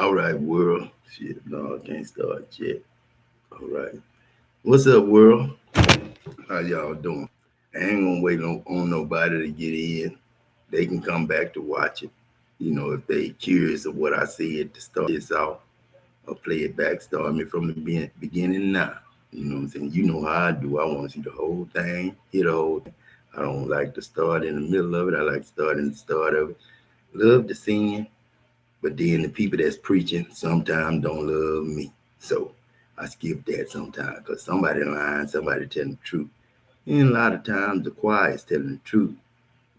All right, world. Shit, no, I can't start yet. All right. What's up, world? How y'all doing? I ain't gonna wait on nobody to get in. They can come back to watch it. If they curious of what I said to start this off, I'll play it back, start me from the beginning now. You know what I'm saying? You know how I do. I want to see the whole thing, hear the whole thing. I don't like to start in the middle of it. I like to start in the start of it. Love the singing, but then the people that's preaching sometimes don't love me. So I skip that sometimes because somebody lying, somebody telling the truth. And a lot of times the choir is telling the truth,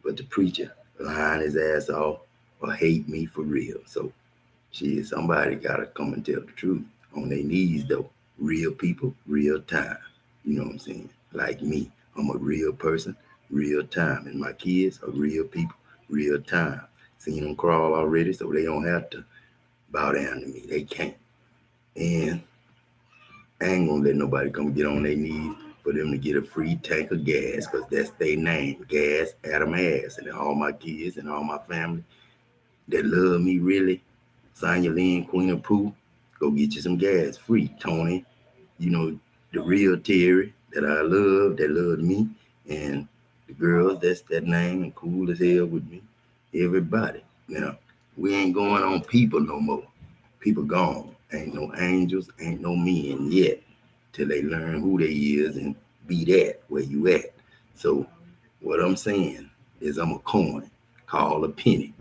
but the preacher lying his ass off or hate me for real. So shit, somebody gotta come and tell the truth on their knees though. Real people, real time. You know what I'm saying? Like me, I'm a real person, real time. And my kids are real people, real time. Seen them crawl already, so they don't have to bow down to me. They can't. And I ain't gonna let nobody come get on their knees for them to get a free tank of gas, because that's their name. Gas, Adam Ass. And all my kids and all my family that love me really, Sonya Lynn, Queen of Pooh, go get you some gas free. Tony, the real Terry that I love, that loved me, and the girls that's that name and cool as hell with me. Everybody. Now, we ain't going on people no more. People gone. Ain't no angels, ain't no men yet. Till they learn who they is and be that where you at. So what I'm saying is I'm a coin called a penny,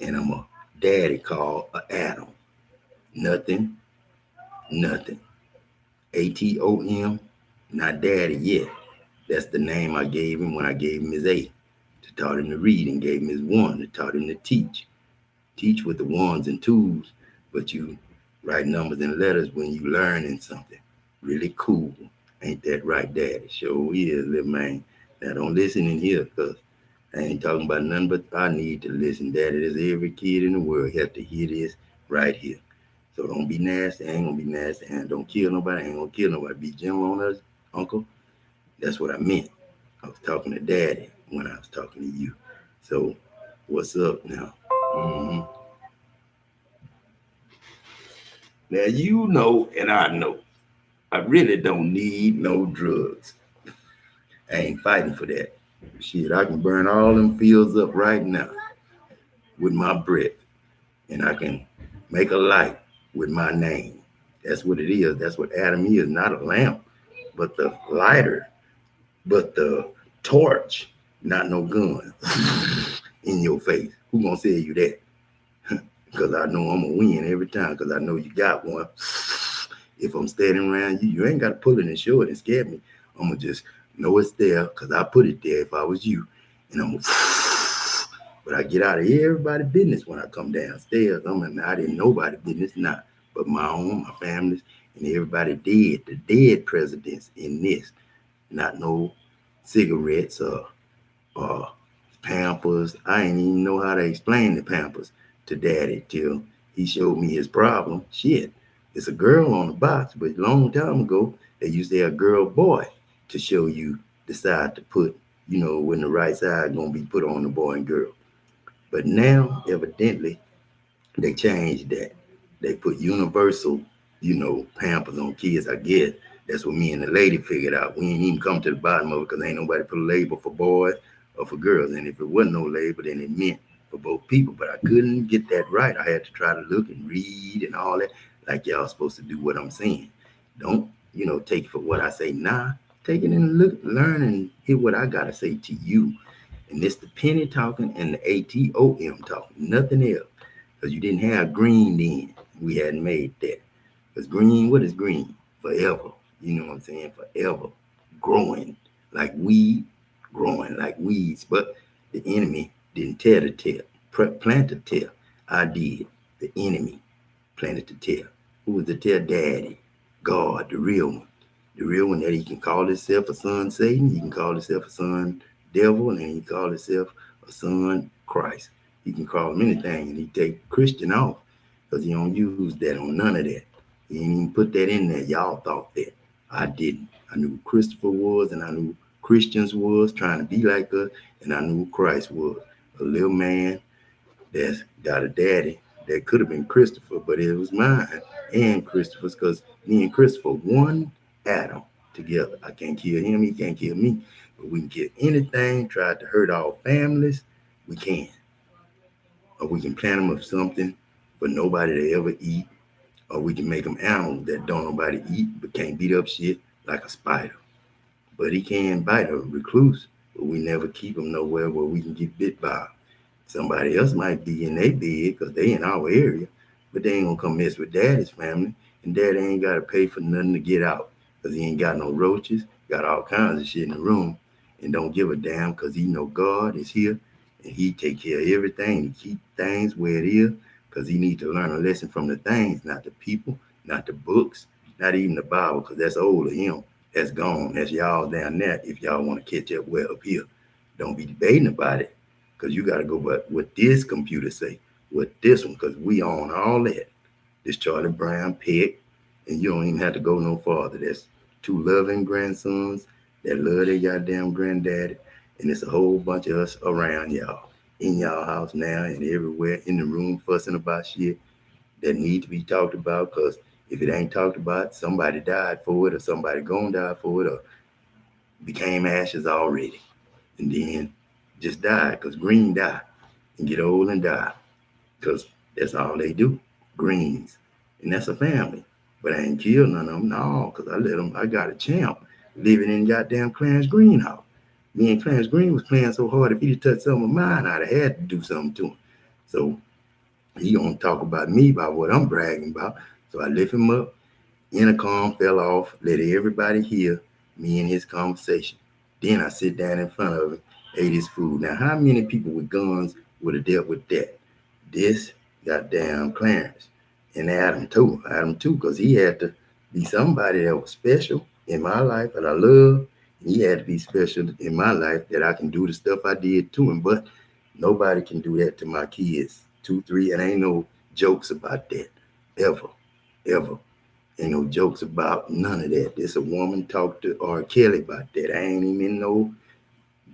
and I'm a daddy called a atom. Nothing, nothing. ATOM, not daddy yet. That's the name I gave him when I gave him his A. To taught him to read and gave him his one. To taught him to teach. Teach with the ones and twos, but you write numbers and letters when you learning something. Really cool. Ain't that right, daddy? Sure is, little man. Now don't listen in here, cause I ain't talking about nothing but I need to listen, daddy. There's every kid in the world have to hear this right here. So don't be nasty. I ain't gonna be nasty. And don't kill nobody. I ain't gonna kill nobody. Be gentle on us, uncle. That's what I meant. I was talking to daddy when I was talking to you. So what's up now? hmm Now you know and I know I really don't need no drugs. I ain't fighting for that. Shit, I can burn all them fields up right now with my breath. And I can make a light with my name. That's what it is. That's what Adam is. Not a lamp, but the lighter, but the torch, not no gun in your face. Who gonna say you that? Because I know I'm gonna win every time. Because I know you got one. If I'm standing around you, you ain't got to pull it and show it and scare me. I'm gonna just know it's there because I put it there if I was you, and I'm gonna. But I get out of everybody's business when I come downstairs. I'm not in nobody's business now, but my own, my family's, and everybody dead. The dead presidents in this, not no cigarettes or Pampers. I ain't even know how to explain the Pampers to Daddy till he showed me his problem. Shit, it's a girl on the box, but a long time ago they used to have girl boy to show you the side to put. When the right side gonna be put on the boy and girl. But now, evidently, they changed that. They put universal, Pampers on kids. I guess that's what me and the lady figured out. We ain't even come to the bottom of it because ain't nobody put a label for boys or for girls. And if it wasn't no label, then it meant for both people. But I couldn't get that right. I had to try to look and read and all that, like y'all supposed to do what I'm saying. Don't, take it for what I say. Nah, take it and look, learn, and hear what I gotta say to you. And it's the penny talking and the ATOM talking, nothing else. Because you didn't have green then. We hadn't made that. Because green, what is green? Forever. You know what I'm saying? Forever. Growing like weed, growing like weeds. But the enemy didn't tear the tail, plant the tail. I did. The enemy planted the tail. Who was the tail? Daddy. God, the real one. The real one that he can call himself a son Satan. He can call himself a son devil, and he can call himself a son Christ. He can call him anything, and he take Christian off because he don't use that on none of that. He ain't even put that in there. Y'all thought that. I didn't. I knew who Christopher was, and I knew who Christians was trying to be like us, and I knew who Christ was. A little man that's got a daddy That could have been Christopher, but it was mine and Christopher's because me and Christopher, one atom together. I can't kill him, he can't kill me. But we can kill anything, try to hurt our families, we can. Or we can plant them with something for nobody to ever eat. Or we can make them animals that don't nobody eat but can't beat up shit like a spider. But he can bite a recluse, but we never keep him nowhere where we can get bit by. Somebody else might be in their bed because they in our area, but they ain't gonna come mess with daddy's family, and daddy ain't gotta pay for nothing to get out because he ain't got no roaches, got all kinds of shit in the room, and don't give a damn because he know God is here and he take care of everything to keep things where it is because he need to learn a lesson from the things, not the people, not the books, not even the Bible because that's old to him. That's gone. That's y'all down there if y'all want to catch up well up here. Don't be debating about it because you got to go by what this computer say, what this one, because we own all that. This Charlie Brown pet, and you don't even have to go no farther. That's two loving grandsons that love their goddamn granddaddy, and it's a whole bunch of us around y'all, in y'all house now and everywhere in the room fussing about shit that need to be talked about because if it ain't talked about, somebody died for it or somebody gonna die for it or became ashes already and then just died because green die and get old and die because that's all they do, greens. And that's a family. But I ain't killed none of them, no, because I let them, I got a champ living in goddamn Clarence Green house. Me and Clarence Green was playing so hard, if he'd touched some of mine, I'd have had to do something to him. So he gonna talk about me, about what I'm bragging about. So I lift him up. Intercom fell off, let everybody hear me and his conversation. Then I sit down in front of him, ate his food. Now, how many people with guns would have dealt with that? This goddamn Clarence and Adam too, because he had to be somebody that was special in my life that I love. And he had to be special in my life that I can do the stuff I did to him. But nobody can do that to my kids. 2, 3, and ain't no jokes about that. Ever. Ever. Ain't no jokes about none of that. There's a woman talked to R. Kelly about that. I ain't even in no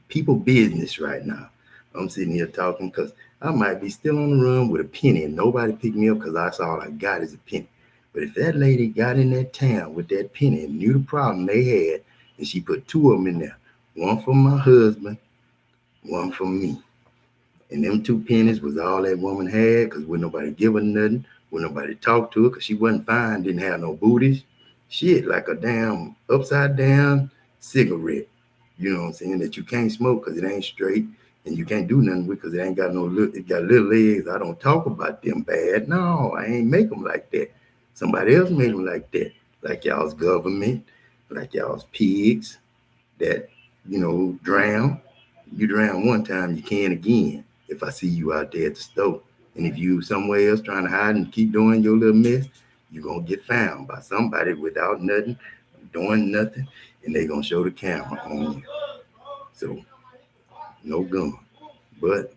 people business right now. I'm sitting here talking because I might be still on the run with a penny and nobody picked me up because that's all I got is a penny. But if that lady got in that town with that penny and knew the problem they had, and she put 2 of them in there, one for my husband, one for me. And them 2 pennies was all that woman had because wouldn't nobody give her nothing, wouldn't nobody talk to her because she wasn't fine, didn't have no booties. Shit, like a damn upside down cigarette. You know what I'm saying? That you can't smoke because it ain't straight and you can't do nothing with because it ain't got no little, it got little legs. I don't talk about them bad. No, I ain't make them like that. Somebody else made them like that. Like y'all's government, like y'all's pigs that, drown. You drown one time, you can again if I see you out there at the store. And if you somewhere else trying to hide and keep doing your little mess, you're going to get found by somebody without nothing, doing nothing, and they're going to show the camera on you. So, no gun. But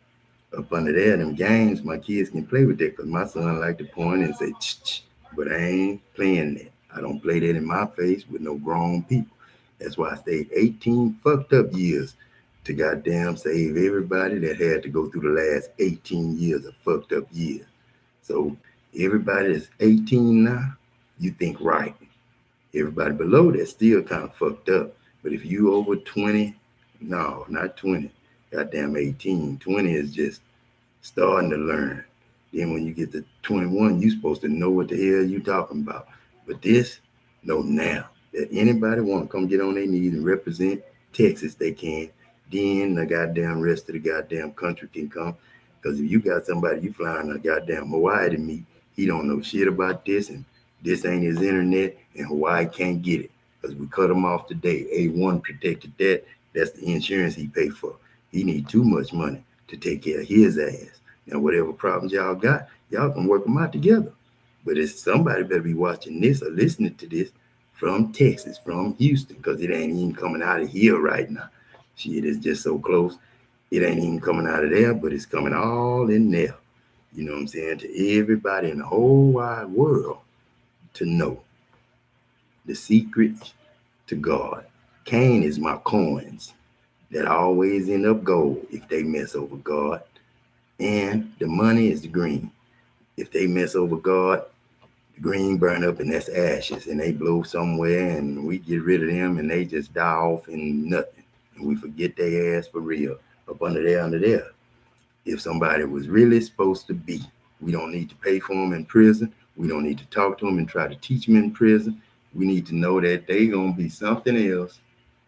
up under there, them games, my kids can play with that because my son like to point and say, ch, but I ain't playing that. I don't play that in my face with no grown people. That's why I stayed 18 fucked up years to goddamn save everybody that had to go through the last 18 years of fucked up years. So everybody that's 18 now, you think right. Everybody below that still kind of fucked up. But if you over 20, no, not 20, goddamn 18. 20 is just starting to learn. Then when you get to 21, you supposed to know what the hell you talking about. But this, no now. That anybody want to come get on their knees and represent Texas, they can. Then the goddamn rest of the goddamn country can come. Because if you got somebody you flying a goddamn Hawaii to meet, he don't know shit about this and this ain't his internet and Hawaii can't get it. Because we cut him off today. A1 protected that. That's the insurance he paid for. He need too much money to take care of his ass. Now, whatever problems y'all got, y'all can work them out together. But it's somebody better be watching this or listening to this from Texas, from Houston, because it ain't even coming out of here right now. Shit is just so close. It ain't even coming out of there, but it's coming all in there. You know what I'm saying? To everybody in the whole wide world to know the secrets to God. Cain is my coins that always end up gold if they mess over God. And the money is green. If they mess over God, the green burn up and that's ashes, and they blow somewhere, and we get rid of them, and they just die off in nothing, and we forget their ass for real up under there. If somebody was really supposed to be, we don't need to pay for them in prison. We don't need to talk to them and try to teach them in prison. We need to know that they gonna be something else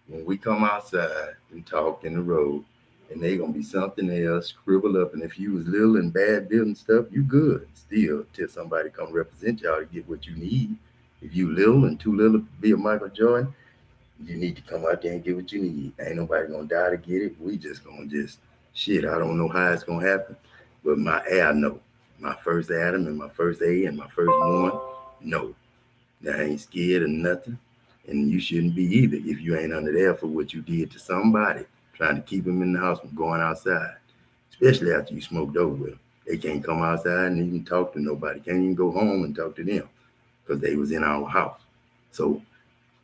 when we come outside and talk in the road, and they gonna be something else, scribble up. And if you was little and bad building stuff, you good still till somebody come represent y'all to get what you need. If you little and too little to be a Michael Jordan, you need to come out there and get what you need. Ain't nobody gonna die to get it. We just gonna just shit. I don't know how it's gonna happen, but my I know. My first Adam and my first A and my first one, no. I ain't scared of nothing, and you shouldn't be either if you ain't under there for what you did to somebody, trying to keep them in the house from going outside, especially after you smoked over with them. They can't come outside and even talk to nobody. Can't even go home and talk to them because they was in our house. So,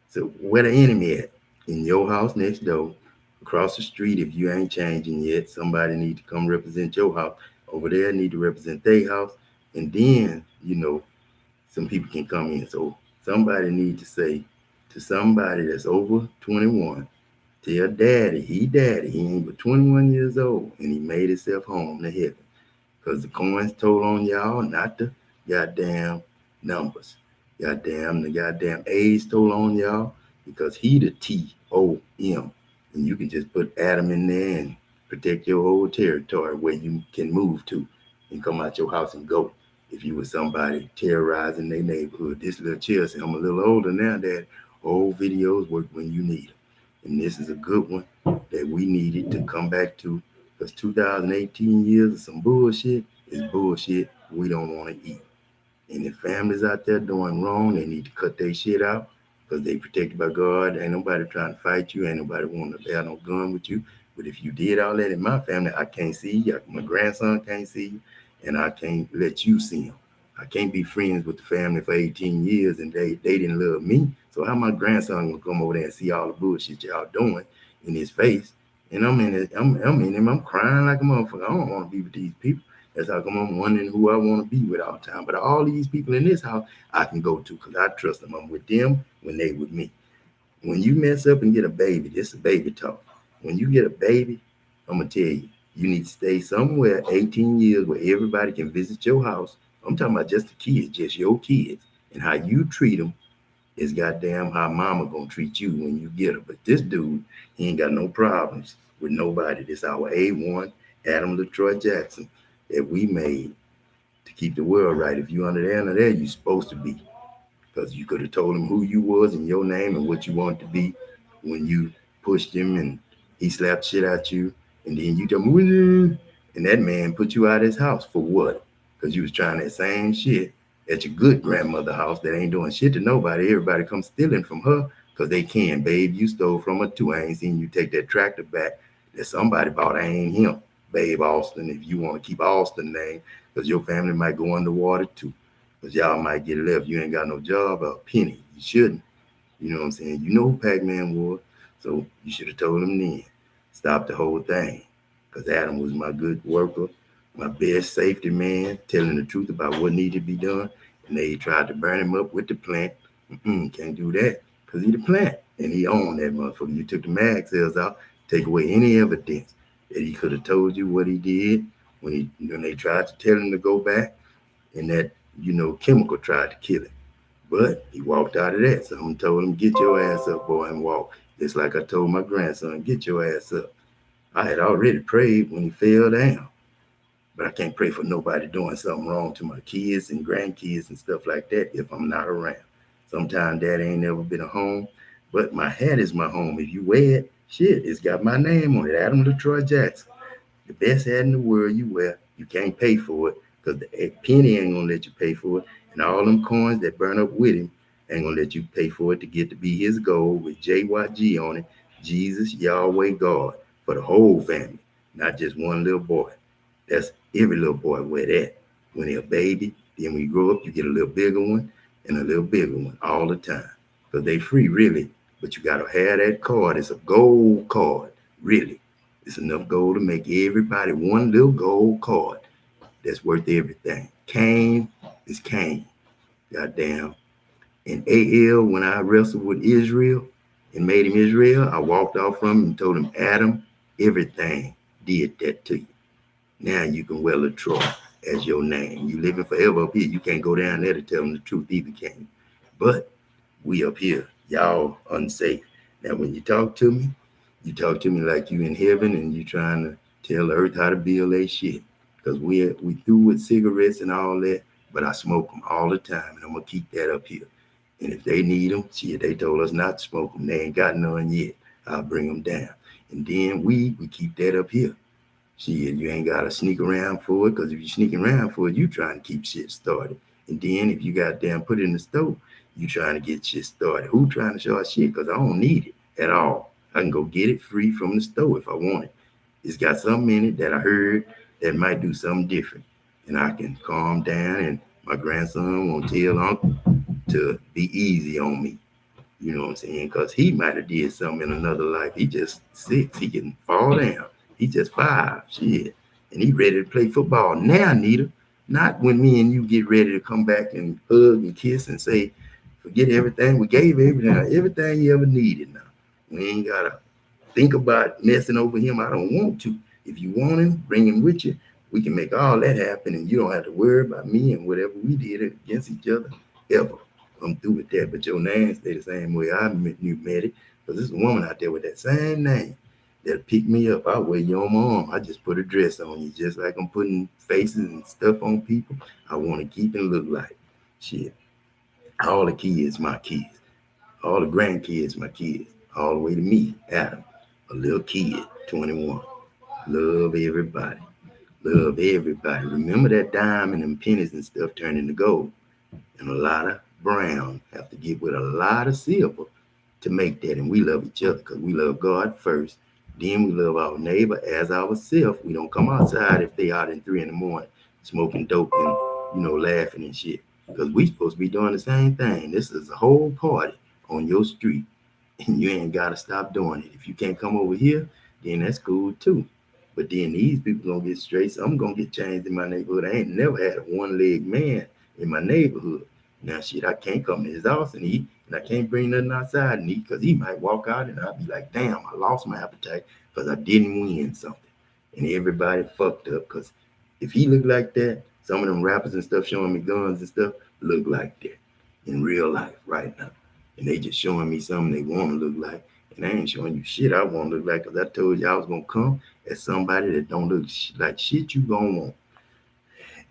so where the enemy at? In your house next door, across the street. If you ain't changing yet, somebody need to come represent your house. Over there need to represent their house, and then some people can come in. So somebody need to say to somebody that's over 21, tell daddy, he ain't but 21 years old, and he made himself home to heaven. Because the coins told on y'all, not the goddamn numbers. The goddamn A's told on y'all because he the TOM. And you can just put Adam in there and protect your whole territory where you can move to and come out your house and go. If you was somebody terrorizing their neighborhood, this little Chelsea, I'm a little older now, that old videos work when you need them. And this is a good one that we needed to come back to, because 2018 years of some bullshit is bullshit we don't want to eat. And if families out there doing wrong, they need to cut their shit out because they protected by God. Ain't nobody trying to fight you. Ain't nobody want to have no gun with you. But if you did all that in my family, I can't see you. My grandson can't see you, and I can't let you see him. I can't be friends with the family for 18 years and they didn't love me. So how my grandson gonna come over there and see all the bullshit y'all doing in his face? And I'm in him. I'm crying like a motherfucker. I don't want to be with these people. That's how come I'm wondering who I want to be with all the time. But all these people in this house, I can go to because I trust them. I'm with them when they with me. When you mess up and get a baby, this is baby talk. When you get a baby, I'm gonna tell you, you need to stay somewhere 18 years where everybody can visit your house. I'm talking about just the kids, just your kids, and how you treat them is goddamn how mama gonna treat you when you get her. But this dude, he ain't got no problems with nobody. This our A1 Adam LaTroy Jackson that we made to keep the world right. If you under there, you supposed to be. Because you could have told him who you was and your name and what you wanted to be when you pushed him and he slapped shit at you. And then you tell him, and that man put you out of his house for what? Because you was trying that same shit at your good grandmother house that ain't doing shit to nobody. Everybody comes stealing from her because they can. Babe, you stole from her too. I ain't seen you take that tractor back that somebody bought. I ain't him. Babe Austin, if you want to keep Austin name, because your family might go underwater too. Because y'all might get left. You ain't got no job or a penny. You shouldn't. You know what I'm saying? You know who Pac-Man was. So you should have told him then. Stop the whole thing. Because Adam was my good worker, my best safety man, telling the truth about what needed to be done. And they tried to burn him up with the plant. Can't do that. Because he the plant. And he owned that motherfucker. You took the mag cells out, take away any evidence that he could have told you what he did when they tried to tell him to go back, and that chemical tried to kill him. But he walked out of that. Someone told him, get your ass up, boy, and walk. Just like I told my grandson, get your ass up. I had already prayed when he fell down. But I can't pray for nobody doing something wrong to my kids and grandkids and stuff like that if I'm not around. Sometimes daddy ain't never been a home, but my hat is my home. If you wear it, shit, it's got my name on it, Adam LaTroy Jackson. The best hat in the world you wear, you can't pay for it because the penny ain't gonna let you pay for it. And all them coins that burn up with him ain't gonna let you pay for it to get to be his gold with JYG on it. Jesus, Yahweh, God, for the whole family, not just one little boy. That's every little boy wear that when they're a baby. Then when you grow up, you get a little bigger one and a little bigger one all the time. Because they free, really. But you gotta have that card. It's a gold card, really. It's enough gold to make everybody one little gold card that's worth everything. Cain is Cain. Goddamn. And AL, when I wrestled with Israel and made him Israel, I walked off from him and told him, Adam, everything did that to you. Now you can wear Troy as your name. You living forever up here. You can't go down there to tell them the truth either, can you? But we up here, y'all unsafe. Now when you talk to me like you in heaven and you trying to tell the earth how to build their shit. Because we through with cigarettes and all that, but I smoke them all the time, and I'm gonna keep that up here. And if they need them, shit, they told us not to smoke them. They ain't got none yet. I'll bring them down. And then we keep that up here. Shit, you ain't gotta sneak around for it, because if you sneaking around for it, you trying to keep shit started. And then if you goddamn put it in the stove, you trying to get shit started. Who trying to show us shit? Because I don't need it at all. I can go get it free from the store if I want it. It's got something in it that I heard that might do something different. And I can calm down, and my grandson won't tell uncle to be easy on me. You know what I'm saying? Because he might have did something in another life. He just 6. He can fall down. He just 5. Shit. And he ready to play football now, Nita. Not when me and you get ready to come back and hug and kiss and say, forget everything. We gave everything you ever needed now. We ain't got to think about messing over him. I don't want to. If you want him, bring him with you. We can make all that happen, and you don't have to worry about me and whatever we did against each other ever. I'm through with that, but your name stay the same way you met it. Because there's a woman out there with that same name that picked me up. I wear you on my arm. I just put a dress on you, just like I'm putting faces and stuff on people. I want to keep and look like. Shit. All the kids, my kids. All the grandkids, my kids. All the way to me, Adam, a little kid, 21. Love everybody. Love everybody. Remember that dime and them pennies and stuff turning to gold. And a lot of brown have to get with a lot of silver to make that. And we love each other because we love God first. Then we love our neighbor as ourselves. We don't come outside if they out in 3 in the morning smoking dope and, laughing and shit. Because we supposed to be doing the same thing. This is a whole party on your street. And you ain't got to stop doing it. If you can't come over here, then that's cool too. But then these people gonna get straight. So I'm gonna get changed in my neighborhood. I ain't never had a one-legged man in my neighborhood. Now shit, I can't come to his house and eat, and I can't bring nothing outside and eat because he might walk out and I'll be like, damn, I lost my appetite because I didn't win something. And everybody fucked up because if he looked like that, some of them rappers and stuff showing me guns and stuff look like that in real life right now. And they just showing me something they want to look like. And I ain't showing you shit I want to look like because I told you I was going to come as somebody that don't look like shit you going to want.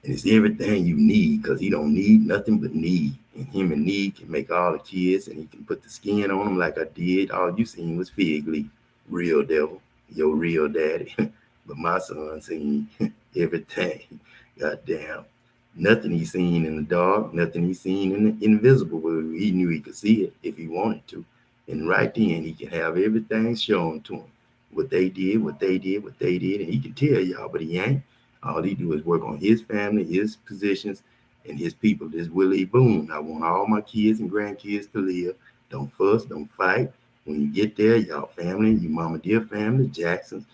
And it's everything you need because he don't need nothing but need. And him and Need can make all the kids and he can put the skin on them like I did. All you seen was fig leaf. Real devil. Your real daddy. But my son seen everything. Goddamn. Nothing he seen in the dark. Nothing he seen in the invisible. Where he knew he could see it if he wanted to. And right then he can have everything shown to him. What they did. And he can tell y'all, but he ain't. All he do is work on his family, his positions, and his people. This Willie Boone. I want all my kids and grandkids to live. Don't fuss, don't fight. When you get there, y'all family, your mama dear family, Jacksons,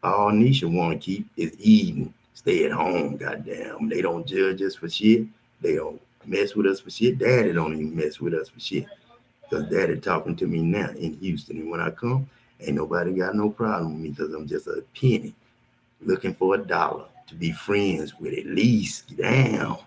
all Nisha want to keep is eating. Stay at home, goddamn. They don't judge us for shit. They don't mess with us for shit. Daddy don't even mess with us for shit. Because Daddy talking to me now in Houston. And when I come, ain't nobody got no problem with me because I'm just a penny looking for $1 to be friends with at least. Damn.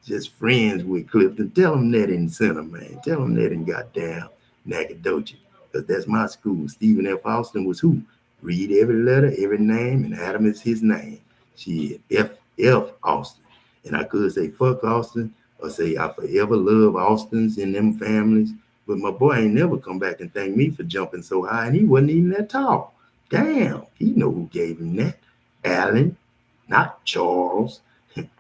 Just friends with Clifton. Tell them that in center, man. Tell them that in goddamn Nacogdoches. Because that's my school. Stephen F. Austin was who? Read every letter, every name, and Adam is his name. Shit, F. Austin. And I could say fuck Austin or say I forever love Austins and them families. But my boy ain't never come back and thank me for jumping so high, and he wasn't even that tall. Damn, he know who gave him that. Alan, not Charles.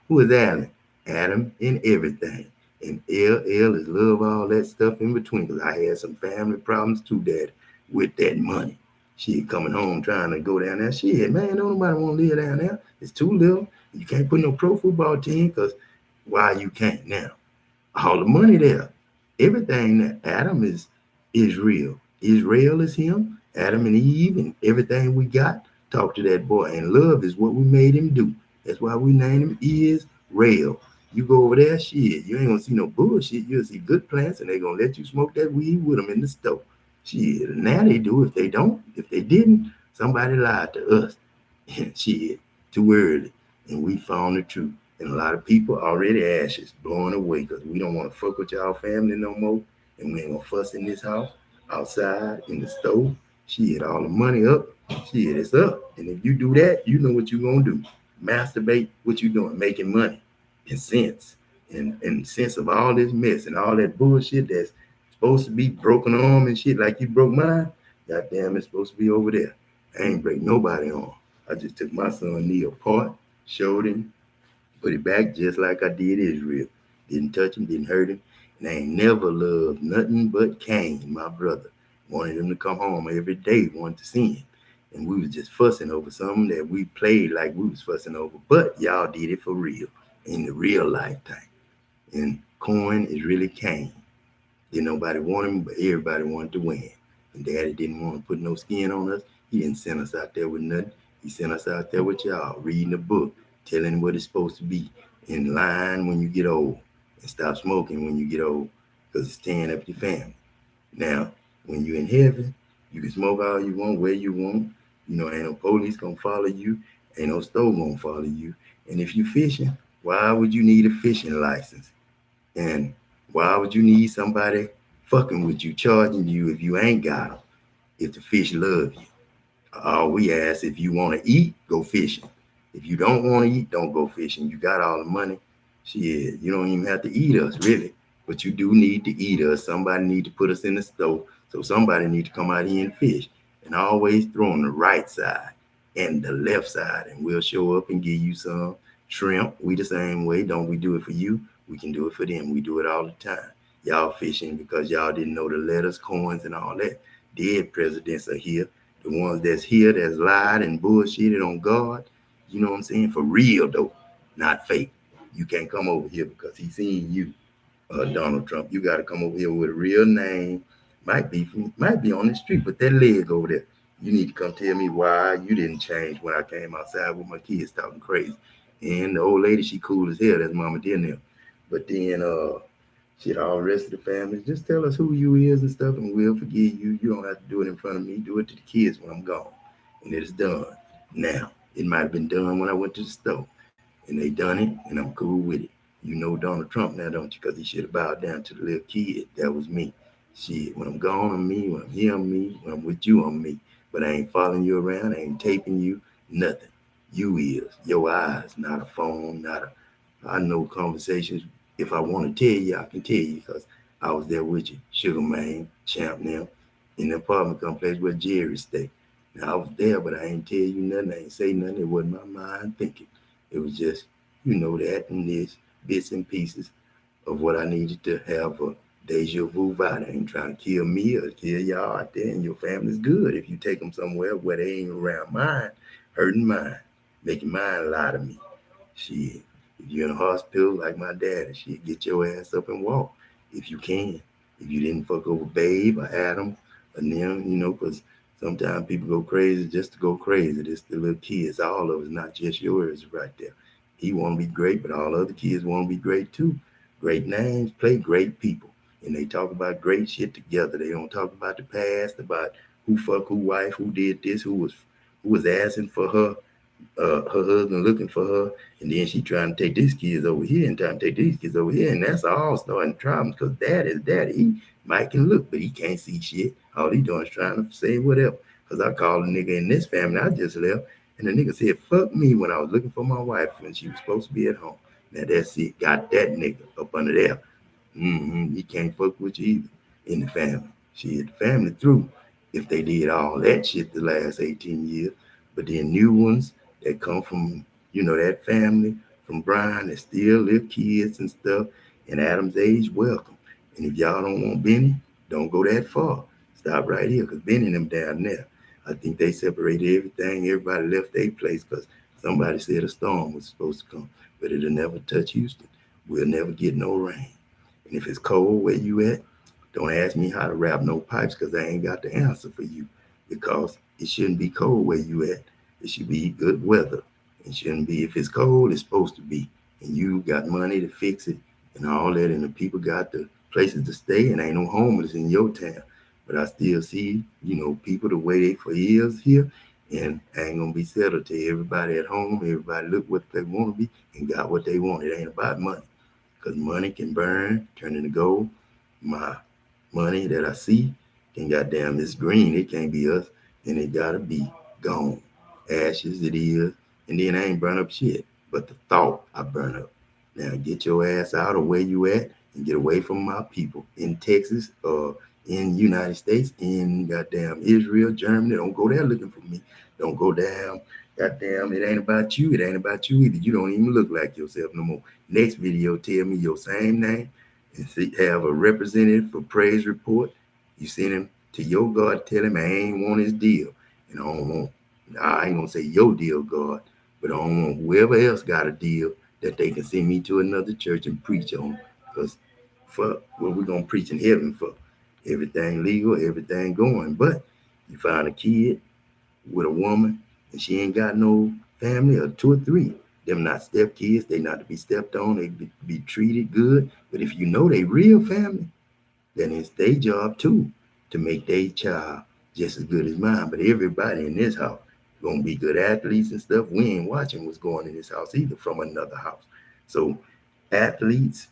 Who is Alan? Adam and everything. And L is love all that stuff in between. Because I had some family problems too, Dad, with that money. She coming home trying to go down there. Shit, man, don't nobody want to live down there. It's too little. You can't put no pro football team because why you can't now? All the money there. Everything that Adam is real. Israel is him. Adam and Eve and everything we got. talk to that boy. And love is what we made him do. That's why we named him is Rael. You go over there, shit, you ain't gonna see no bullshit. You'll see good plants, and they gonna let you smoke that weed with them in the stove. Shit, now they do. If they don't, if they didn't, somebody lied to us. Shit, too early. And we found the truth. And a lot of people already ashes blowing away because we don't want to fuck with y'all family no more. And we ain't gonna fuss in this house, outside, in the stove. Shit, all the money up. Shit, it's up. And if you do that, you know what you're gonna do. Masturbate, what you doing? Making money and sense. And sense of all this mess and all that bullshit that's supposed to be broken arm and shit like you broke mine. Goddamn, it's supposed to be over there. I ain't break nobody arm. I just took my son knee apart, showed him, put it back just like I did Israel. Didn't touch him, didn't hurt him. And I ain't never loved nothing but Cain, my brother. Wanted him to come home every day, wanted to see him. And we was just fussing over something that we played like we was fussing over. But y'all did it for real, in the real lifetime. And Coin is really Cain. Didn't nobody want him, but everybody wanted to win. And Daddy didn't want to put no skin on us. He didn't send us out there with nothing. He sent us out there with y'all, reading the book, telling what it's supposed to be, in line when you get old, and stop smoking when you get old, because it's tearing up your family. Now, when you're in heaven, you can smoke all you want, where you want. You know, ain't no police gonna follow you, ain't no store gonna follow you. And if you fishing, why would you need a fishing license? And why would you need somebody fucking with you, charging you if you ain't got them? If the fish love you. All we ask, if you want to eat, go fishing. If you don't want to eat, don't go fishing. You got all the money. Shit, you don't even have to eat us, really. But you do need to eat us. Somebody need to put us in the stove. So somebody need to come out here and fish. And always throw on the right side and the left side. And we'll show up and give you some shrimp. We the same way. Don't we do it for you? We can do it for them. We do it all the time. Y'all fishing because y'all didn't know the letters, coins, and all that. Dead presidents are here. The ones that's here that's lied and bullshitted on God, you know what I'm saying? For real though, not fake. You can't come over here because he seen you, Donald Trump. You got to come over here with a real name. Might be on the street, but that leg over there. You need to come tell me why you didn't change when I came outside with my kids talking crazy. And the old lady, she cool as hell. That's Mama Dear now. But then shit, all the rest of the family, just tell us who you is and stuff, and we'll forgive you. You don't have to do it in front of me. Do it to the kids when I'm gone, and it is done. Now, it might have been done when I went to the store, and they done it, and I'm cool with it. You know Donald Trump now, don't you? Because he should have bowed down to the little kid. That was me. Shit, when I'm gone, I'm me. When I'm here, I'm me. When I'm with you, I'm me. But I ain't following you around. I ain't taping you. Nothing. You is. Your eyes, not a phone, not a. I know conversations. If I want to tell you, I can tell you because I was there with you. Sugar Man, Champ now, in the apartment complex where Jerry stayed. Now I was there, but I ain't tell you nothing. I ain't say nothing. It wasn't my mind thinking. It was just, you know, that and this, bits and pieces of what I needed to have a deja vu vibe. I ain't trying to kill me or kill y'all out there, and your family's good if you take them somewhere where they ain't around mine, hurting mine, making mine lie to me. Shit, if you're in a hospital like my dad, shit, get your ass up and walk if you can. If you didn't fuck over Babe or Adam or them, you know, because sometimes people go crazy just to go crazy. This the little kids, all of us, not just yours, right there. He want to be great, but all other kids want to be great too. Great names, play great people, and they talk about great shit together. They don't talk about the past, about who fuck who wife, who did this, who was asking for her husband looking for her, and then she trying to take these kids over here and trying to take these kids over here, and that's all starting problems because dad is daddy. He might can look, but he can't see shit. All he doing is trying to say whatever. Because I called a nigga in this family I just left, and the nigga said, fuck me when I was looking for my wife when she was supposed to be at home. Now that's it. Got that nigga up under there. He can't fuck with you either in the family. Shit, the family through if they did all that shit the last 18 years. But then new ones that come from, you know, that family from Brian that still live kids and stuff. And Adam's age, welcome. And if y'all don't want Benny, don't go that far. Stop right here because Benny and them down there. I think they separated everything. Everybody left their place because somebody said a storm was supposed to come. But it'll never touch Houston. We'll never get no rain. And if it's cold where you at, don't ask me how to wrap no pipes because I ain't got the answer for you. Because it shouldn't be cold where you at. It should be good weather. It shouldn't be, if it's cold, it's supposed to be. And you got money to fix it and all that, and the people got the places to stay, and ain't no homeless in your town. But I still see, people the way they for years here, and I ain't gonna be settled till everybody at home, everybody look what they want to be and got what they want. It ain't about money, because money can burn, turn into gold. My money that I see can goddamn, it's green. It can't be us, and it gotta be gone. Ashes it is, and then I ain't burn up shit, but the thought I burn up. Now get your ass out of where you at and get away from my people in Texas or in United States, in goddamn Israel, Germany. Don't go there looking for me. Don't go down. Goddamn, it ain't about you. It ain't about you either. You don't even look like yourself no more. Next video, tell me your same name and see, have a representative for praise report. You send him to your God, tell him I ain't want his deal. And I don't want, I ain't gonna say your deal, God, but I don't want whoever else got a deal that they can send me to another church and preach on. Because fuck what we gonna preach in heaven for. Everything legal, everything going. But you find a kid with a woman and she ain't got no family or two or three. Them not step kids, they not to be stepped on, they be treated good. But if you know they real family, then it's their job too to make their child just as good as mine. But everybody in this house gonna be good athletes and stuff. We ain't watching what's going in this house either from another house. So athletes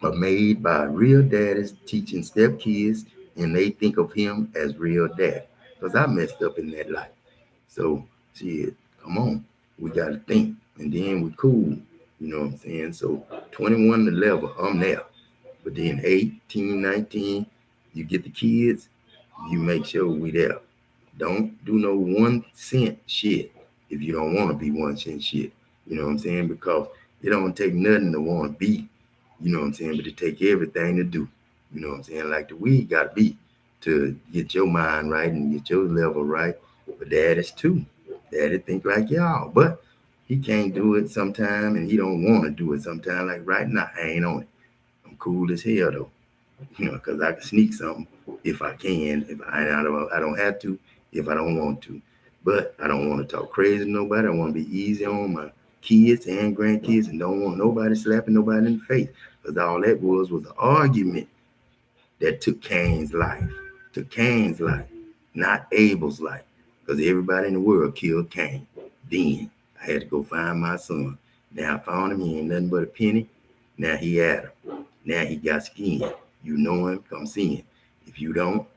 are made by real daddies teaching step kids, and they think of him as real dad. Because I messed up in that life. So shit, come on. We gotta think. And then we cool. You know what I'm saying? So 21 to level, I'm there. But then 18, 19, you get the kids, you make sure we there. Don't do no 1 cent shit if you don't want to be 1 cent shit. You know what I'm saying? Because it don't take nothing to want to be. You know what I'm saying? But it take everything to do. You know what I'm saying? Like the weed got to be to get your mind right and get your level right. But daddy's too. Daddy think like y'all. But he can't do it sometime and he don't want to do it sometime. Like right now, I ain't on it. I'm cool as hell though, because I can sneak something if I can. If I don't have to, if I don't want to. But I don't want to talk crazy to nobody. I want to be easy on my kids and grandkids, and don't want nobody slapping nobody in the face, because all that was an argument that took Cain's life, not Abel's life, because everybody in the world killed Cain. Then I had to go find my son. Now I found him. He ain't nothing but a penny. Now he Adam. Now he got skin. You know him, come see him. If you don't.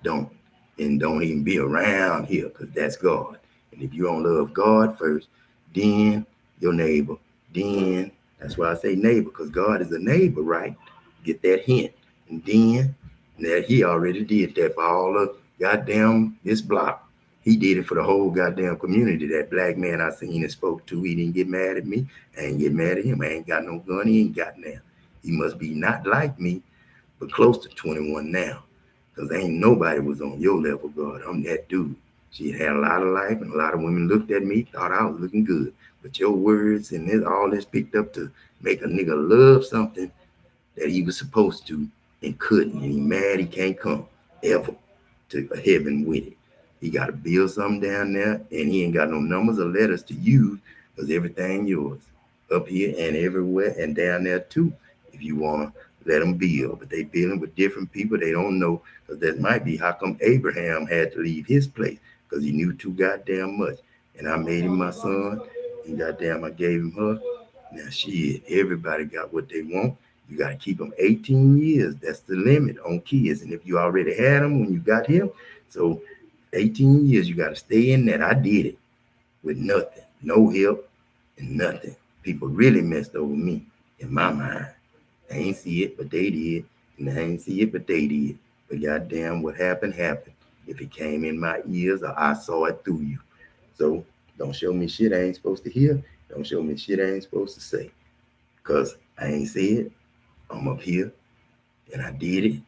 And don't even be around here, because that's God. And if you don't love God first, then your neighbor, then that's why I say neighbor, because God is a neighbor, right? Get that hint. And then that he already did that for all of goddamn this block. He did it for the whole goddamn community. That black man I seen and spoke to, he didn't get mad at me. I ain't get mad at him. I ain't got no gun. He ain't got now. He must be not like me, but close to 21 now. Because ain't nobody was on your level, God. I'm that dude. She had a lot of life, and a lot of women looked at me, thought I was looking good. But your words and this, all this picked up to make a nigga love something that he was supposed to and couldn't. And he mad he can't come ever to heaven with it. He got to build something down there, and he ain't got no numbers or letters to use, because everything yours up here and everywhere and down there too. If you want to let them build, but they building with different people they don't know, because that might be how come Abraham had to leave his place, because he knew too goddamn much. And I made him my son, and goddamn I gave him her. Now shit, everybody got what they want. You got to keep them 18 years. That's the limit on kids. And if you already had them when you got here, so 18 years, you got to stay in that. I did it with nothing, no help and nothing. People really messed over me in my mind. I ain't see it, but they did. And I ain't see it, but they did. But goddamn, what happened, happened. If it came in my ears or I saw it through you. So don't show me shit I ain't supposed to hear. Don't show me shit I ain't supposed to say. Because I ain't see it. I'm up here and I did it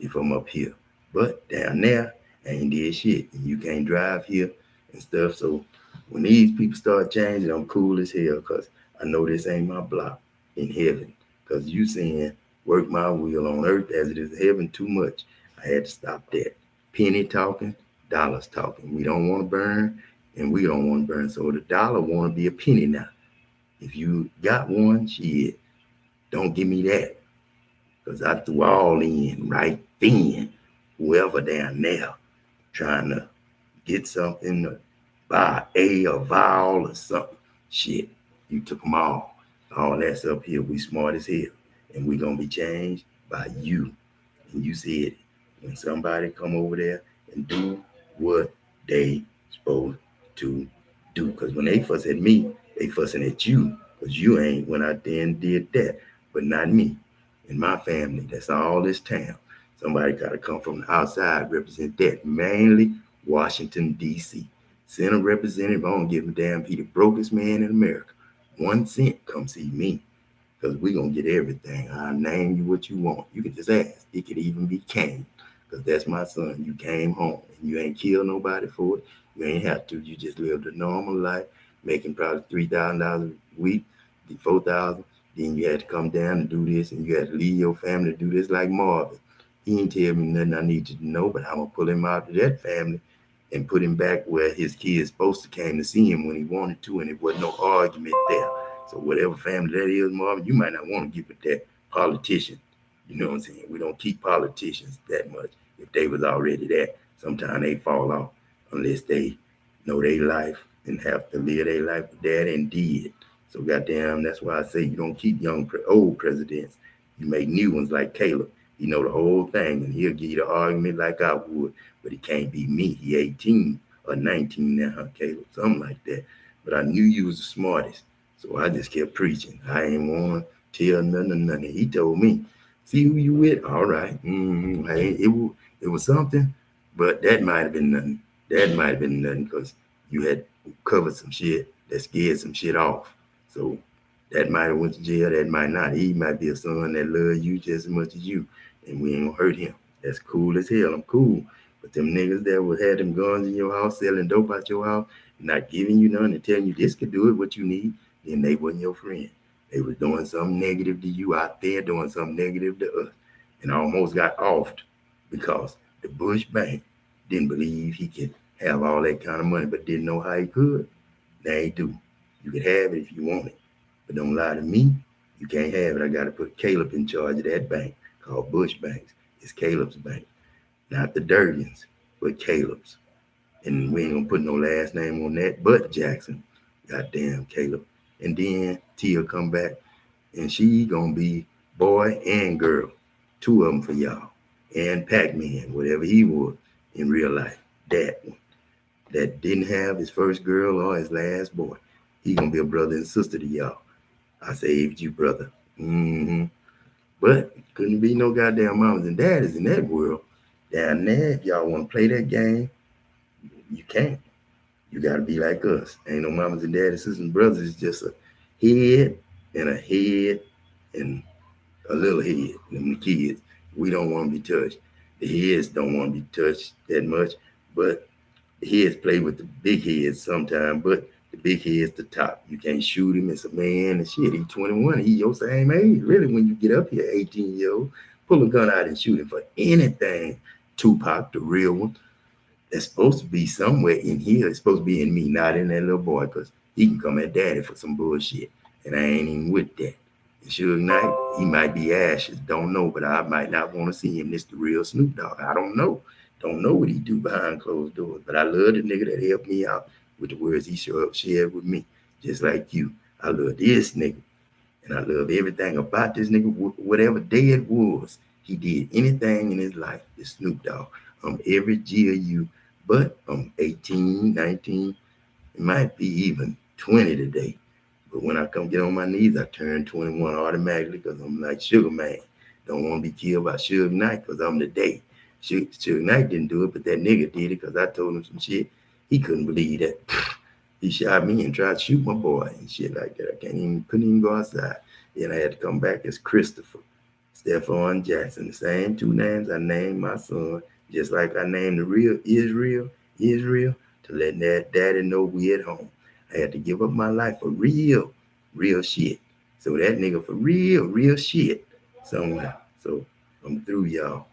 if I'm up here. But down there, I ain't did shit. And you can't drive here and stuff. So when these people start changing, I'm cool as hell, because I know this ain't my block in heaven. Because you saying work my will on earth as it is heaven too much. I had to stop that. Penny talking, dollars talking. We don't want to burn. and we don't want to burn. So the dollar want to be a penny now. If you got one, shit, don't give me that. Because I threw all in right then. Whoever down there trying to get something to buy a vowel or something. Shit, you took them all. All that's up here. We smart as hell. And we going to be changed by you. And you said, when somebody come over there and do what they supposed to do. Because when they fuss at me, they fussing at you. Because you ain't went out there and did that. But not me. And my family, that's all this town. Somebody got to come from the outside, represent that. Mainly Washington, D.C. Send a representative. I don't give a damn if he the brokest man in America. 1 cent, come see me. Because we're going to get everything. I'll name you what you want. You can just ask. It could even be Kane. Because that's my son. You came home and you ain't killed nobody for it. You ain't have to. You just lived a normal life, making probably $3,000 a week, 4,000. Then you had to come down and do this, and you had to leave your family to do this like Marvin. He ain't tell me nothing I need to know, but I'm going to pull him out of that family and put him back where his kids supposed to came to see him when he wanted to, and it wasn't no argument there. So whatever family that is, Marvin, you might not want to give it that politician. You know what I'm saying? We don't keep politicians that much. If they was already that, sometimes they fall off unless they know their life and have to live their life with that and did. So goddamn, that's why I say you don't keep old presidents. You make new ones like Caleb. He know the whole thing and he'll give you the argument like I would, but he can't be me. He 18 or 19 now, huh, Caleb? Something like that. But I knew you was the smartest. So I just kept preaching. I ain't want to tell nothing. He told me, see who you with? All right. Hey, it was something, but that might have been nothing. That might have been nothing because you had covered some shit that scared some shit off. So that might have went to jail. That might not. He might be a son that loves you just as much as you, and we ain't gonna hurt him. That's cool as hell. I'm cool. But them niggas that would have them guns in your house, selling dope out your house, not giving you none and telling you this could do it, what you need, then they wasn't your friend. They was doing something negative to you out there, doing something negative to us. And I almost got offed because the Bush Bank didn't believe he could have all that kind of money, but didn't know how he could. Now he do. You can have it if you want it. But don't lie to me. You can't have it. I got to put Caleb in charge of that bank called Bush Banks. It's Caleb's bank. Not the Durgans, but Caleb's. And we ain't gonna put no last name on that, but Jackson. Goddamn Caleb. And then Tia come back and she gonna be boy and girl. Two of them for y'all. And Pac-Man, whatever he was in real life. That one. That didn't have his first girl or his last boy. He gonna be a brother and sister to y'all. I saved you, brother. But couldn't be no goddamn mamas and daddies in that world. Down there, if y'all want to play that game, you can't. You got to be like us. Ain't no mamas and daddies, sisters and brothers. It's just a head and a little head. Them kids, we don't want to be touched. The heads don't want to be touched that much, but the heads play with the big heads sometimes, but the big head's the top. You can't shoot him. It's a man and shit. He's 21. He your same age. Really, when you get up here, 18-year-old, pull a gun out and shoot him for anything. Tupac, the real one, that's supposed to be somewhere in here. It's supposed to be in me, not in that little boy, because he can come at daddy for some bullshit. And I ain't even with that. And Suge Knight, he might be ashes. Don't know, but I might not want to see him. This the real Snoop Dogg. I don't know. Don't know what he do behind closed doors. But I love the nigga that helped me out with the words he shared with me. Just like you. I love this nigga. And I love everything about this nigga. Whatever day it was, he did anything in his life. This Snoop Dogg. Every GU, but I'm 18, 19. It might be even 20 today. But when I come get on my knees, I turn 21 automatically because I'm like Sugar Man. Don't want to be killed by Suge Knight because I'm the day. Suge Knight didn't do it, but that nigga did it because I told him some shit. He couldn't believe that. He shot me and tried to shoot my boy and shit like that. Couldn't even go outside. Then I had to come back as Christopher. Stephon Jackson, the same two names I named my son, just like I named the real Israel, to let that daddy know we at home. I had to give up my life for real shit. So that nigga for real shit somewhere. So I'm through, y'all.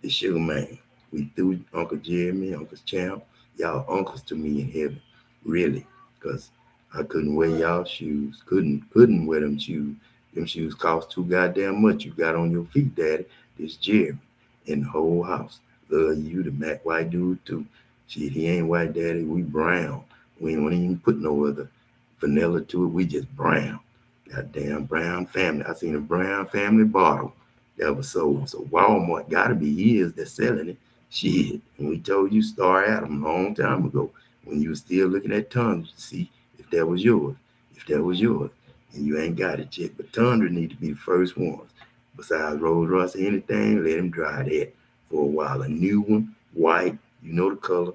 The Sugar Man. We through Uncle Jeremy, Uncle Champ. Y'all uncles to me in heaven. really, because I couldn't wear y'all shoes. Couldn't wear them shoes. Them shoes cost too goddamn much. You got on your feet, Daddy. This Jeremy in the whole house. Love you, the Mac white dude too. Shit, he ain't white, Daddy. We brown. We don't even put no other vanilla to it. We just brown. Goddamn brown family. I seen a brown family bottle that was sold. So Walmart gotta be his that's selling it. Shit. And we told you Star Adam a long time ago when you were still looking at Tundra to see if that was yours. If that was yours. And you ain't got it yet. But Tundra need to be the first ones. Besides Rolls Royce or anything, let him dry that for a while. A new one, white, you know the color,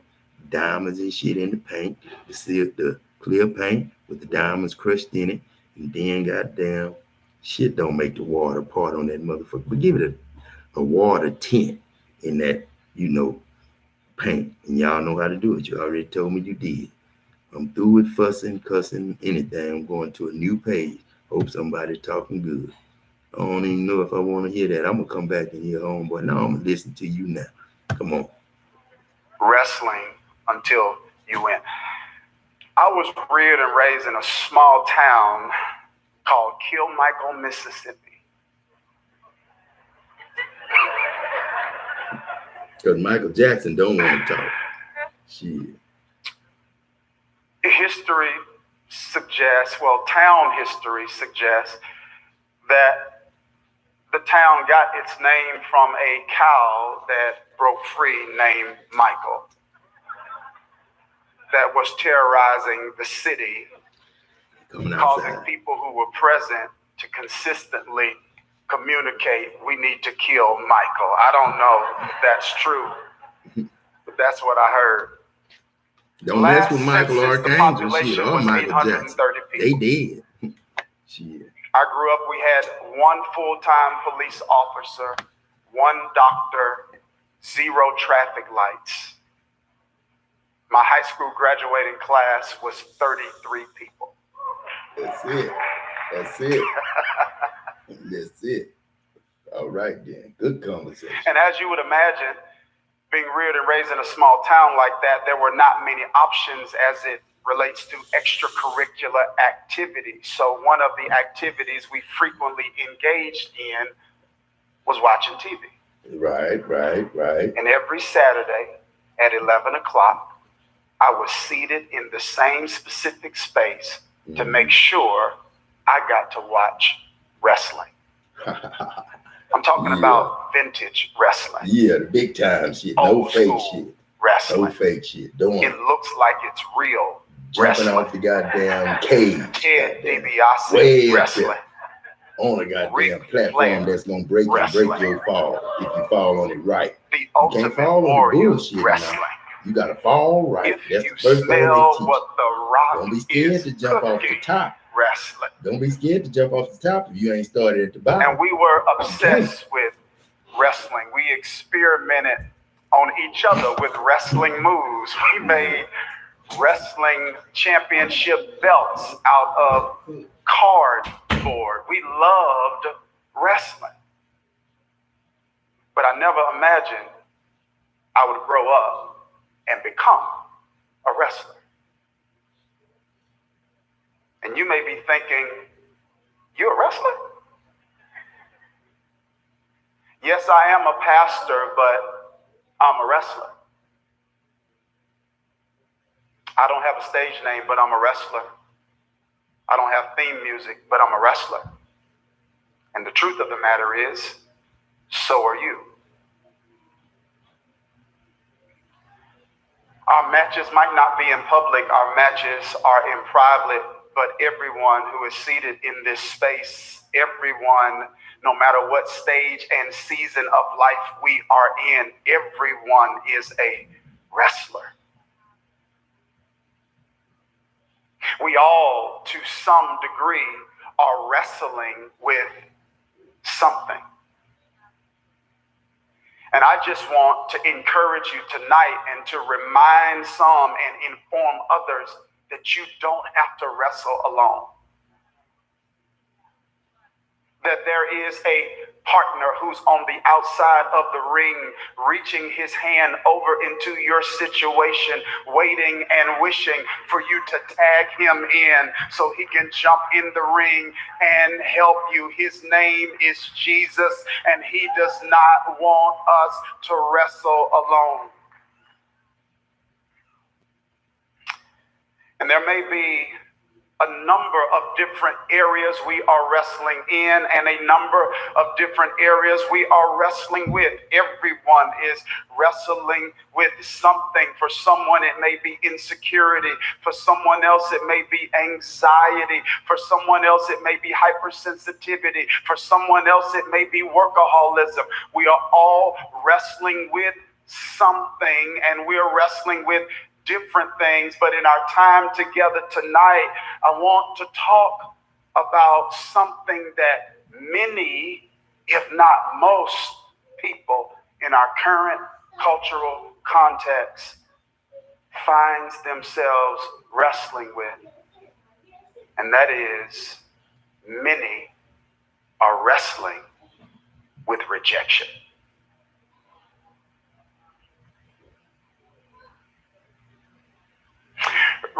diamonds and shit in the paint, the clear paint with the diamonds crushed in it, and then goddamn shit don't make the water part on that motherfucker. But give it a water tint in that, you know, paint. And y'all know how to do it. You already told me you did. I'm through with fussing, cussing, anything. I'm going to a new page. Hope somebody talking good. I don't even know if I want to hear that. I'm gonna come back and hear homeboy. Now I'm gonna listen to you now. Come on. Wrestling until you win. I was reared and raised in a small town called Kilmichael, Mississippi. Because Michael Jackson don't want to talk. Shit. History suggests, town history suggests that the town got its name from a cow that broke free named Michael that was terrorizing the city, causing people who were present to consistently communicate, we need to kill Michael. I don't know if that's true, but that's what I heard. Don't mess with Michael Archangel shit or Michael Jackson. They did. Shit. I grew up, we had one full-time police officer, one doctor, 0 traffic lights. My high school graduating class was 33 people. That's it. That's it. That's it. All right, then. Good conversation. And as you would imagine, being reared and raised in a small town like that, there were not many options as it relates to extracurricular activities. So one of the activities we frequently engaged in was watching TV. Right. And every Saturday at 11 o'clock, I was seated in the same specific space to make sure I got to watch wrestling. I'm talking about vintage wrestling. Yeah, the big time shit. No fake shit. Wrestling. No fake shit. It looks like it's real. Jumping wrestling. Off the goddamn cage. Ted DiBiase wrestling. On a goddamn platform that's gonna break your fall if you fall on it right. The you ultimate can't fall on the bullshit wrestling. now. You gotta fall right. If that's you the first thing they teach. what the Rock Don't be scared to jump off the top. Wrestling. Don't be scared to jump off the top if you ain't started at the bottom. And we were obsessed with wrestling. We experimented on each other with wrestling moves. We made wrestling championship belts out of cardboard. We loved wrestling. But I never imagined I would grow up and become a wrestler. And you may be thinking, you're a wrestler? Yes, I am a pastor, but I'm a wrestler. I don't have a stage name, but I'm a wrestler. I don't have theme music, but I'm a wrestler. And the truth of the matter is, so are you. Our matches might not be in public, our matches are in private, but everyone who is seated in this space, everyone, no matter what stage and season of life we are in, everyone is a wrestler. We all, to some degree, are wrestling with something. And I just want to encourage you tonight and to remind some and inform others that you don't have to wrestle alone. that there is a partner who's on the outside of the ring, reaching his hand over into your situation, waiting and wishing for you to tag him in so he can jump in the ring and help you. His name is Jesus, and he does not want us to wrestle alone. And there may be a number of different areas we are wrestling in and a number of different areas we are wrestling with. Everyone is wrestling with something. For someone, it may be insecurity. For someone else, it may be anxiety. For someone else, it may be hypersensitivity. For someone else, it may be workaholism. We are all wrestling with something, and we are wrestling with different things. But in our time together tonight, I want to talk about something that many, if not most people in our current cultural context finds themselves wrestling with. And that is, many are wrestling with rejection.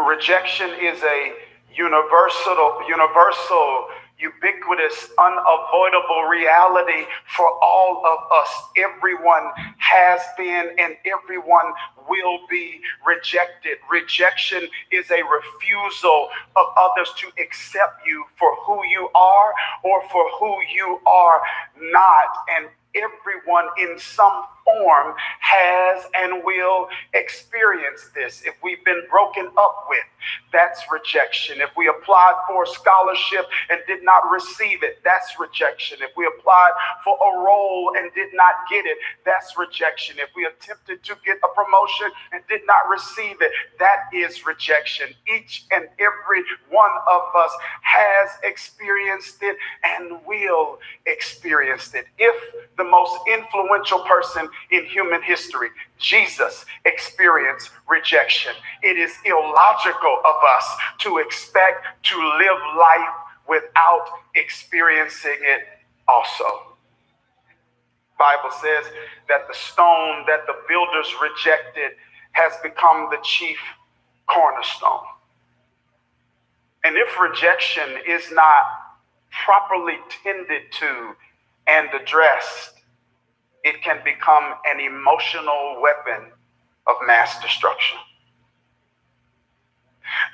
Rejection is a universal, ubiquitous, unavoidable reality for all of us. Everyone has been and everyone will be rejected. Rejection is a refusal of others to accept you for who you are or for who you are not. And everyone in some form has and will experience this. If we've been broken up with, that's rejection. If we applied for a scholarship and did not receive it, that's rejection. If we applied for a role and did not get it, that's rejection. If we attempted to get a promotion and did not receive it, that is rejection. Each and every one of us has experienced it and will experience it. If the most influential person in human history, Jesus, experienced rejection, it is illogical of us to expect to live life without experiencing it also. Bible says that the stone that the builders rejected has become the chief cornerstone. And if rejection is not properly tended to and addressed, it can become an emotional weapon of mass destruction.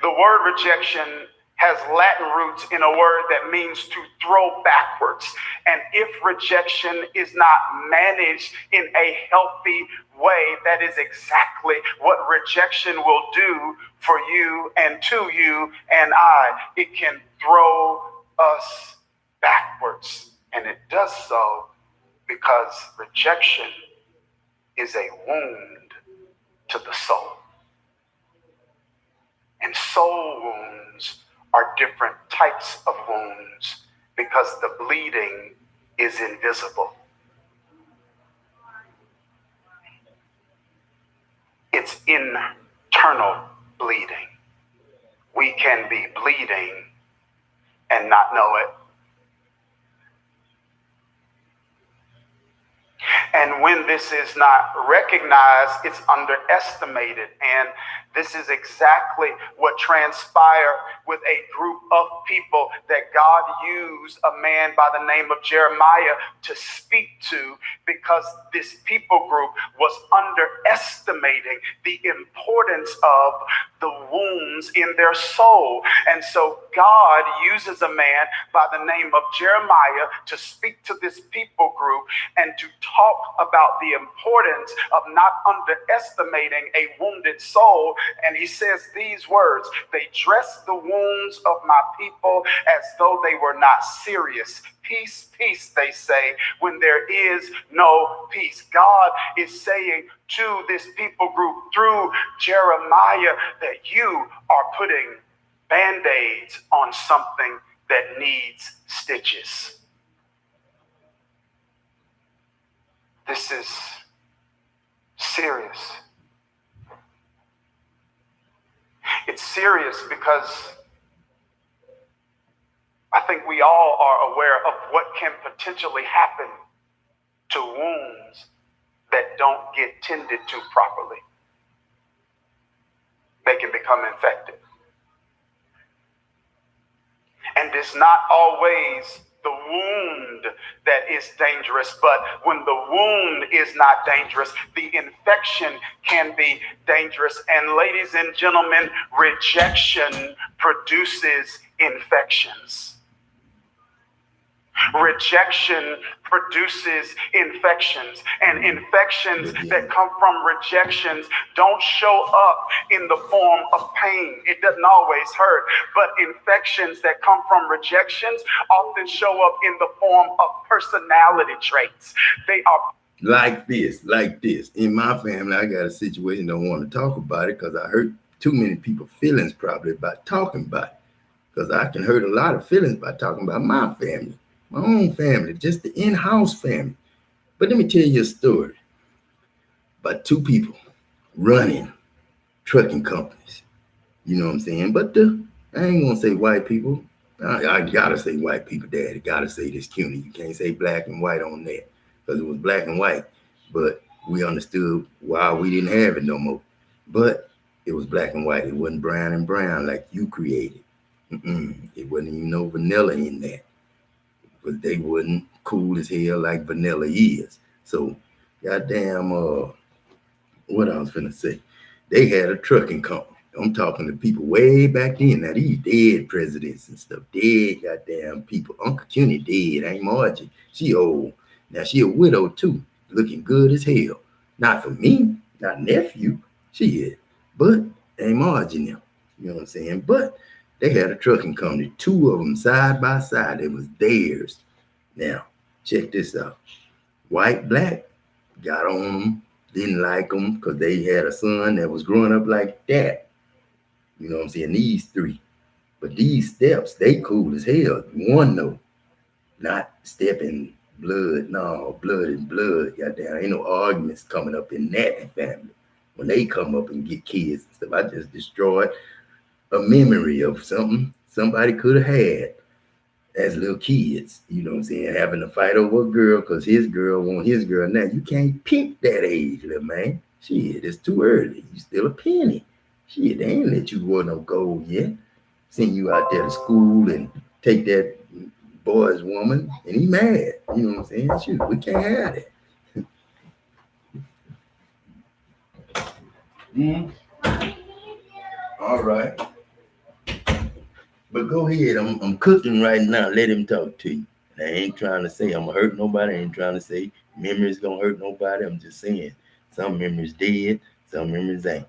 The word rejection has Latin roots in a word that means to throw backwards. And if rejection is not managed in a healthy way, that is exactly what rejection will do for you and to you and I. It can throw us backwards. And it does so because rejection is a wound to the soul. And soul wounds are different types of wounds because the bleeding is invisible. It's internal bleeding. We can be bleeding and not know it. And when this is not recognized, it's underestimated. And this is exactly what transpired with a group of people that God used a man by the name of Jeremiah to speak to, because this people group was underestimating the importance of the wounds in their soul. And so God uses a man by the name of Jeremiah to speak to this people group and to talk about the importance of not underestimating a wounded soul. And he says these words: they dress the wounds of my people as though they were not serious. Peace, peace, they say, when there is no peace. God is saying to this people group through Jeremiah that you are putting Band-Aids on something that needs stitches. This is serious. It's serious because I think we all are aware of what can potentially happen to wounds that don't get tended to properly. They can become infected. And it's not always the wound that is dangerous, but when the wound is not dangerous, the infection can be dangerous. And ladies and gentlemen, rejection produces infections. Rejection produces infections, and infections that come from rejections don't show up in the form of pain. It doesn't always hurt, but infections that come from rejections often show up in the form of personality traits. They are like this. In my family, I got a situation, don't want to talk about it because I hurt too many people's feelings probably by talking about it. Because I can hurt a lot of feelings by talking about my family. My own family, just the in-house family. But let me tell you a story about two people running trucking companies. You know what I'm saying? But I ain't gonna say white people. I gotta say white people, Daddy. Gotta say this CUNY. You can't say black and white on that because it was black and white. But we understood why we didn't have it no more. But it was black and white. It wasn't brown and brown like you created. It wasn't even no vanilla in that. But they wasn't cool as hell like vanilla is. So, goddamn, what I was finna say, they had a trucking company. I'm talking to people way back then. Now, these dead presidents and stuff, dead goddamn people. Uncle CUNY dead, Aunt Margie, she old. Now, she a widow too, looking good as hell. Not for me, not nephew, she is. But Aunt Margie now, you know what I'm saying? But they had a trucking company, two of them side by side. It was theirs. Now, check this out. White, black, got on them, didn't like them because they had a son that was growing up like that. You know what I'm saying? These three. But these steps, they cool as hell. One though, not stepping blood. No, blood is blood. Goddamn, ain't no arguments coming up in that family. When they come up and get kids and stuff, I just destroyed a memory of something somebody could have had as little kids, you know what I'm saying, having to fight over a girl because his girl want his girl. Now, you can't pick that age, little man. Shit, it's too early. You still a penny. Shit, they ain't let you wear no gold yet. Send you out there to school and take that boy's woman, and he mad. You know what I'm saying? Shoot, we can't have that. All right. But go ahead. I'm cooking right now. Let him talk to you. And I ain't trying to say I'm gonna hurt nobody. I ain't trying to say memories gonna hurt nobody. I'm just saying some memories dead, some memories ain't.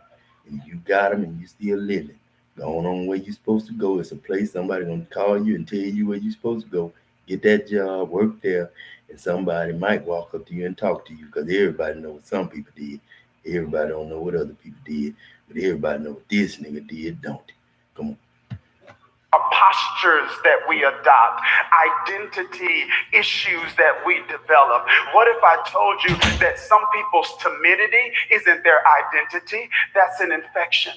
And you got them and you still living. Going on where you supposed to go. It's a place somebody gonna call you and tell you where you supposed to go. Get that job, work there, and somebody might walk up to you and talk to you because everybody know what some people did. Everybody don't know what other people did, but everybody know what this nigga did, don't they? Come on. Postures that we adopt, identity issues that we develop. What if I told you that some people's timidity isn't their identity? That's an infection.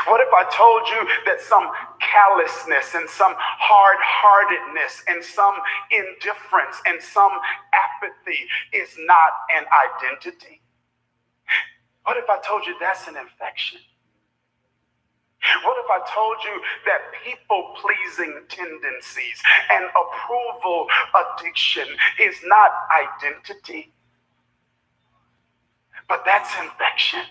What if I told you that some callousness and some hard-heartedness and some indifference and some apathy is not an identity? What if I told you that's an infection? What if I told you that people-pleasing tendencies and approval addiction is not identity, but that's infection?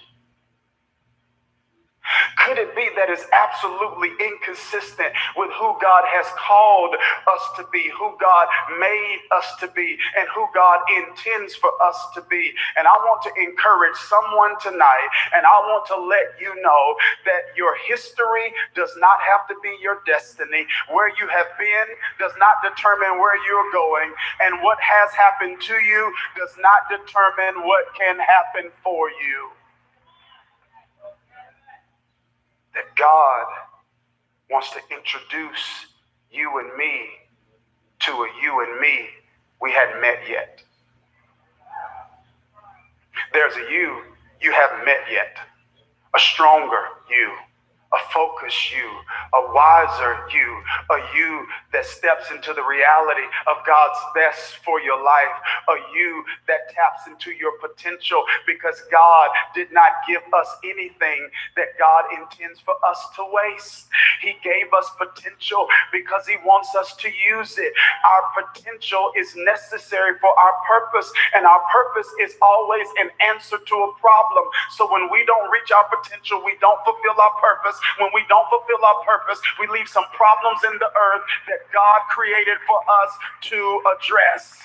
Could it be that it's absolutely inconsistent with who God has called us to be, who God made us to be, and who God intends for us to be? And I want to encourage someone tonight, and I want to let you know that your history does not have to be your destiny. Where you have been does not determine where you're going, and what has happened to you does not determine what can happen for you. That God wants to introduce you and me to a you and me we hadn't met yet. There's a you haven't met yet, a stronger you, a focused you, a wiser you, a you that steps into the reality of God's best for your life, a you that taps into your potential, because God did not give us anything that God intends for us to waste. He gave us potential because he wants us to use it. Our potential is necessary for our purpose, and our purpose is always an answer to a problem. So when we don't reach our potential, we don't fulfill our purpose. When we don't fulfill our purpose, we leave some problems in the earth that God created for us to address.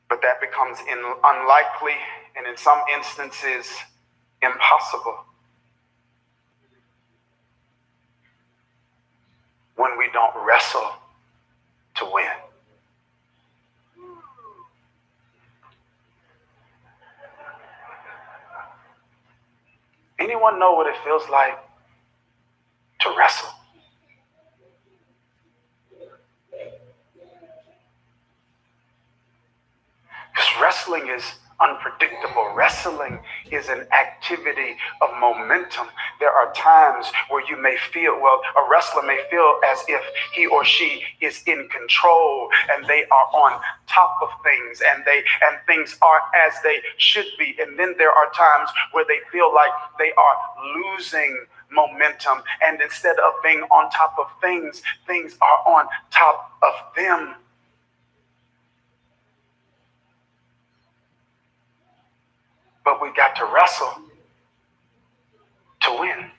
But that becomes unlikely and in some instances impossible when we don't wrestle to win. Anyone know what it feels like to wrestle? Because wrestling is unpredictable. Wrestling is an activity of momentum. There are times where you may feel, a wrestler may feel as if he or she is in control and they are on top of things and things are as they should be. And then there are times where they feel like they are losing momentum, and instead of being on top of things, things are on top of them. But we got to wrestle to win.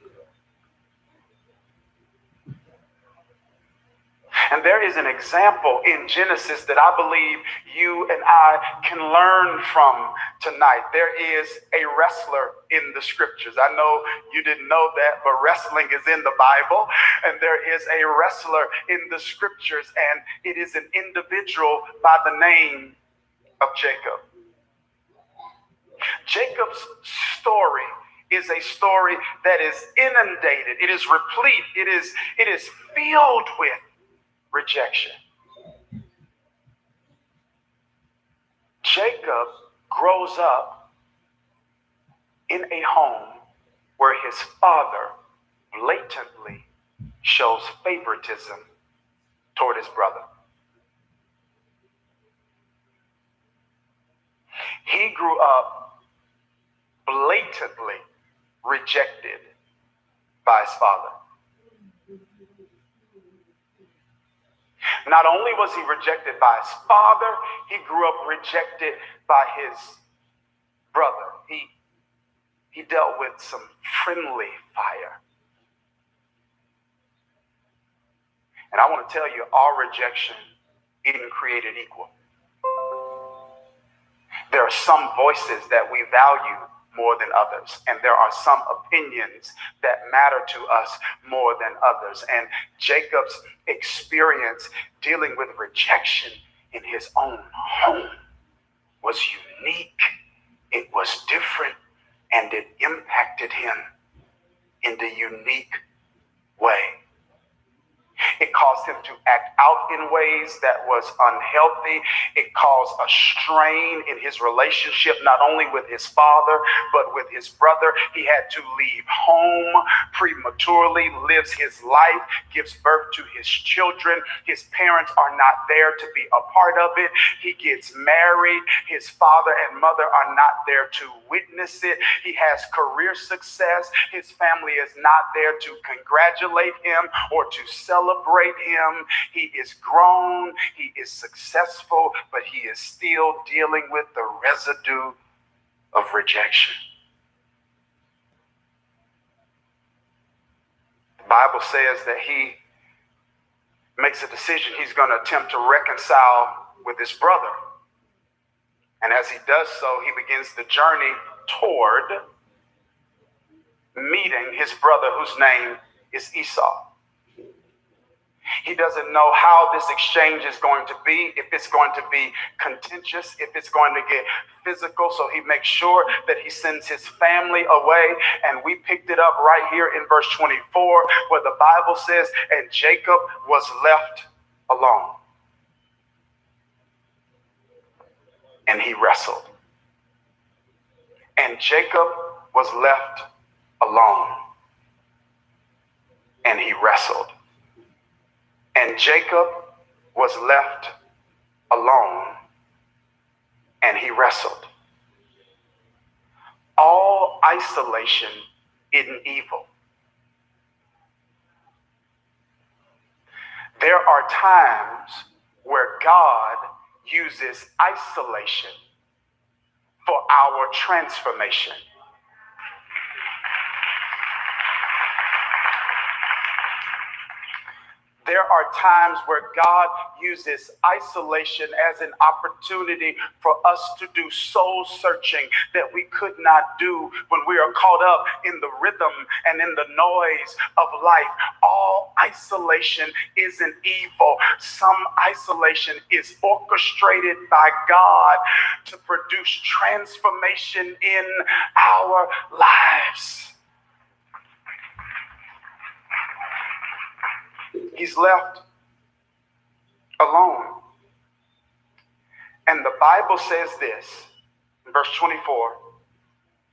And there is an example in Genesis that I believe you and I can learn from tonight. There is a wrestler in the scriptures. I know you didn't know that, but wrestling is in the Bible. And there is a wrestler in the scriptures, and it is an individual by the name of Jacob. Jacob's story is a story that is inundated. It is replete. It is filled with rejection. Jacob grows up in a home where his father blatantly shows favoritism toward his brother. He grew up blatantly rejected by his father. Not only was he rejected by his father, he grew up rejected by his brother. He dealt with some friendly fire. And I want to tell you, our rejection isn't created equal. There are some voices that we value more than others, and there are some opinions that matter to us more than others. And Jacob's experience dealing with rejection in his own home was unique. It was different, and it impacted him in a unique way. It caused him to act out in ways that was unhealthy. It caused a strain in his relationship, not only with his father, but with his brother. He had to leave home prematurely, lives his life, gives birth to his children. His parents are not there to be a part of it. He gets married. His father and mother are not there to witness it. He has career success. His family is not there to congratulate him or to celebrate him. He is grown, he is successful, but he is still dealing with the residue of rejection. The Bible says that he makes a decision. He's going to attempt to reconcile with his brother. And as he does so, he begins the journey toward meeting his brother, whose name is Esau. He doesn't know how this exchange is going to be, if it's going to be contentious, if it's going to get physical. So he makes sure that he sends his family away. And we picked it up right here in verse 24, where the Bible says, and Jacob was left alone. And he wrestled. And Jacob was left alone, and he wrestled. And Jacob was left alone, and he wrestled. All isolation isn't evil. There are times where God uses isolation for our transformation. There are times where God uses isolation as an opportunity for us to do soul searching that we could not do when we are caught up in the rhythm and in the noise of life. All isolation isn't evil. Some isolation is orchestrated by God to produce transformation in our lives. He's left alone. And the Bible says this in verse 24,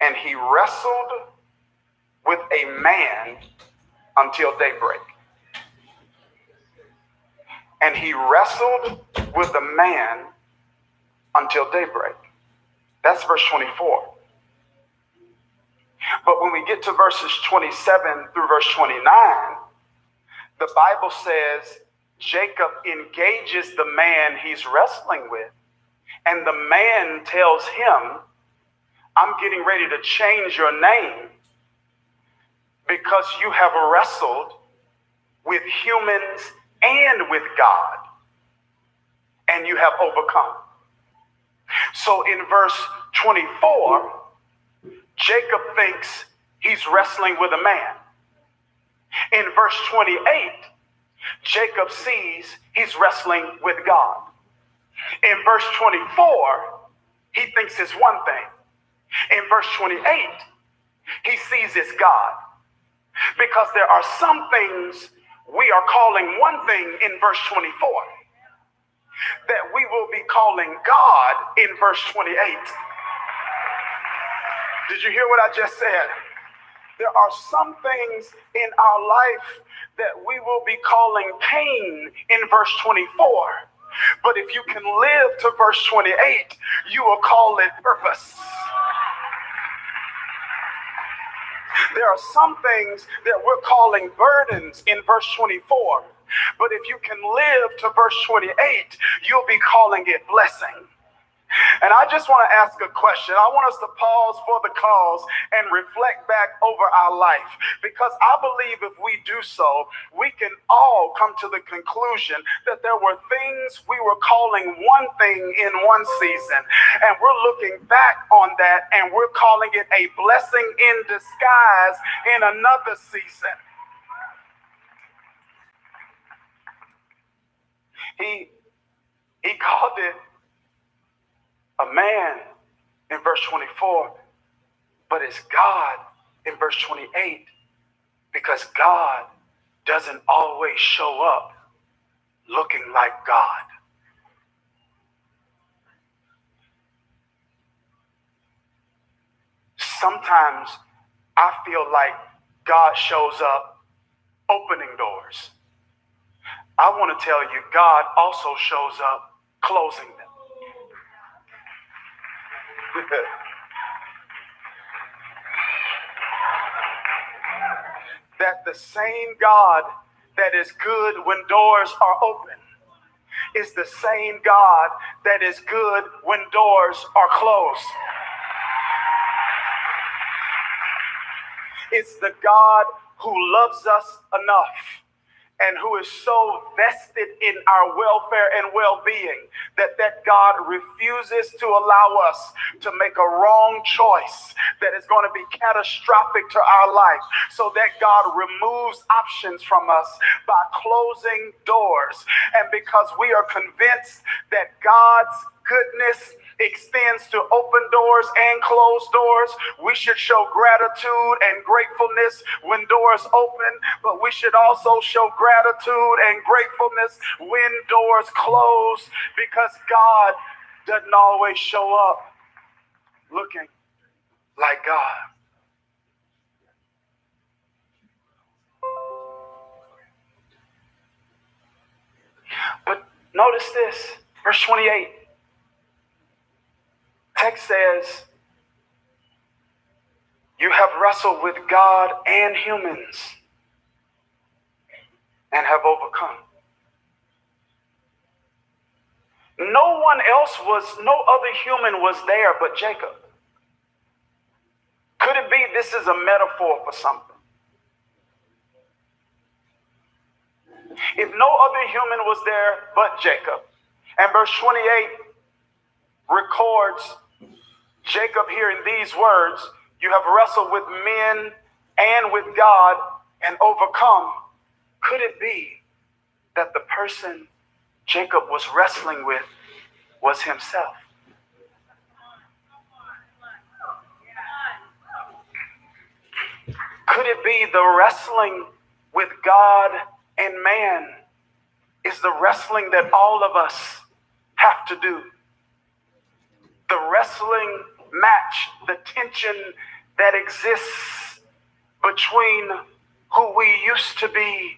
and he wrestled with a man until daybreak. And he wrestled with a man until daybreak. That's verse 24. But when we get to verses 27 through verse 29, the Bible says Jacob engages the man he's wrestling with, and the man tells him, I'm getting ready to change your name because you have wrestled with humans and with God, and you have overcome. So in verse 24, Jacob thinks he's wrestling with a man. In verse 28, Jacob sees he's wrestling with God. In verse 24, he thinks it's one thing. In verse 28, he sees it's God. Because there are some things we are calling one thing in verse 24 that we will be calling God in verse 28. Did you hear what I just said? There are some things in our life that we will be calling pain in verse 24. But if you can live to verse 28, you will call it purpose. There are some things that we're calling burdens in verse 24. But if you can live to verse 28, you'll be calling it blessing. And I just want to ask a question. I want us to pause for the cause and reflect back over our life, because I believe if we do so, we can all come to the conclusion that there were things we were calling one thing in one season, and we're looking back on that and we're calling it a blessing in disguise in another season. He called it a man in verse 24, but it's God in verse 28, because God doesn't always show up looking like God. Sometimes I feel like God shows up opening doors. I want to tell you, God also shows up closing them. That the same God that is good when doors are open is the same God that is good when doors are closed. It's the God who loves us enough and who is so vested in our welfare and well-being that God refuses to allow us to make a wrong choice that is going to be catastrophic to our life, so that God removes options from us by closing doors. And because we are convinced that God's goodness extends to open doors and closed doors, we should show gratitude and gratefulness when doors open, but we should also show gratitude and gratefulness when doors close, because God doesn't always show up looking like God. But notice this, verse 28. Text says, you have wrestled with God and humans and have overcome. No other human was there but Jacob. Could it be this is a metaphor for something? If no other human was there but Jacob, and verse 28 records Jacob hearing these words, you have wrestled with men and with God and overcome. Could it be that the person Jacob was wrestling with was himself? Could it be the wrestling with God and man is the wrestling that all of us have to do? The wrestling match, the tension that exists between who we used to be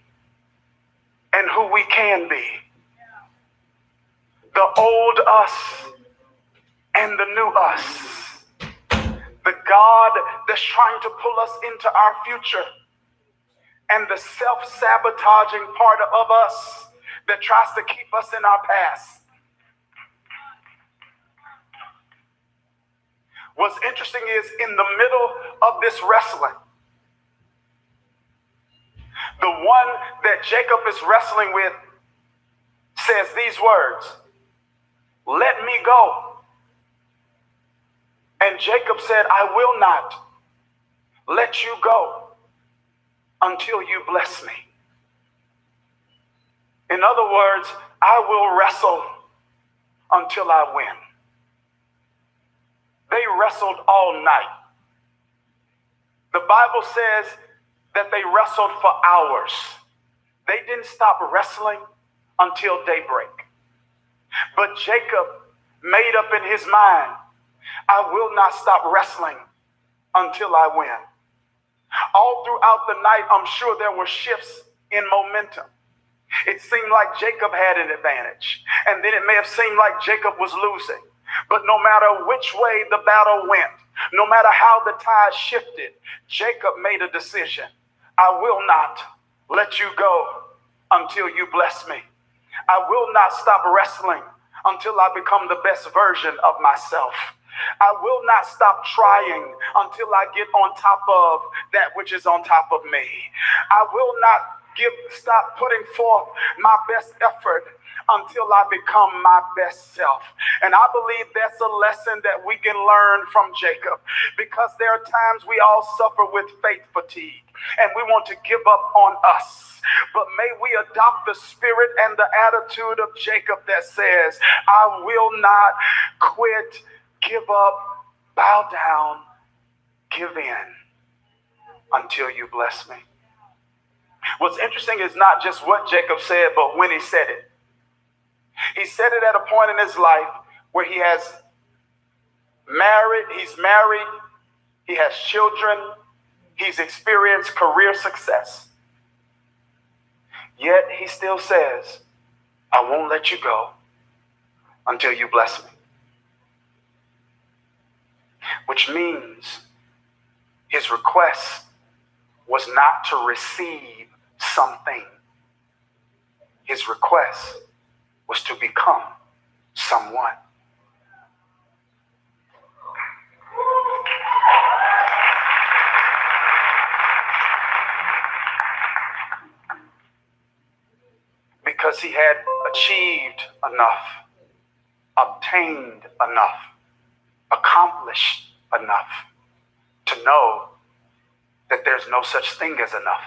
and who we can be. The old us and the new us. The God that's trying to pull us into our future, and the self-sabotaging part of us that tries to keep us in our past. What's interesting is in the middle of this wrestling, the one that Jacob is wrestling with says these words, let me go. And Jacob said, I will not let you go until you bless me. In other words, I will wrestle until I win. They wrestled all night. The Bible says that they wrestled for hours. They didn't stop wrestling until daybreak. But Jacob made up in his mind, I will not stop wrestling until I win. All throughout the night, I'm sure there were shifts in momentum. It seemed like Jacob had an advantage, and then it may have seemed like Jacob was losing. But no matter which way the battle went, no matter how the tide shifted, Jacob made a decision. I will not let you go until you bless me. I will not stop wrestling until I become the best version of myself. I will not stop trying until I get on top of that which is on top of me. I will not stop putting forth my best effort until I become my best self. And I believe that's a lesson that we can learn from Jacob, because there are times we all suffer with faith fatigue and we want to give up on us. But may we adopt the spirit and the attitude of Jacob that says, I will not quit, give up, bow down, give in until you bless me. What's interesting is not just what Jacob said, but when he said it. He said it at a point in his life where he's married, he has children, he's experienced career success. Yet he still says, I won't let you go until you bless me. Which means his request was not to receive something. His request was to become someone. Because he had achieved enough, obtained enough, accomplished enough to know that there's no such thing as enough.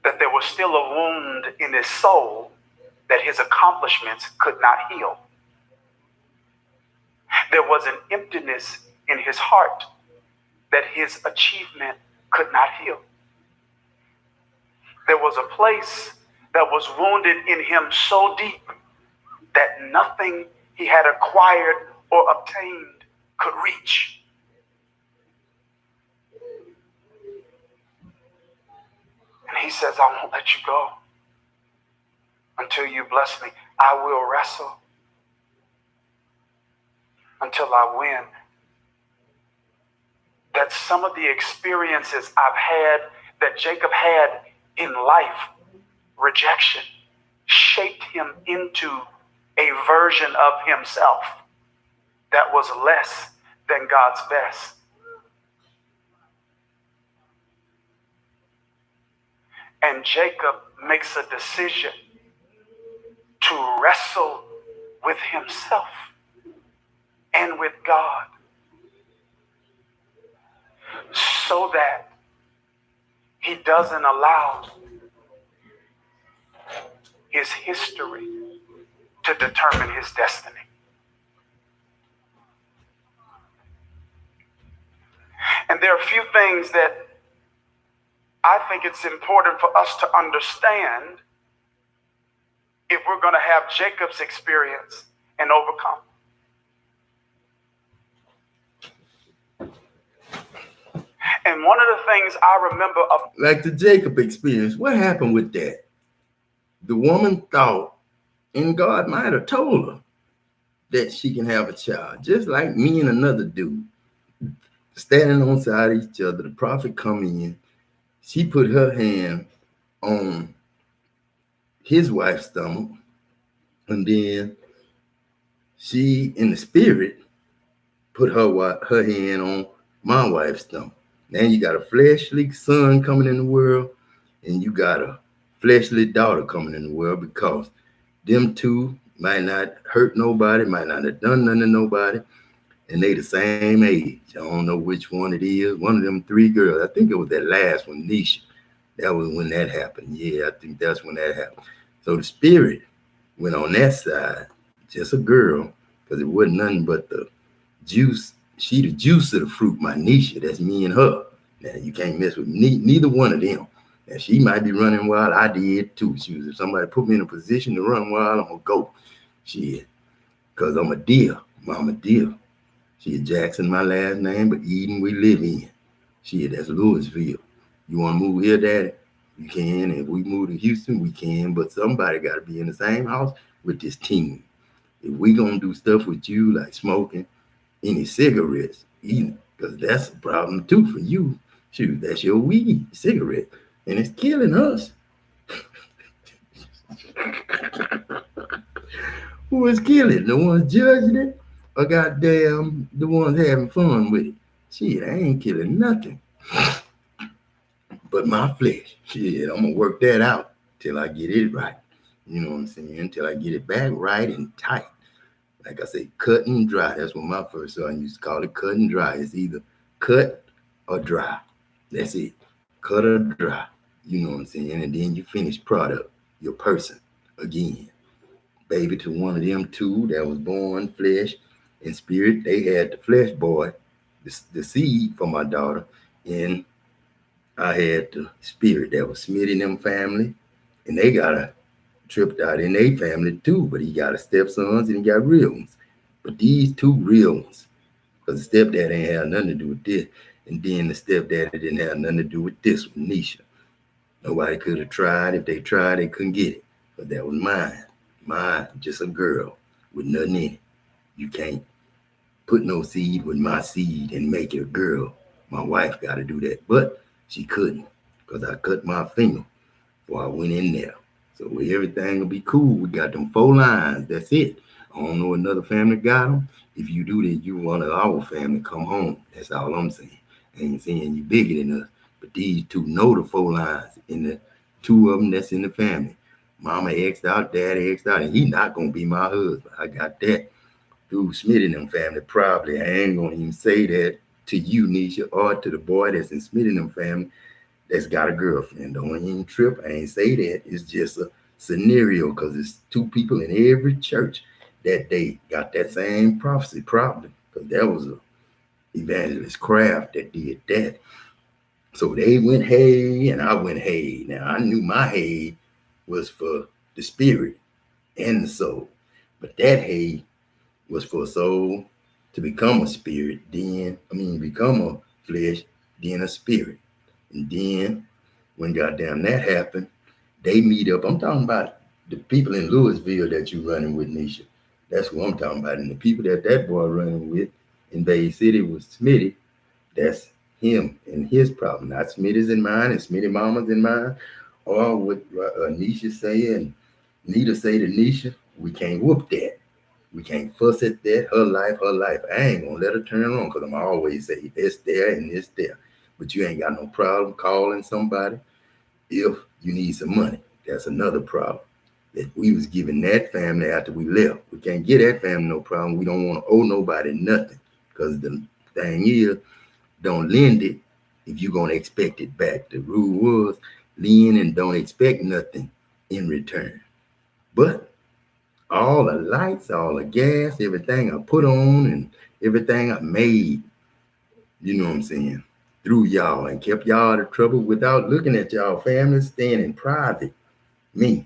That there was still a wound in his soul that his accomplishments could not heal. There was an emptiness in his heart that his achievement could not heal. There was a place that was wounded in him so deep that nothing he had acquired or obtained could reach. And he says, I won't let you go until you bless me. I will wrestle until I win. That some of the experiences I've had, that Jacob had in life, rejection, shaped him into a version of himself that was less than God's best. And Jacob makes a decision to wrestle with himself and with God so that he doesn't allow his history to determine his destiny. And there are a few things that I think it's important for us to understand if we're going to have Jacob's experience and overcome. And one of the things I remember of, like the Jacob experience, what happened with that? The woman thought, and God might have told her that she can have a child, just like me and another dude standing on side of each other. The prophet come in. She put her hand on his wife's stomach, and then she, in the spirit, put her hand on my wife's stomach. Now you got a fleshly son coming in the world, and you got a fleshly daughter coming in the world, because them two might not hurt nobody, might not have done nothing to nobody, and they the same age. I don't know which one it is. One of them three girls. I think it was that last one, Nisha. That was when that happened. Yeah, I think that's when that happened. So the spirit went on that side, just a girl, because it wasn't nothing but the juice. She the juice of the fruit, my Nisha. That's me and her. Now you can't mess with neither one of them. And she might be running wild. I did too. She was, if somebody put me in a position to run wild, I'm gonna go. Shit, because I'm a deer. Mama deer. She Jackson, my last name, but Eden we live in. Shit, that's Louisville. You want to move here, Daddy? You can. If we move to Houston, we can. But somebody got to be in the same house with this team. If we gonna do stuff with you, like smoking, any cigarettes, eating, because that's a problem too for you. Shoot, that's your weed, cigarette, and it's killing us. Who is killing? The ones judging it, or goddamn the ones having fun with it? Shit, I ain't killing nothing but my flesh. Shit, I'm gonna work that out till I get it right. You know what I'm saying? Until I get it back right and tight. Like I say, cut and dry. That's what my first son used to call it, cut and dry. It's either cut or dry. That's it. Cut or dry. You know what I'm saying? And then you finish product, your person, again. Baby to one of them two that was born flesh and spirit. They had the flesh boy, the seed for my daughter, and I had the spirit that was Smitty and them family, and they got a tripped out in their family too, but he got a stepsons and he got real ones. But these two real ones, because the stepdad ain't had nothing to do with this, and then the stepdaddy didn't have nothing to do with this one, Nisha. Nobody could have tried. If they tried, they couldn't get it. But that was mine. Mine, just a girl with nothing in it. You can't put no seed with my seed and make it a girl. My wife got to do that, but she couldn't, because I cut my finger before I went in there. So everything will be cool. We got them 4 lines. That's it. I don't know another family got them. If you do that, you one of our family, come home. That's all I'm saying. I ain't saying you bigger than us. But these two know the 4 lines. And the 2 of them that's in the family. Mama X'd out, Daddy X'd out, and he not going to be my husband. I got that. Through Smith and them family, probably. I ain't going to even say that to you, Nisha, or to the boy that's in Smith and them family that's got a girlfriend. Don't even trip. I ain't say that. It's just a scenario, because it's 2 people in every church that they got that same prophecy problem, because that was a evangelist Craft that did that. So they went hey and I went hey. Now I knew my hey was for the spirit and the soul, but that hey was for a soul to become a spirit, become a flesh, then a spirit. And then when goddamn that happened, they meet up. I'm talking about the people in Louisville that you running with, Nisha. That's who I'm talking about. And the people that boy running with in Bay City was Smitty. That's him and his problem. Not Smitty's in mine and Smitty mama's in mine. Or what Nisha say and Nita say to Nisha, we can't whoop that. We can't fuss at that. Her life, her life. I ain't gonna let her turn on because I'm always say this there and this there. But you ain't got no problem calling somebody if you need some money. That's another problem. That we was giving that family after we left. We can't get that family no problem. We don't want to owe nobody nothing. Because the thing is, don't lend it if you're gonna expect it back. The rule was lend and don't expect nothing in return. But all the lights, all the gas, everything I put on and everything I made, you know what I'm saying, through y'all and kept y'all out of trouble without looking at y'all family, staying in private. Me,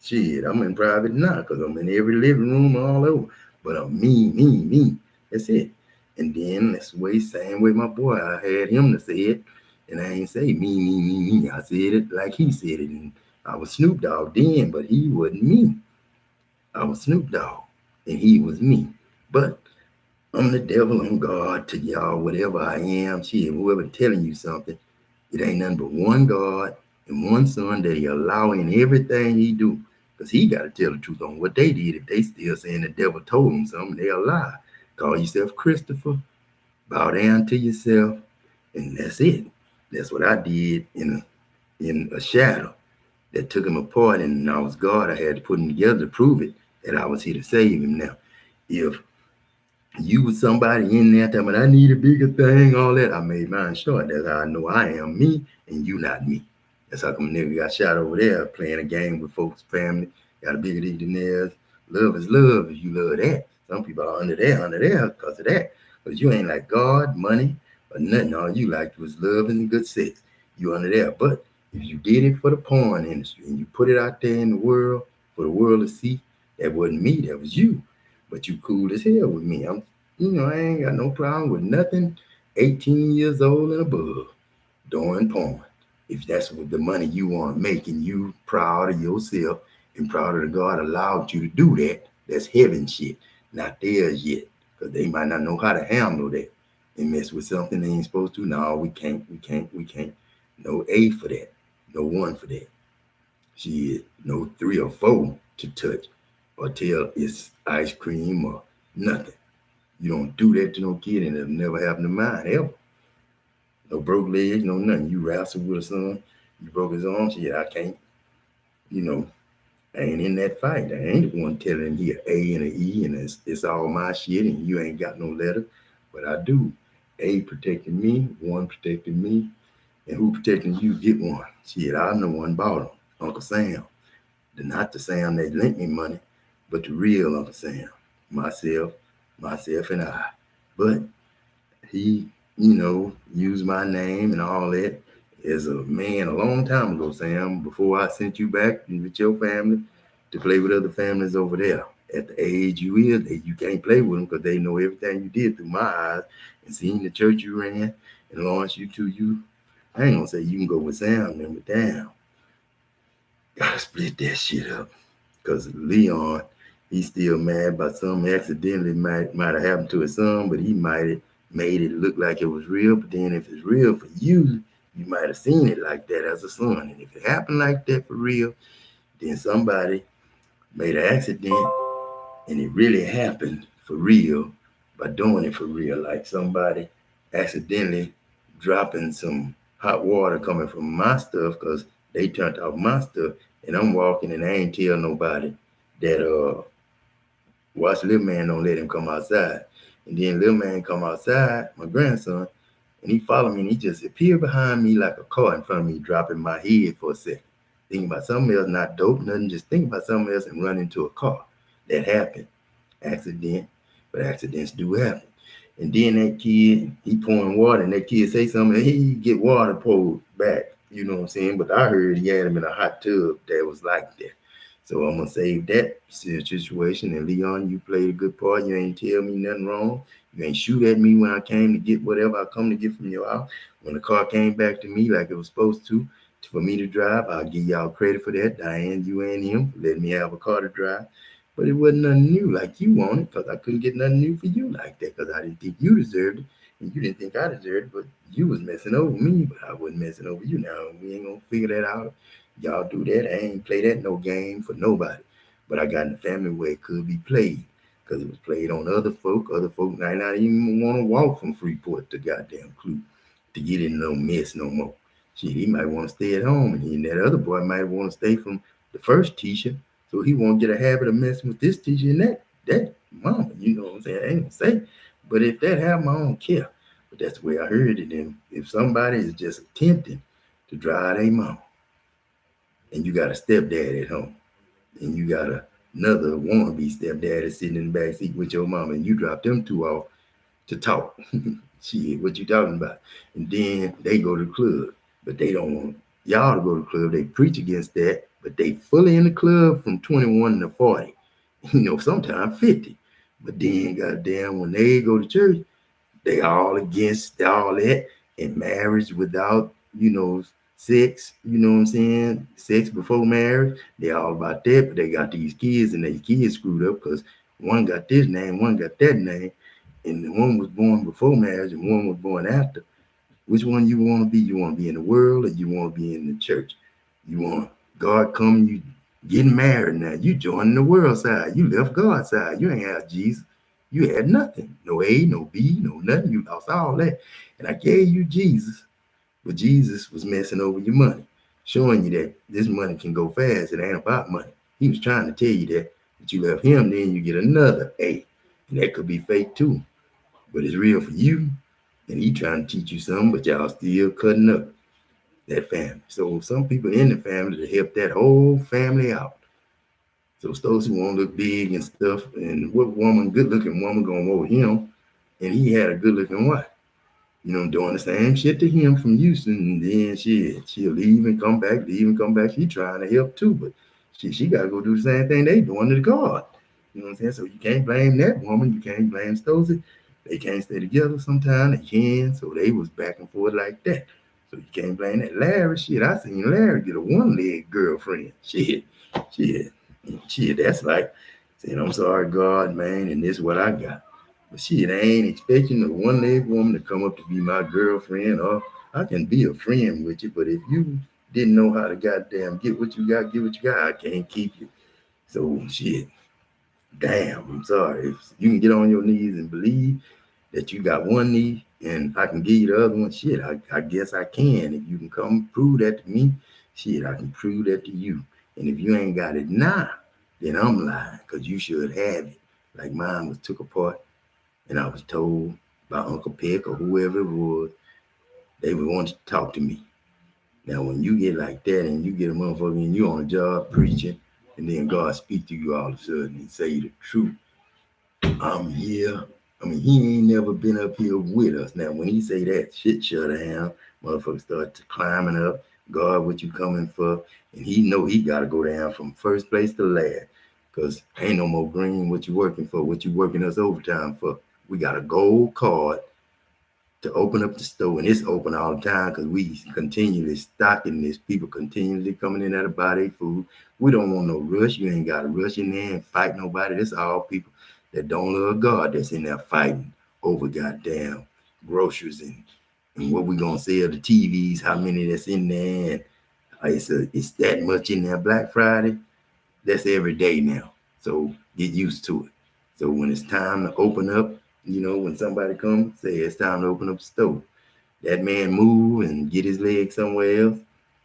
shit, I'm in private now because I'm in every living room all over. But I'm me. That's it. And then that's the way, same way my boy, I had him to say it. And I ain't say me. I said it like he said it. And I was Snoop Dogg then, but he wasn't me. I was Snoop Dogg, and he was me. But I'm the devil, I'm God to y'all, whatever I am. Shit, whoever telling you something, it ain't nothing but one God and one Son that he allowing everything he do. Because he got to tell the truth on what they did. If they still saying the devil told them something, they'll lie. Call yourself Christopher, bow down to yourself, and that's it. That's what I did in a shadow that took him apart, and I was God. I had to put him together to prove it that I was here to save him. Now, if you was somebody in there telling me I need a bigger thing, all that, I made mine short. That's how I know I am me and you not me. That's how come a nigga got shot over there playing a game with folks' family. Got a bigger dick than theirs. Love is love if you love that. Some people are under there because of that. Because you ain't like God, money, or nothing. All you liked was love and good sex. You under there. But if you did it for the porn industry and you put it out there in the world for the world to see, that wasn't me, that was you. But you cool as hell with me. I ain't got no problem with nothing 18 years old and above doing porn. If that's what the money you want to make and you proud of yourself and proud of the God allowed you to do that, that's heaven shit. Not theirs yet. Because they might not know how to handle that and mess with something they ain't supposed to. No, we can't. No A for that. No one for that. Shit, no three or four to touch or tell it's ice cream or nothing. You don't do that to no kid and it'll never happen to mine ever. No broke legs, no nothing. You wrestle with a son, you broke his arm, shit, I can't, you know, I ain't in that fight. I ain't the one telling him he an A and an E and it's all my shit and you ain't got no letter. But I do. A protecting me, one protecting me, and who protecting you get one. Shit, I'm the one bought him, Uncle Sam. Not the Sam that lent me money, but the real Uncle Sam. Myself, myself and I. But he, used my name and all that as a man a long time ago, Sam, before I sent you back with your family to play with other families over there. At the age you is, you can't play with them because they know everything you did through my eyes and seeing the church you ran and launched you to you. I ain't gonna say you can go with Sam, then, but damn, gotta split that shit up. Because Leon, he's still mad about something accidentally might have happened to his son, but he might have made it look like it was real. But then if it's real for you, you might have seen it like that as a son. And if it happened like that for real, then somebody made an accident and it really happened for real by doing it for real. Like somebody accidentally dropping some hot water coming from my stuff because they turned off my stuff and I'm walking and I ain't tell nobody that watch little man don't let him come outside. And then little man come outside, my grandson, and he followed me and he just appeared behind me like a car in front of me, dropping my head for a second. Thinking about something else, not dope, nothing, just thinking about something else and run into a car. That happened. Accident, but accidents do happen. And then that kid, he pouring water, and that kid say something, he get water poured back. You know what I'm saying? But I heard he had him in a hot tub that was like that. So I'm gonna save that situation. And Leon, you played a good part. You ain't tell me nothing wrong. You ain't shoot at me when I came to get whatever I come to get from your house. When the car came back to me like it was supposed to for me to drive, I'll give y'all credit for that. Diane, you and him, let me have a car to drive. But it wasn't nothing new like you wanted because I couldn't get nothing new for you like that because I didn't think you deserved it and you didn't think I deserved it. But you was messing over me, but I wasn't messing over you. Now we ain't gonna figure that out. Y'all do that. I ain't play that no game for nobody. But I got in the family where it could be played because it was played on other folk. Other folk might not even want to walk from Freeport to goddamn Clue to get in no mess no more. Shit, he might want to stay at home, and that other boy might want to stay from the first teacher, so he won't get a habit of messing with this teacher and that mama. You know what I'm saying? I ain't gonna say, but if that happen, I don't care. But that's the way I heard it. And if somebody is just attempting to drive their mama, and you got a stepdad at home, and you got another wannabe stepdad sitting in the back seat with your mama, and you drop them two off to talk. Shit, what you talking about? And then they go to the club, but they don't want y'all to go to the club. They preach against that, but they fully in the club from 21 to 40. Sometimes 50. But then, goddamn, when they go to church, they all against all that and marriage without, sex, you know what I'm saying? Sex before marriage. They all about that, but they got these kids and their kids screwed up because one got this name, one got that name, and the one was born before marriage and one was born after. Which one you want to be? You want to be in the world or you want to be in the church? You want God come, you getting married now. You joining the world side. You left God's side. You ain't have Jesus. You had nothing. No A, no B, no nothing. You lost all that. And I gave you Jesus, but Jesus was messing over your money, showing you that this money can go fast. It ain't about money. He was trying to tell you that, but you left him, then you get another A. And that could be fake too. But it's real for you. And he trying to teach you something, but y'all still cutting up that family. So some people in the family to help that whole family out. So those who want to look big and stuff, and what woman, good looking woman, gonna want him, and he had a good looking wife. Doing the same shit to him from Houston, and then she'll leave and come back, leave and come back. She trying to help too, but she gotta go do the same thing they doing to God. You know what I'm saying? So you can't blame that woman. You can't blame Stosy. They can't stay together sometimes. They can. So they was back and forth like that. So you can't blame that. Larry, shit, I seen Larry get a one-leg girlfriend. Shit, shit, that's like saying, I'm sorry, God, man, and this is what I got. But shit, I ain't expecting a one-leg woman to come up to be my girlfriend, or I can be a friend with you, but if you didn't know how to goddamn get what you got, get what you got, I can't keep you. So shit, damn, I'm sorry. If you can get on your knees and believe that you got one knee and I can give you the other one, shit, I guess I can. If you can come prove that to me, shit, I can prove that to you. And if you ain't got it now, then I'm lying because you should have it. Like mine was took apart and I was told by Uncle Peck or whoever it was, they would want to talk to me. Now, when you get like that and you get a motherfucker and you on a job preaching, and then God speak to you all of a sudden and say the truth, I'm here. I mean, he ain't never been up here with us. Now, when he say that, shit shut down. Motherfuckers start climbing up. God, what you coming for? And he know he got to go down from first place to last. Because ain't no more green. What you working for? What you working us overtime for? We got a gold card to open up the store, and it's open all the time because we continually stocking this. People continually coming in there to buy their food. We don't want no rush. You ain't got to rush in there and fight nobody. That's all people that don't love God that's in there fighting over goddamn groceries and what we gonna sell the TVs, how many that's in there, and it's that much in there. Black Friday, that's every day now. So get used to it. So when it's time to open up, when somebody comes, say it's time to open up the store. That man move and get his leg somewhere else.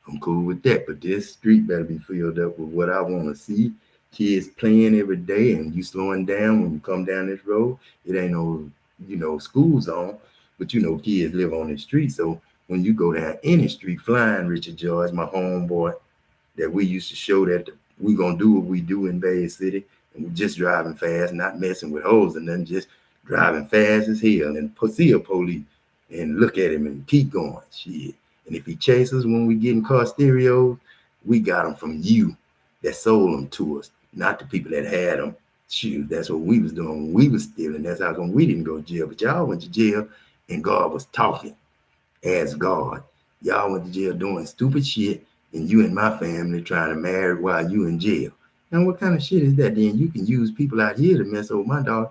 I'm cool with that. But this street better be filled up with what I want to see. Kids playing every day and you slowing down when you come down this road. It ain't no, school zone, but kids live on the street. So when you go down any street, flying Richard George, my homeboy, that we used to show that we gonna do what we do in Bay City, and we're just driving fast, not messing with hoes and then just driving fast as hell and see a police and look at him and keep going. Shit. And if he chases when we get in car stereos, we got him from you. that sold them to us, not the people that had them. Shoot, that's what we was doing when we was stealing. That's how come we didn't go to jail. But y'all went to jail and God was talking as God. Y'all went to jail doing stupid shit, and you and my family trying to marry while you in jail. Now, what kind of shit is that? Then you can use people out here to mess over my daughter,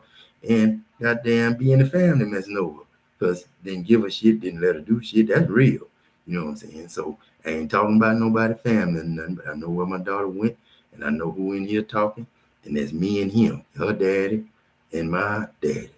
and goddamn be in the family messing over. Because didn't give a shit, didn't let her do shit. That's real. You know what I'm saying? So I ain't talking about nobody family or nothing, but I know where my daughter went, and I know who in here talking, and that's me and him, her daddy and my daddy.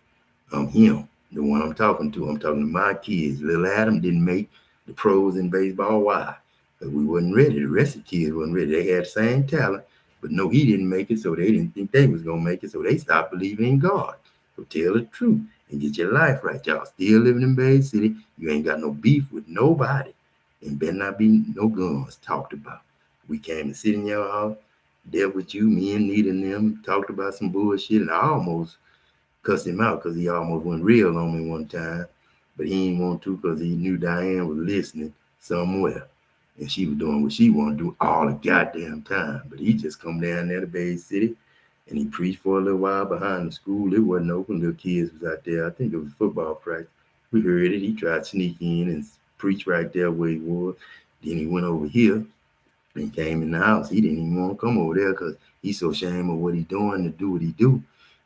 I'm him, the one I'm talking to. I'm talking to my kids. Little Adam didn't make the pros in baseball. Why? Because we wasn't ready. The rest of the kids wasn't ready. They had the same talent, but no, he didn't make it, so they didn't think they was gonna make it, so they stopped believing in God. So tell the truth and get your life right. Y'all still living in Bay City. You ain't got no beef with nobody, and better not be no guns talked about. We came to sit in your house, dealt with you, me and Nita and them, talked about some bullshit, and I almost cussed him out because he almost went real on me one time, but he didn't want to because he knew Diane was listening somewhere, and she was doing what she wanted to do all the goddamn time. But he just come down there to Bay City, and he preached for a little while behind the school. It wasn't open. Little kids was out there. I think it was football practice. We heard it. He tried to sneak in and preach right there where he was. Then he went over here and came in the house. He didn't even want to come over there because he's so ashamed of what he's doing to do what he do.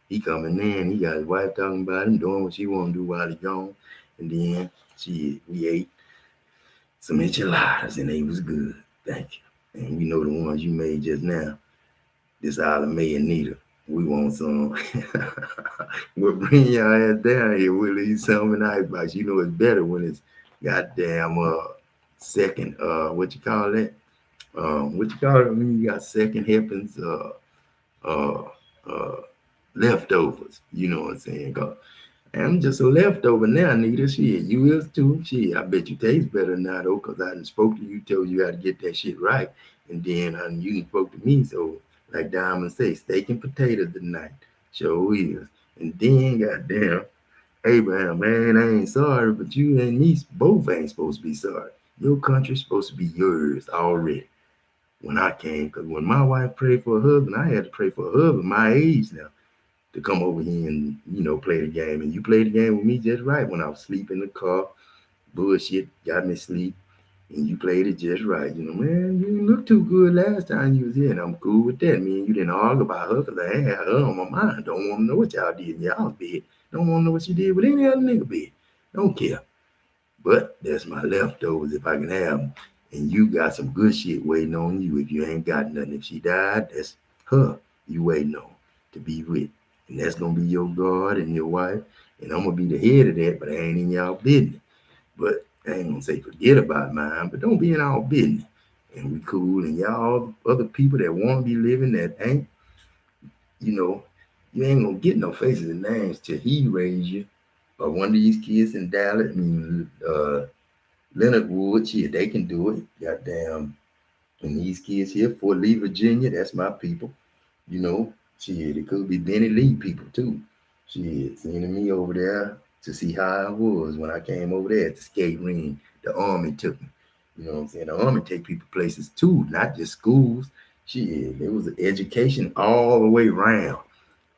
He coming in, he got his wife talking about him, doing what she want to do while he gone. And then we ate some enchiladas and they was good. Thank you. And we know the ones you made just now. This Isla May and Nita. We want some. We'll bring y'all ass down here. We'll eat some in the icebox. You know it's better when it's goddamn second what you call that? What you call it when you got second helpings uh uh leftovers. You know what I'm saying? Cause I'm just a leftover now, Nita. Shit, you is too. Shit, I bet you taste better now though, cause I done spoke to you, told you how to get that shit right, and then you done spoke to me. So like Diamond say, steak and potatoes tonight. Sure is. And then goddamn, Abraham, man, I ain't sorry, but you and me both ain't supposed to be sorry. Your country's supposed to be yours already. When I came, because when my wife prayed for a husband, I had to pray for a husband my age now to come over here and play the game. And you played the game with me just right when I was asleep in the car. Bullshit got me sleep, and you played it just right. Man, you didn't look too good last time you was here, and I'm cool with that. Me and you didn't argue about her because I had her on my mind. Don't want to know what y'all did in y'all bed. Don't want to know what she did with any other nigga bed. Don't care. But that's my leftovers if I can have them. And you got some good shit waiting on you if you ain't got nothing. If she died, that's her you waiting on to be with. And that's going to be your God and your wife. And I'm going to be the head of that, but I ain't in y'all business. But I ain't going to say forget about mine, but don't be in our business. And we cool. And y'all other people that want to be living that ain't, you know, you ain't going to get no faces and names till he raise you. Or one of these kids in Dallas, Leonard Wood, shit, they can do it. Goddamn. And these kids here, Fort Lee, Virginia, that's my people. Shit, it could be Benny Lee people too. Shit, sending me over there to see how I was when I came over there at the skate ring. The Army took me. You know what I'm saying? The Army take people places too, not just schools. Shit, it was an education all the way around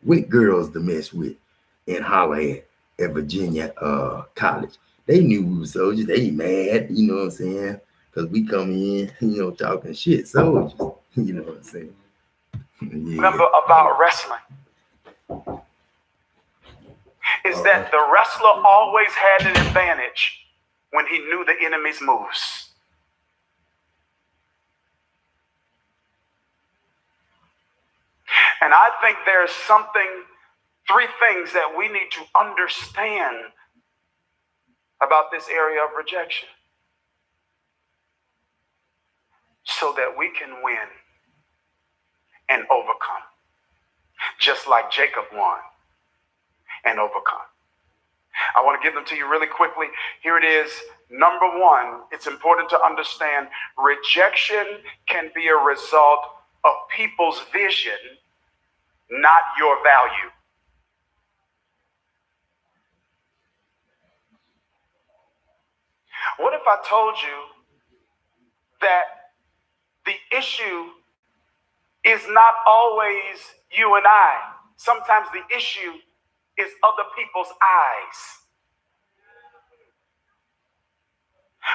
with girls to mess with and holler at Virginia College. They knew we were soldiers. They mad, you know what I'm saying? Because we come in, talking shit, soldiers. You know what I'm saying? Yeah. Remember about wrestling is that the wrestler always had an advantage when he knew the enemy's moves. And I think there's three things that we need to understand about this area of rejection so that we can win and overcome, just like Jacob won and overcome. I want to give them to you really quickly. Here it is. Number one, it's important to understand rejection can be a result of people's vision, not your value. What if I told you that the issue is not always you and I. Sometimes the issue is other people's eyes.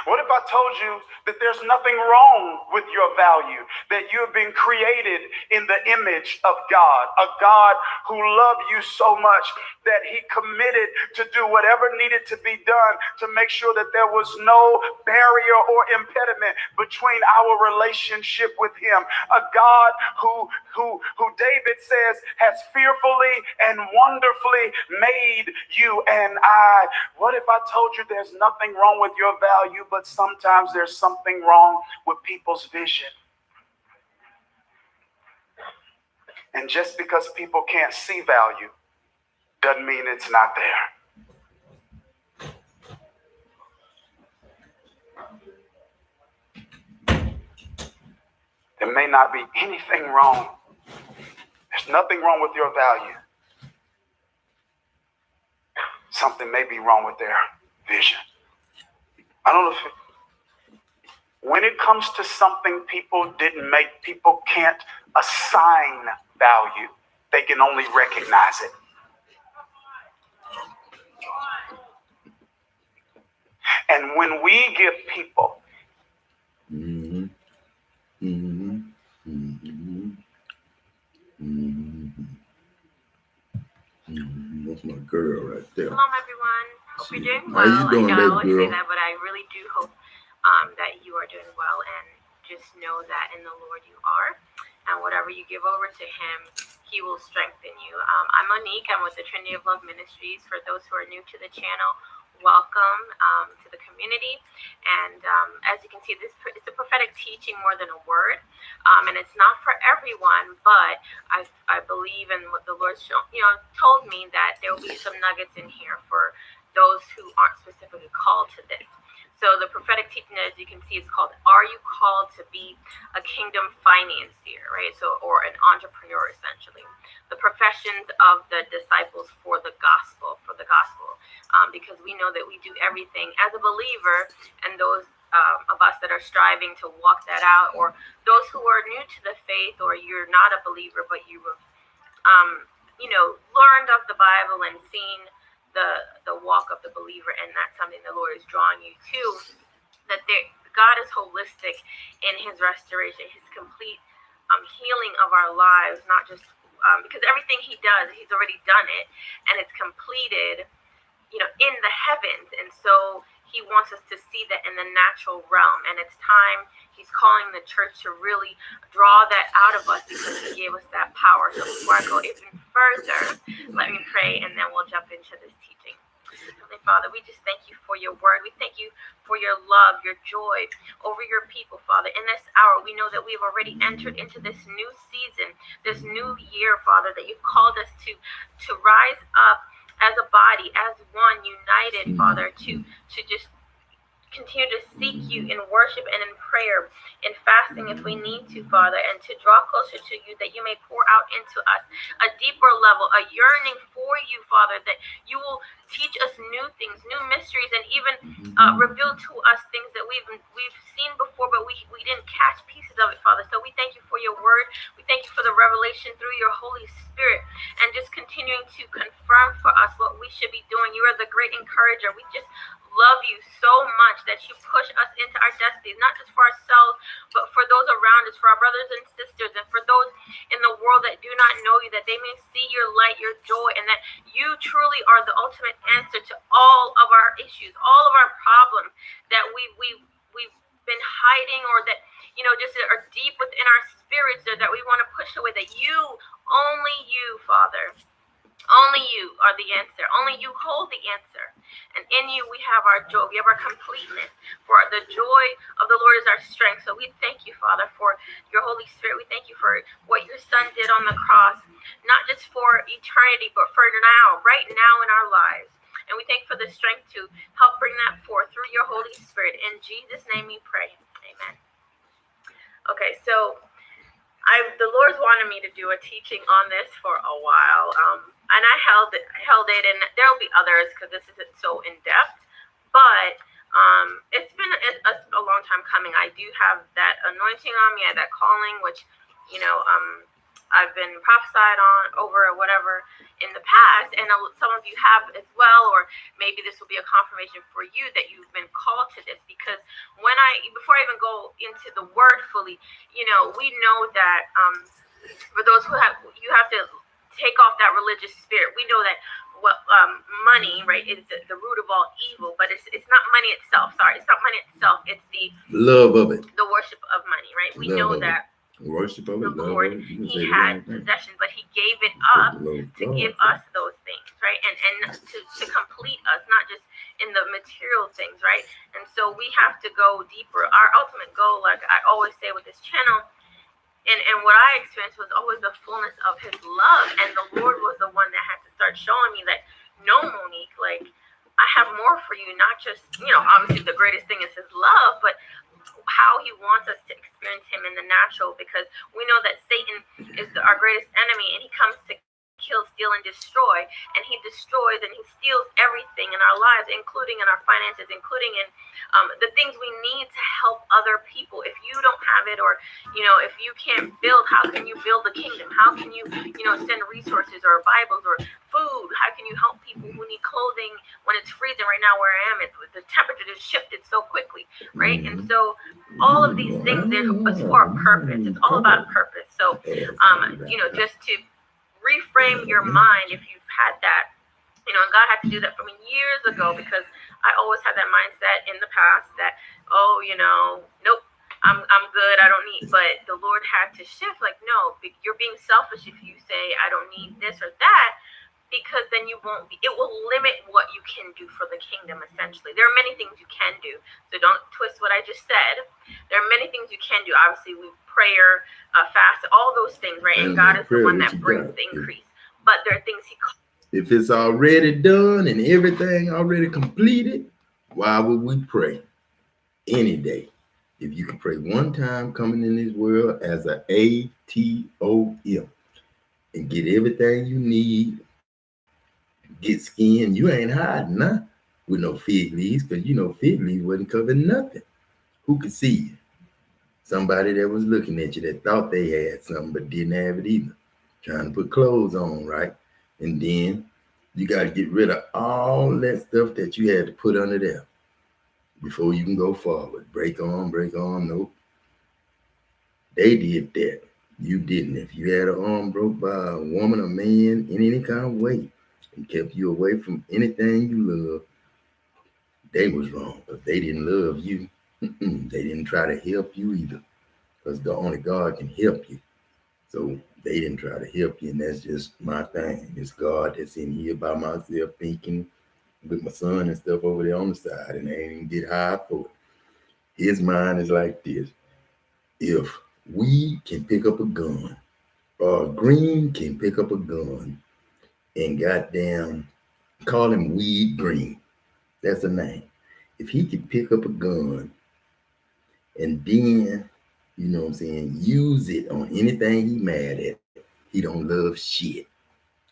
What if I told you that there's nothing wrong with your value, that you've been created in the image of God, a God who loved you so much that he committed to do whatever needed to be done to make sure that there was no barrier or impediment between our relationship with him, a God who David says has fearfully and wonderfully made you and I. What if I told you there's nothing wrong with your value, but sometimes there's something wrong with people's vision? And just because people can't see value doesn't mean it's not there. There may not be anything wrong. There's nothing wrong with your value. Something may be wrong with their vision. I don't know if when it comes to something people didn't make, people can't assign value. They can only recognize it. And when we give people That's my girl right there. Shalom, everyone. Hope you're doing well. How you doing, I baby always girl? say that, but I really do hope that you are doing well, and just know that in the Lord you are, and whatever you give over to him, he will strengthen you. I'm Monique. I'm with the Trinity of Love Ministries. For those who are new to the channel, welcome to the community. And as you can see, it's a prophetic teaching more than a word, and it's not for everyone, but I believe in what the Lord told me, that there will be some nuggets in here for those who aren't specifically called to this. So the prophetic teaching, as you can see, is called, "Are you called to be a kingdom financier?" Right? So, or an entrepreneur, essentially. The professions of the disciples for the gospel, because we know that we do everything as a believer, and those of us that are striving to walk that out, or those who are new to the faith, or you're not a believer, but you have, learned of the Bible and seen the walk of the believer, and that's something the Lord is drawing you to, that God is holistic in his restoration, his complete healing of our lives, not just because everything he does, he's already done it, and it's completed, in the heavens. And so he wants us to see that in the natural realm, and it's time he's calling the church to really draw that out of us, because he gave us that power. So before I go even further, let me pray, and then we'll jump into this teaching. Heavenly Father, we just thank you for your word. We thank you for your love, your joy over your people, Father. In this hour, we know that we've already entered into this new season, this new year, Father, that you've called us to rise up as a body, as one, united, Father, to just continue to seek you in worship and in prayer, in fasting if we need to, Father, and to draw closer to you, that you may pour out into us a deeper level, a yearning for you, Father, that you will teach us new things, new mysteries, and even reveal to us things that we've seen before, but we didn't catch pieces of it, Father. So we thank you for your word. We thank you for the revelation through your Holy Spirit, and just continuing to confirm for us what we should be doing. You are the great encourager. We just love you so much that you push us into our destinies, not just for ourselves, but for those around us, for our brothers and sisters, and for those in the world that do not know you, that they may see your light, your joy, and that you truly are the ultimate answer to all of our issues, all of our problems that we've been hiding, or that just are deep within our spirits, or that we want to push away. That only you, Father, only you are the answer. Only you hold the answer. And in you we have our joy. We have our completeness. For the joy of the Lord is our strength. So we thank you, Father, for your Holy Spirit. We thank you for what your Son did on the cross, not just for eternity, but for now, right now in our lives. And we thank you for the strength to help bring that forth through your Holy Spirit. In Jesus' name we pray. Amen. Okay, so the Lord's wanted me to do a teaching on this for a while, and I held it, and there will be others because this isn't so in depth. But it's been a long time coming. I do have that anointing on me, that calling, which you know, I've been prophesied on over or whatever in the past, and some of you have as well, or maybe this will be a confirmation for you that you've been called to this. Because before I even go into the word fully, we know that for those who you have to take off that religious spirit. We know that money, right, is the root of all evil, but it's not money itself. Sorry, it's not money itself. It's the love of it, the worship of money, right? We know that worship of it, the Lord, he had possessions, but he gave it up to give us those things, right? And to complete us, not just in the material things, right? And so we have to go deeper. Our ultimate goal, like I always say with this channel, and what I experienced was always the fullness of his love. And the Lord was the one that had to start showing me that, no, Monique, like, I have more for you, not just, obviously the greatest thing is his love, but how he wants us to experience him in the natural, because we know that Satan is our greatest enemy, and he comes to kill, steal, and destroy, and he destroys and he steals everything in our lives, including in our finances, including in the things we need to help other people. If you don't have it, or if you can't build, how can you build the kingdom? How can you send resources or Bibles or food? How can you help people who need clothing when it's freezing right now where I am? The temperature just shifted so quickly, right? And so all of these things, it's for a purpose. It's all about purpose. So just to reframe your mind, if you've had that, and God had to do that for me years ago, because I always had that mindset in the past that, nope, I'm good, I don't need. But the Lord had to shift, like, no, you're being selfish if you say I don't need this or that, because then it will limit what you can do for the kingdom. Essentially, there are many things you can do, so don't twist what I just said. There are many things you can do. Obviously, prayer, fast, all those things, right? And God is the one that brings the increase. But there are things if it's already done and everything already completed, why would we pray any day? If you can pray one time coming in this world as a ATOM and get everything you need, get skin, you ain't hiding now with no fig leaves, because fig leaves wasn't covering nothing. Who could see you? Somebody that was looking at you that thought they had something but didn't have it either. Trying to put clothes on, right? And then you got to get rid of all that stuff that you had to put under there before you can go forward. Break on, nope. They did that. You didn't. If you had an arm broke by a woman, a man, in any kind of way, and kept you away from anything you love, they was wrong, because they didn't love you. They didn't try to help you either, because only God can help you. So they didn't try to help you, and that's just my thing. It's God that's in here by myself thinking with my son and stuff over there on the side, and I ain't even get high for it. His mind is like this. If we can pick up a gun, or Green can pick up a gun, and goddamn call him Weed Green, that's a name. If he could pick up a gun and then, use it on anything he mad at, he don't love shit.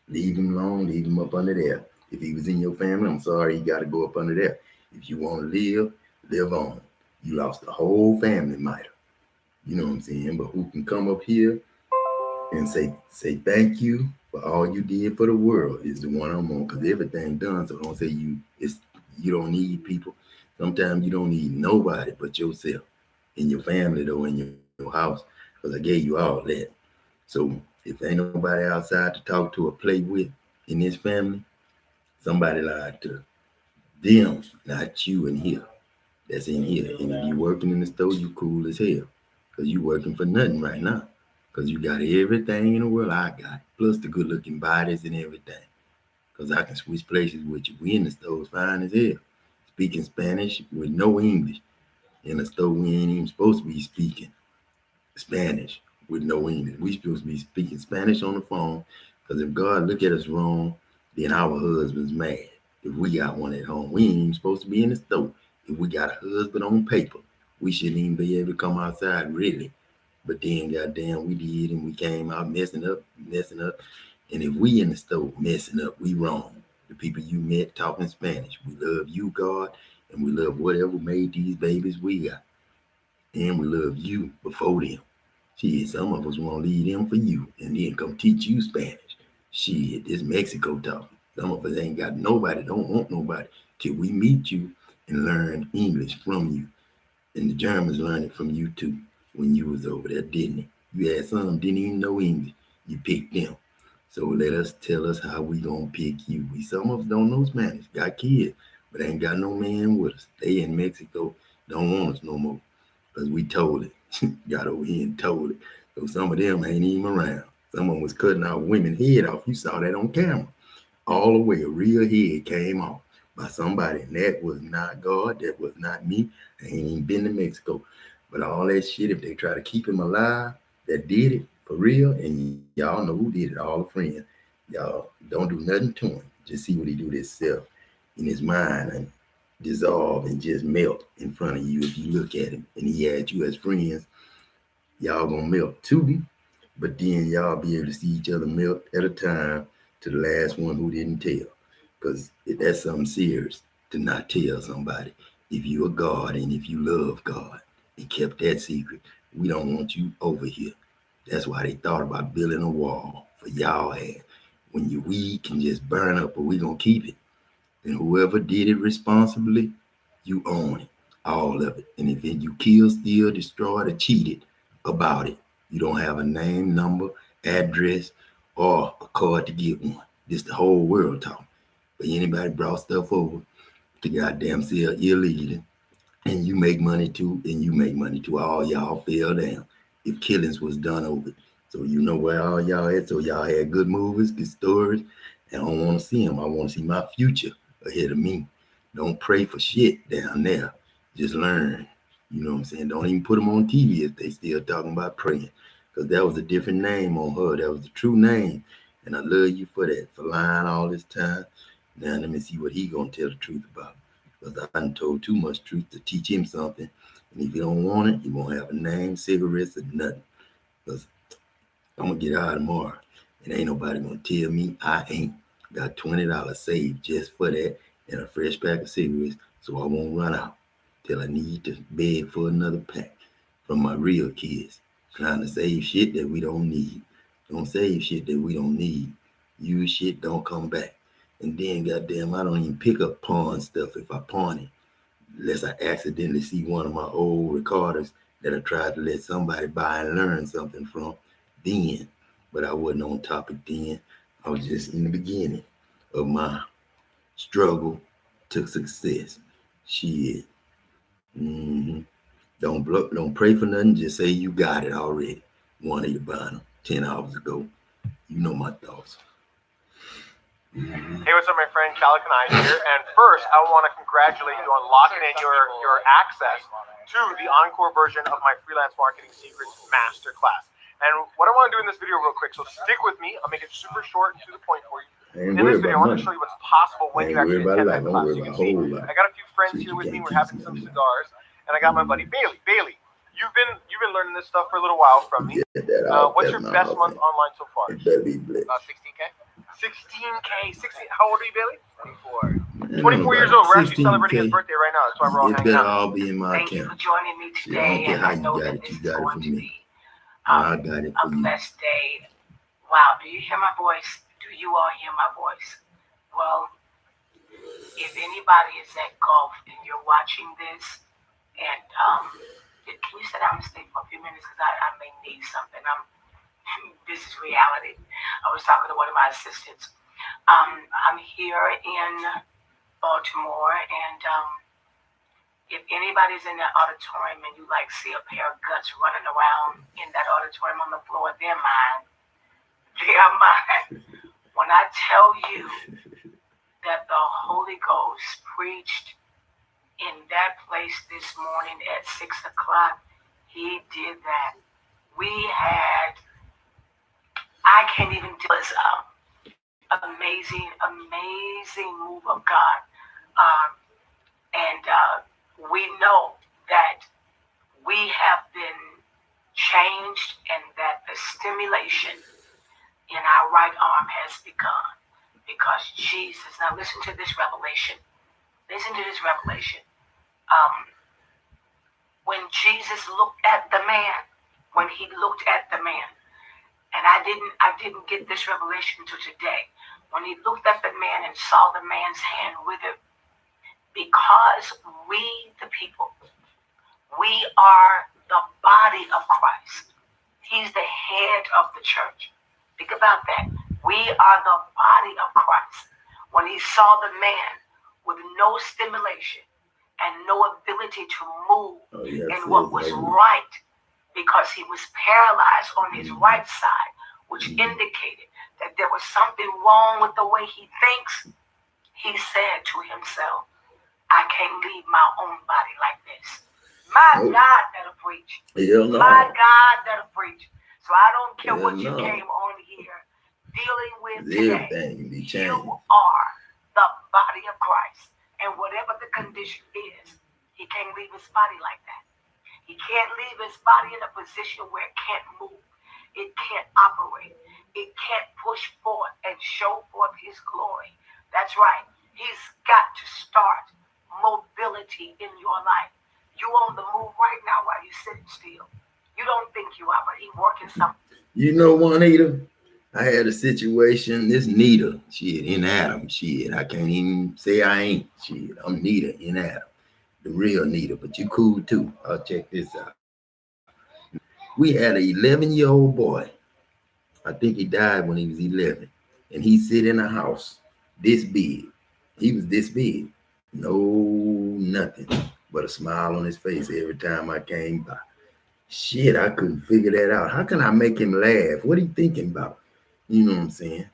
Leave him alone, leave him up under there. If he was in your family, I'm sorry, he got to go up under there. If you want to live on. You lost the whole family, might have. You know what I'm saying? But who can come up here and say thank you for all you did for the world is the one I'm on, because everything done. So don't say you don't need people. Sometimes you don't need nobody but yourself, in your family though, in your house, because I gave you all that. So if ain't nobody outside to talk to or play with in this family, somebody lied to them, not you in here. That's in here. And if you working in the store, you cool as hell, because you working for nothing right now, because you got everything in the world I got, plus the good looking bodies and everything, because I can switch places with you. We in the stores fine as hell, speaking Spanish with no English. In the store, we ain't even supposed to be speaking Spanish with no English. We supposed to be speaking Spanish on the phone, because if God look at us wrong, then our husband's mad. If we got one at home, we ain't even supposed to be in the store. If we got a husband on paper, we shouldn't even be able to come outside, really. But then, goddamn, we did, and we came out messing up. And if we in the store messing up, we wrong. The people you met talking Spanish, we love you, God, and we love whatever made these babies we got. And we love you before them. Shit, some of us want to leave them for you and then come teach you Spanish. Shit, this Mexico talking. Some of us ain't got nobody, don't want nobody till we meet you and learn English from you. And the Germans learned it from you too when you was over there, didn't it? You had some didn't even know English. You picked them. So let us tell us how we gonna pick you. We some of us don't know Spanish, got kids, but ain't got no man with us. They in Mexico don't want us no more. Because we told it. Got over here and told it. So some of them ain't even around. Some of them was cutting our women head off. You saw that on camera. All the way, a real head came off by somebody. And that was not God. That was not me. I ain't even been to Mexico. But all that shit, if they try to keep him alive, that did it for real. And y'all know who did it, all the friends. Y'all don't do nothing to him. Just see what he do to himself in his mind and dissolve and just melt in front of you if you look at him. And he had you as friends, y'all gonna melt too. But then y'all be able to see each other melt at a time to the last one who didn't tell. Because that's something serious to not tell somebody. If you are God and if you love God and kept that secret, we don't want you over here. That's why they thought about building a wall for y'all ass. When your weed can just burn up, but we gonna keep it. And whoever did it responsibly, you own it, all of it. And if you kill, steal, destroyed, or cheated about it, you don't have a name, number, address, or a card to get one. This the whole world talking. But anybody brought stuff over to goddamn sell illegally, and you make money too, and you make money too. All y'all fell down if killings was done over it. So you know where all y'all at. So y'all had good movies, good stories, and I don't want to see them. I want to see my future ahead of me. Don't pray for shit down there. Just learn. You know what I'm saying? Don't even put them on TV if they still talking about praying. Because that was a different name on her. That was the true name. And I love you for that, for lying all this time. Now let me see what he gonna tell the truth about. Because I done told too much truth to teach him something. And if you don't want it, you won't have a name, cigarettes, or nothing. Because I'm gonna get out tomorrow. And ain't nobody gonna tell me I ain't. Got $20 saved just for that and a fresh pack of cigarettes so I won't run out till I need to beg for another pack from my real kids. Trying to save shit that we don't need. Don't save shit that we don't need. Use shit, don't come back. And then goddamn, I don't even pick up pawn stuff if I pawn it. Unless I accidentally see one of my old recorders that I tried to let somebody buy and learn something from then. But I wasn't on topic then. I was just in the beginning of my struggle to success. Shit. Mm-hmm. Don't pray for nothing. Just say you got it already. Wanted to buy them 10 hours ago. You know my thoughts. Hey, what's up, my friend? Calic and I here. And first, I want to congratulate you on locking in your access to the encore version of my Freelance Marketing Secrets Masterclass. And what I want to do in this video real quick, so stick with me. I'll make it super short and to the point for you. In this video, I want to show you what's possible when you actually attend that class. You can see, I got a few friends here with me. We're having some cigars. And I got my buddy, Bailey. Bailey, you've been learning this stuff for a little while from me. What's your best month online so far? About 16K. 16K. How old are you, Bailey? 24. 24 years old. We're actually celebrating his birthday right now. That's why we're all hanging out. All be in my Thank you account. for joining me Shit, I don't today, care and how I you know got that it. this You is got it going from to me. be I got it a for you. blessed day. Wow, do you hear my voice? Do you all hear my voice? Well, if anybody is at golf and you're watching this, and can you sit down and stay for a few minutes because I may need something. This is reality. I was talking to one of my assistants. I'm here in Baltimore, and if anybody's in that auditorium and you like see a pair of guts running around in that auditorium on the floor, they're mine. They are mine. When I tell you that the Holy Ghost preached in that place this morning at 6 o'clock, he did that. We had, I can't even tell us, amazing move of God. And we know that we have been changed and that the stimulation in our right arm has begun because Jesus, now listen to this revelation. Listen to this revelation. When Jesus looked at the man when he looked at the man. And I didn't get this revelation until today. When he looked at the man and saw the man's hand withered, because we, the people, we are the body of Christ. He's the head of the church. Think about that. We are the body of Christ. When he saw the man with no stimulation and no ability to move in what was right, because he was paralyzed on his right side, which indicated that there was something wrong with the way he thinks, he said to himself, I can't leave my own body like this. My God, that'll preach. My God, that'll preach. So I don't care what you came on here dealing with today. You are the body of Christ. And whatever the condition is, he can't leave his body like that. He can't leave his body in a position where it can't move. It can't operate. It can't push forth and show forth his glory. That's right. He's got to start mobility in your life. You on the move right now while you're sitting still. You don't think you are, but he's working something. You know, Juanita, I had a situation. This Nita, shit, in Adam, shit. I can't even say I ain't, shit. I'm Nita in Adam, the real Nita, but you cool too. I'll check this out. We had an 11-year-old boy. I think he died when he was 11. And he sit in a house this big. He was this big. No, nothing but a smile on his face every time I came by. Shit, I couldn't figure that out. How can I make him laugh? What are he thinking about? You know what I'm saying?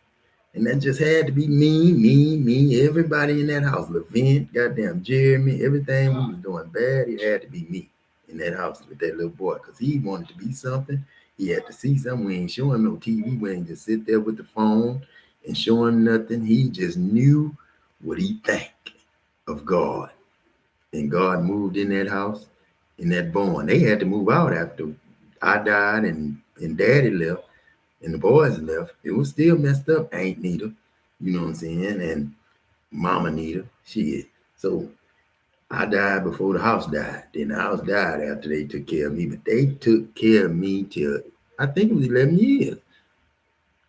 And that just had to be me, everybody in that house. Levant, goddamn Jeremy, everything we was doing bad, it had to be me in that house with that little boy. Because he wanted to be something. He had to see something. We ain't showing no TV. We ain't just sit there with the phone and show him nothing. He just knew what he think of God. And God moved in that house, in that barn. They had to move out after I died and Daddy left and the boys left. It was still messed up, Aunt Nita, you know what I'm saying, and Mama Nita, shit. So I died before the house died. Then the house died after they took care of me, but they took care of me till I think it was 11 years.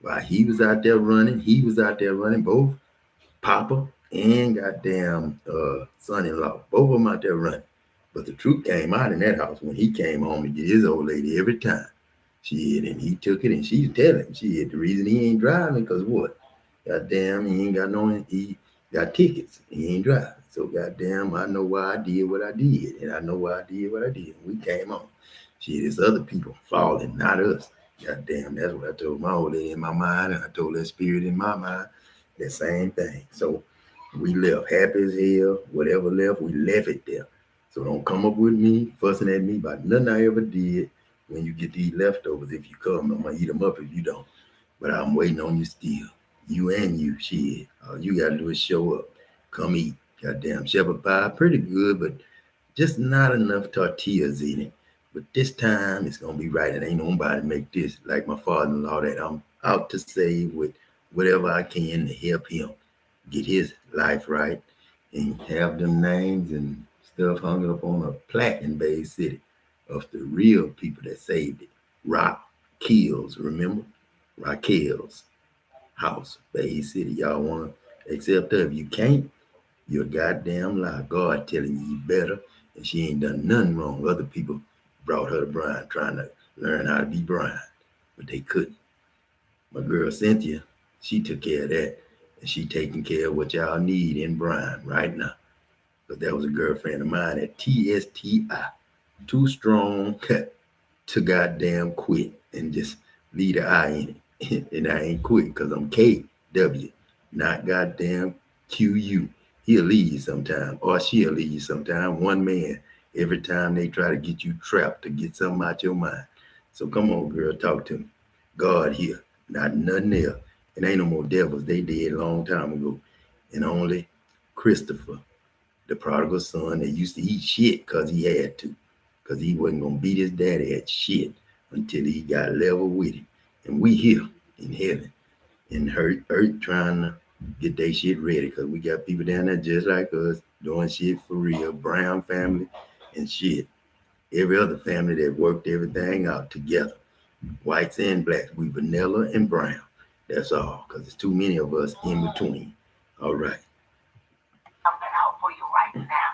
While he was out there running, both Papa and goddamn son-in-law, both of them out there running. But the truth came out in that house when he came home to get his old lady every time. Shit, and he took it and she's telling shit, the reason he ain't driving, because what? Goddamn, he got tickets. He ain't driving. So goddamn, I know why I did what I did. And I know why I did what I did. We came on. Shit, it's other people falling, not us. Goddamn, that's what I told my old lady in my mind, and I told that spirit in my mind. That same thing. So we left happy as hell. Whatever left, we left it there. So don't come up with me, fussing at me about nothing I ever did. When you get these leftovers, if you come, I'm gonna eat them up if you don't. But I'm waiting on you still. You and you, shit. All you gotta do is show up. Come eat. Goddamn shepherd pie, pretty good, but just not enough tortillas in it. But this time it's gonna be right. And ain't nobody make this like my father-in-law that I'm out to save with whatever I can to help him get his life right and have them names and stuff hung up on a plaque in Bay City of the real people that saved it. Rock Kills, remember? Raquel's house, Bay City. Y'all want to accept her? If you can't, you're a goddamn lie. God telling you better, and she ain't done nothing wrong. Other people brought her to Brian trying to learn how to be Brian, but they couldn't. My girl Cynthia, she took care of that, and she taking care of what y'all need in Brian right now. But that was a girlfriend of mine at TSTI. Too strong to goddamn quit and just leave the I in it. And I ain't quit because I'm KW, not goddamn QU. He'll leave you sometime, or she'll leave you sometime. One man every time they try to get you trapped to get something out your mind. So come on, girl, talk to me. God here, not nothing else. And ain't no more devils. They did a long time ago. And only Christopher, the prodigal son that used to eat shit because he had to. Because he wasn't going to beat his daddy at shit until he got level with him. And we here in heaven in earth trying to get their shit ready, because we got people down there just like us doing shit for real, Brown family and shit. Every other family that worked everything out together. Whites and blacks. We vanilla and brown. That's all, because there's too many of us in between. All right. Something out for you right now.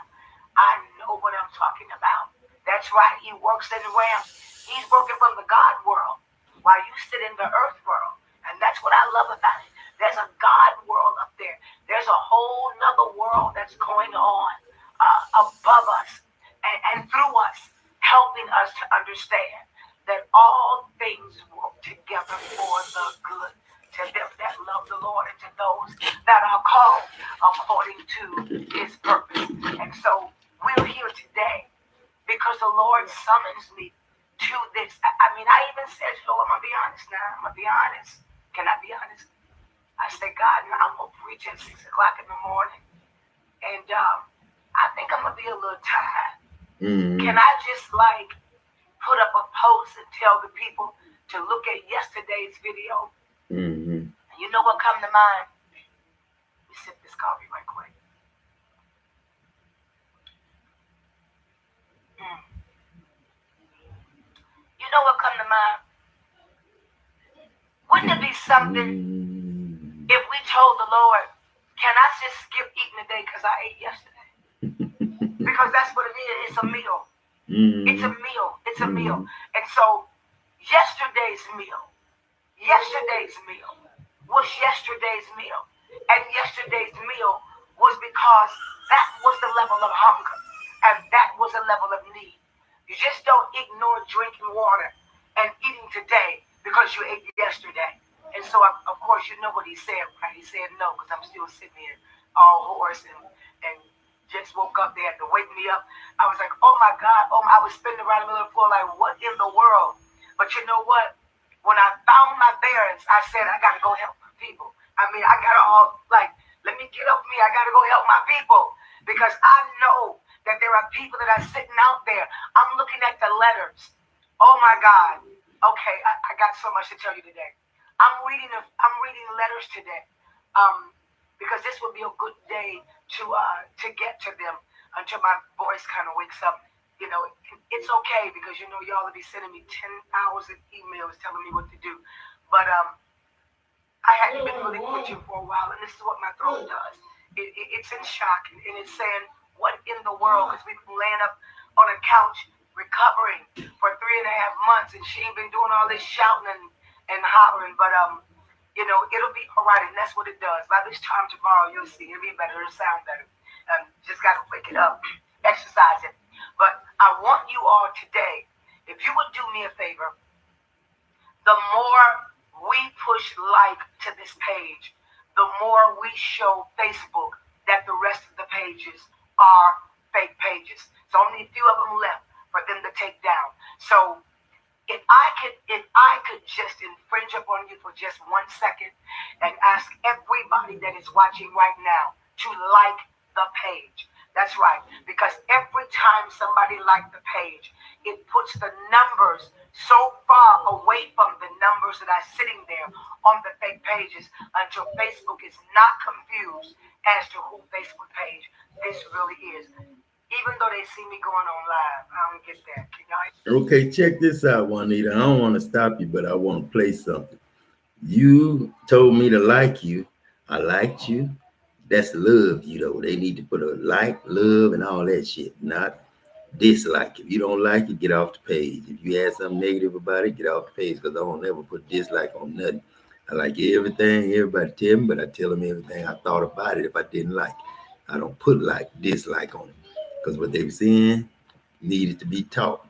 I know what I'm talking about. That's right. He works in realms. He's working from the God world while you sit in the earth world. And that's what I love about it. There's a God world up there. There's a whole nother world that's going on above us and through us, helping us to understand that all things work together for the good to them that love the Lord and to those that are called according to his purpose. And so we're here today because the Lord summons me to this. I mean, I even said, so I'm going to be honest now. I'm going to be honest. Can I be honest? I said, God, I'm going to preach at 6 o'clock in the morning. And I think I'm going to be a little tired. Can I just put up a post and tell the people to look at yesterday's video? You know what come to mind? Let me sip this coffee right quick. You know what come to mind? Wouldn't it be something if we told the Lord, can I just skip eating today because I ate yesterday? Because that's what it is. It's a meal. It's a meal. It's a meal. And so yesterday's meal was yesterday's meal. And yesterday's meal was because that was the level of hunger. And that was a level of need. You just don't ignore drinking water and eating today because you ate yesterday. And so, of course, you know what he said, right? He said no, because I'm still sitting here all hoarse and just woke up. They had to wake me up. I was like, oh my God. I was spinning around the middle of the floor like, what in the world? But you know what? When I found my bearings, I said, I got to go help people. I mean, I got to let me get up me. I got to go help my people. Because I know that there are people that are sitting out there. I'm looking at the letters. Oh my God. Okay, I got so much to tell you today. I'm reading letters today. Because this would be a good day to get to them until my voice kind of wakes up. You know, it's okay because you know y'all will be sending me 10 hours of emails telling me what to do. But I hadn't been really preaching for a while, and this is what my throat does. It's in shock, and it's saying, what in the world? Because we've been laying up on a couch recovering for 3.5 months, and she ain't been doing all this shouting and hollering. But you know, it'll be all right, and that's what it does. By this time tomorrow, you'll see it'll be better, it'll sound better. Just gotta wake it up, exercise it. But I want you all today, if you would do me a favor, the more we push like to this page, the more we show Facebook that the rest of the pages are fake pages. So only a few of them left for them to take down. So if I could just infringe upon you for just 1 second and ask everybody that is watching right now to like the page. That's right, because every time somebody likes the page, it puts the numbers so far away from the numbers that are sitting there on the fake pages until Facebook is not confused as to who Facebook page this really is. Even though they see me going on live, I don't get that. Can y'all? Okay, check this out, Juanita. I don't want to stop you, but I want to play something. You told me to like you. I liked you. That's love, you know. They need to put a like, love, and all that shit, not dislike. If you don't like it, get off the page. If you have something negative about it, get off the page, because I won't never put dislike on nothing. I like everything everybody tell me, but I tell them everything I thought about it if I didn't like it. I don't put like, dislike on it, because what they were saying needed to be taught.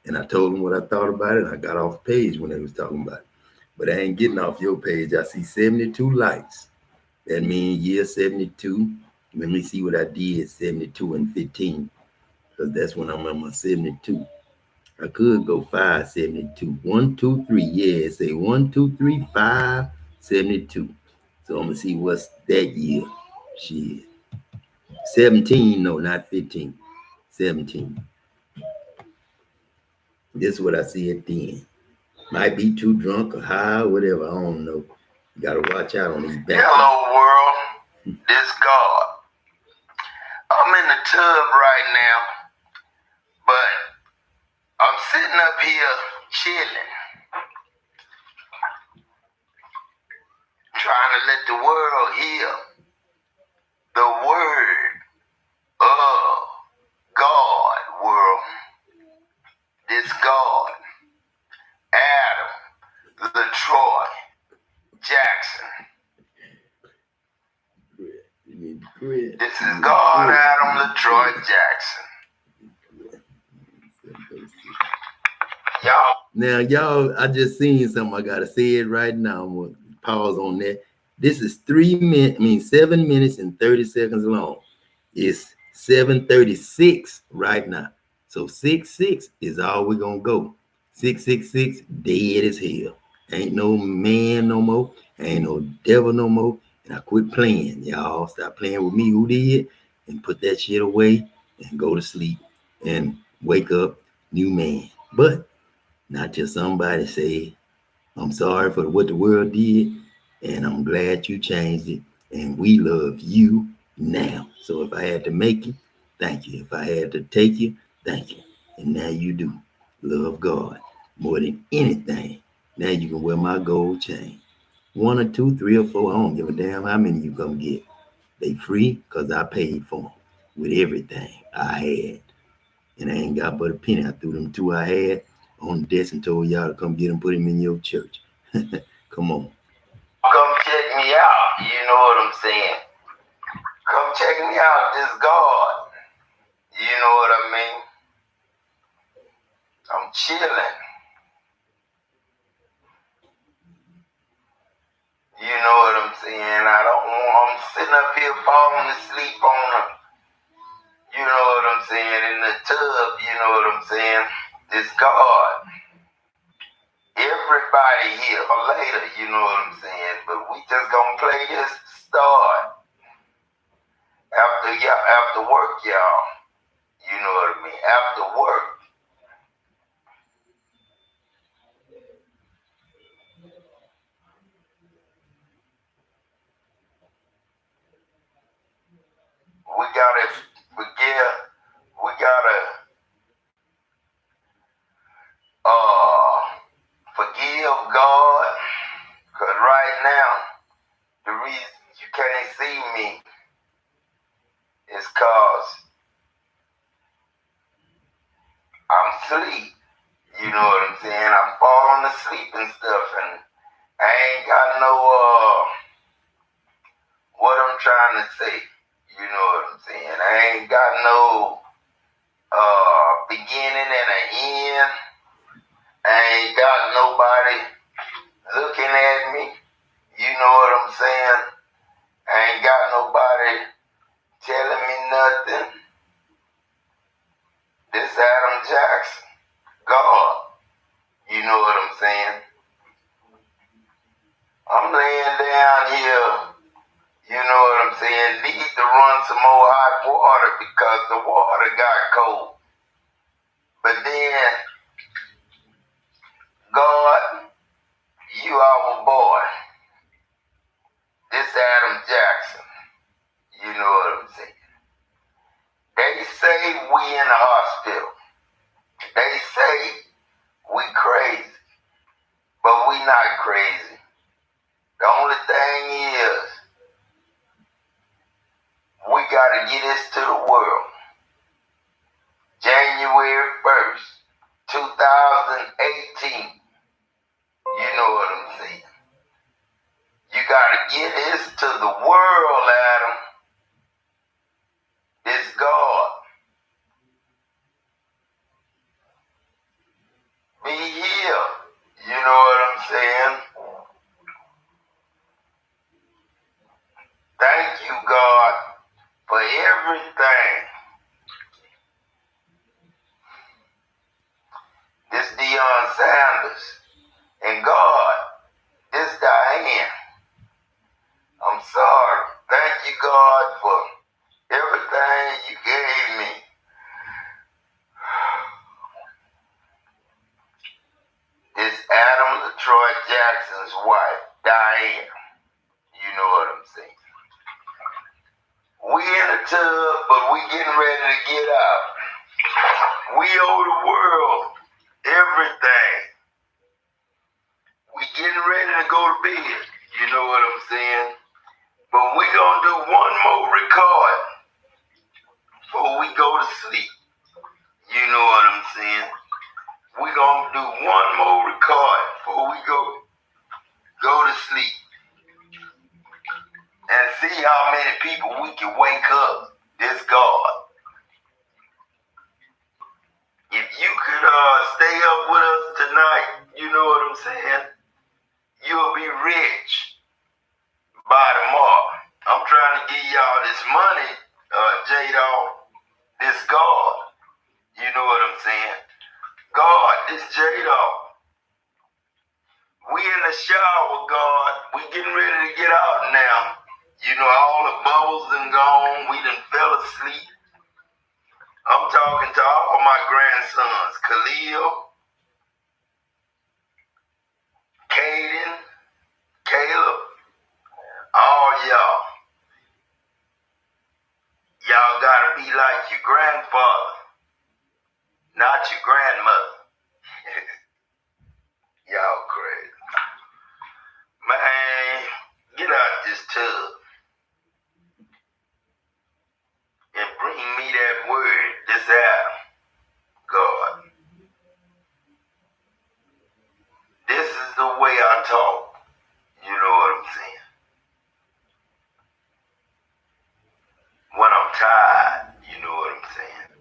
And I told them what I thought about it, and I got off the page when they was talking about it. But I ain't getting off your page. I see 72 likes. That means year 72. Let me see what I did, 72 and 15. Because that's when I'm on my 72. I could go 572. 1, 2, 3. Yeah, say 1, 2, 3, 5, 72. So I'm going to see what's that year. Shit. 17, no, not 15. 17. This is what I see at the end. Might be too drunk or high or whatever. I don't know. You got to watch out on these back. Hello, world. This God. I'm in the tub right now, but I'm sitting up here chilling, trying to let the world hear the word of God, world. This God, Adam, Latroy, Jackson. This is God, Adam, Latroy, Jackson. Y'all. Now, y'all, I just seen something. I gotta say it right now. I'm gonna pause on that. This is 7 minutes and 30 seconds long. It's 7:36 right now. So 6:6 is all we're gonna go. 666 dead as hell. Ain't no man no more. Ain't no devil no more. And I quit playing, y'all. Stop playing with me. Who did? And put that shit away and go to sleep and wake up new man. But not just somebody say, I'm sorry for what the world did, and I'm glad you changed it, and we love you now. So if I had to make you, thank you. If I had to take you, thank you. And now you do love God more than anything. Now you can wear my gold chain. 1 or 2, 3 or 4, I don't give a damn how many you come get. They free because I paid for them with everything I had. And I ain't got but a penny. I threw them 2 I had on the desk and told y'all to come get them, put them in your church. Come on. Come check me out. You know what I'm saying? Come check me out. This God. You know what I mean? I'm chilling. You know what I'm saying? I'm sitting up here falling asleep on the, you know what I'm saying, in the tub, you know what I'm saying? This God. Everybody here later, you know what I'm saying? But we just gonna play this to start. After work, y'all. You know what I mean? After work. We gotta forgive God. Cause right now, the reason you can't see me is cause I'm asleep. You know what I'm saying? I'm falling asleep and stuff, and I ain't got no what I'm trying to say. You know what I'm saying? I ain't got no beginning and an end. I ain't got nobody looking at me. You know what I'm saying? I ain't got nobody telling me nothing. This Adam Jackson, God. You know what I'm saying? I'm laying down here, you know what I'm saying, need to run some more hot water because the water got cold. But then, God, you our boy. This Adam Jackson, you know what I'm saying? They say we in the hospital. They say we crazy, but we not crazy. The only thing is, we gotta get this to the world. January 1st, 2018. You know what I'm saying? You gotta get this to the world, Adam. This God. Be here. You know what I'm saying? Thank you, God, for everything. This Deion Sanders. And God, this Diane. I'm sorry. Thank you, God, for everything you gave me. This Adam Latroy Jackson's wife, Diane. You know what I'm saying? We in the tub, but we getting ready to get out. We owe the world everything. We getting ready to go to bed. You know what I'm saying? But we gonna do one more record before we go to sleep. You know what I'm saying? We gonna do one more record before we go to sleep. And see how many people we can wake up this God. If you could stay up with us tonight, you know what I'm saying? You'll be rich by tomorrow. I'm trying to give y'all this money, J-Dog, this God. You know what I'm saying? God, this J-Dog. We in the shower, God. We getting ready to get out now. You know, all the bubbles done gone. We done fell asleep. I'm talking to all my grandsons, Khalil, Caden, Caleb, all y'all. Y'all gotta be like your grandfather, not your grandmother. Y'all crazy. Man, get out this tub and bring me that word, this Adam, God. This is the way I talk. You know what I'm saying? When I'm tired, you know what I'm saying?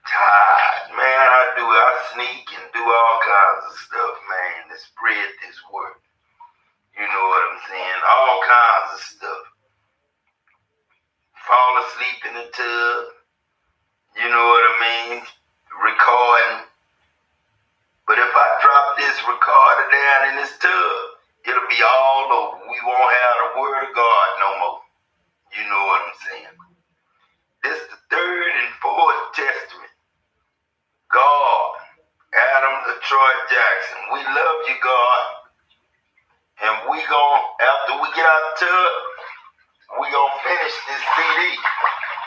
Tired, man, I sneak and do all kinds of stuff, man, to spread this word. You know what I'm saying? All kinds of stuff. Fall asleep in the tub. You know what I mean? Recording. But if I drop this recorder down in this tub, it'll be all over. We won't have the word of God no more. You know what I'm saying? This is the third and fourth testament. God, Adam Detroit Jackson, we love you, God. And we gon', after we get out the tub, we gon' finish this CD.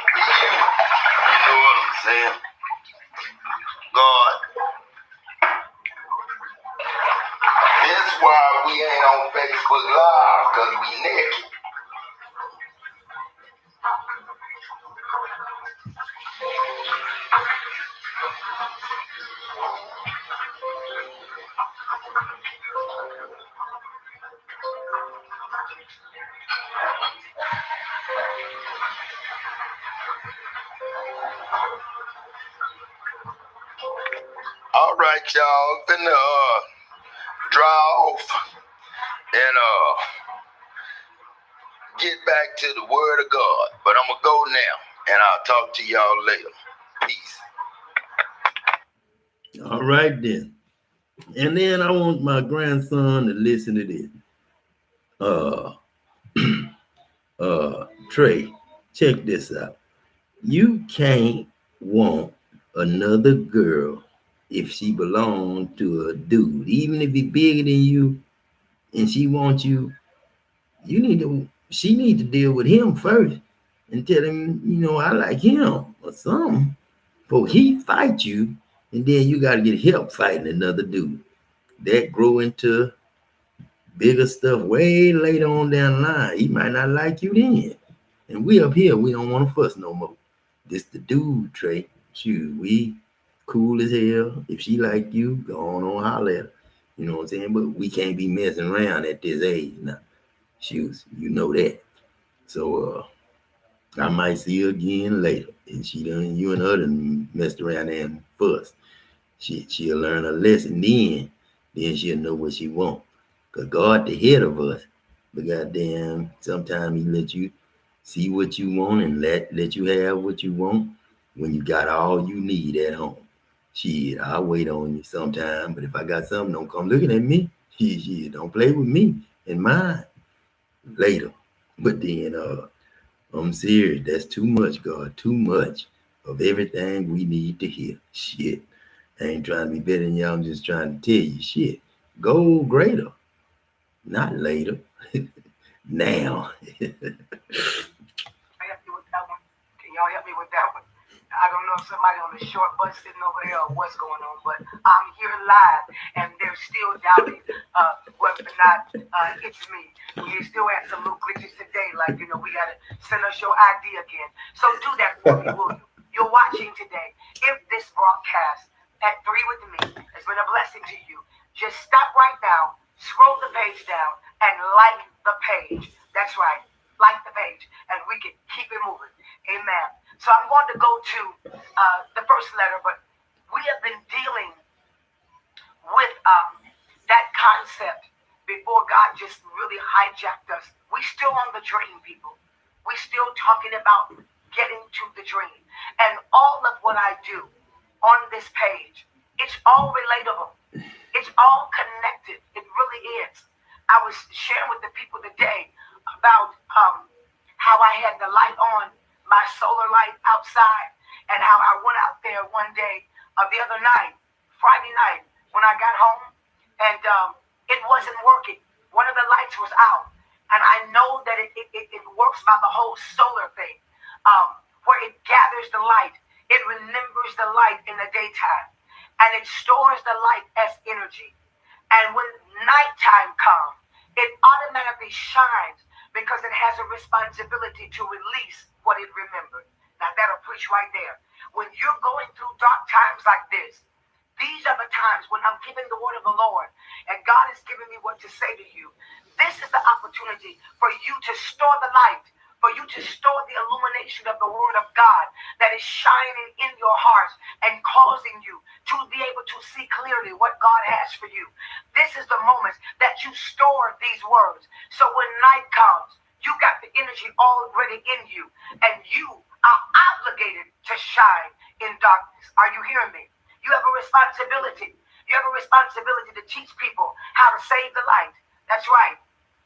You know what I'm saying? God, this why we ain't on Facebook Live, cause we naked. All right, y'all, finna draw off and get back to the word of God. But I'm gonna go now, and I'll talk to y'all later. Peace. All right then. And then I want my grandson to listen to this. Trey, check this out. You can't want another girl if she belongs to a dude, even if he's bigger than you and she wants you. She need to deal with him first and tell him, you know, I like him or something. Before he fight you, and then you got to get help fighting another dude. That grow into bigger stuff way later on down the line. He might not like you then. And we up here, we don't want to fuss no more. This the dude, Trey. Shoot, we cool as hell. If she like you, go on holler at her. You know what I'm saying? But we can't be messing around at this age now. Shoot, you know that. So I might see her again later. And you and her done messed around and fussed. She'll learn a lesson then she'll know what she wants. Because God the head of us. But goddamn, sometimes he let you see what you want and let you have what you want when you got all you need at home. Shit, I'll wait on you sometime, but if I got something, don't come looking at me. Shit, don't play with me and mine later. But then I'm serious. That's too much, God. Too much of everything we need to hear. Shit. I ain't trying to be better than y'all. I'm just trying to tell you shit. Go greater. Not later. Now. Help you with that one. Can y'all help me with that one? I don't know if somebody on the short bus sitting over there or what's going on, but not, it's me. We still had some little glitches today, like, we got to send us your ID again. So do that for me, will you? You're watching today. If this broadcast at 3 with me has been a blessing to you, just stop right now, scroll the page down, and like the page. That's right, like the page, and we can keep it moving. Amen. So I'm going to go to the first letter, but we have been dealing with that concept before God just really hijacked us. We still on the dream, people. We still talking about getting to the dream. And all of what I do on this page, it's all relatable. It's all connected. It really is. I was sharing with the people today about how I had the light on, my solar light outside, and how I went out there one day the other night, Friday night, when I got home, and it wasn't working. One of the lights was out, and I know that it works by the whole solar thing, where it gathers the light, it remembers the light in the daytime, and it stores the light as energy. And when nighttime comes, it automatically shines because it has a responsibility to release what it remembered. Now that'll preach right there. When you're going through dark times like this, these are the times when I'm giving the word of the Lord and God is giving me what to say to you. This is the opportunity for you to store the light, for you to store the illumination of the word of God that is shining in your hearts and causing you to be able to see clearly what God has for you. This is the moment that you store these words. So when night comes, you got the energy already in you, and you are obligated to shine in darkness. Are you hearing me? You have a responsibility. You have a responsibility to teach people how to save the light. That's right.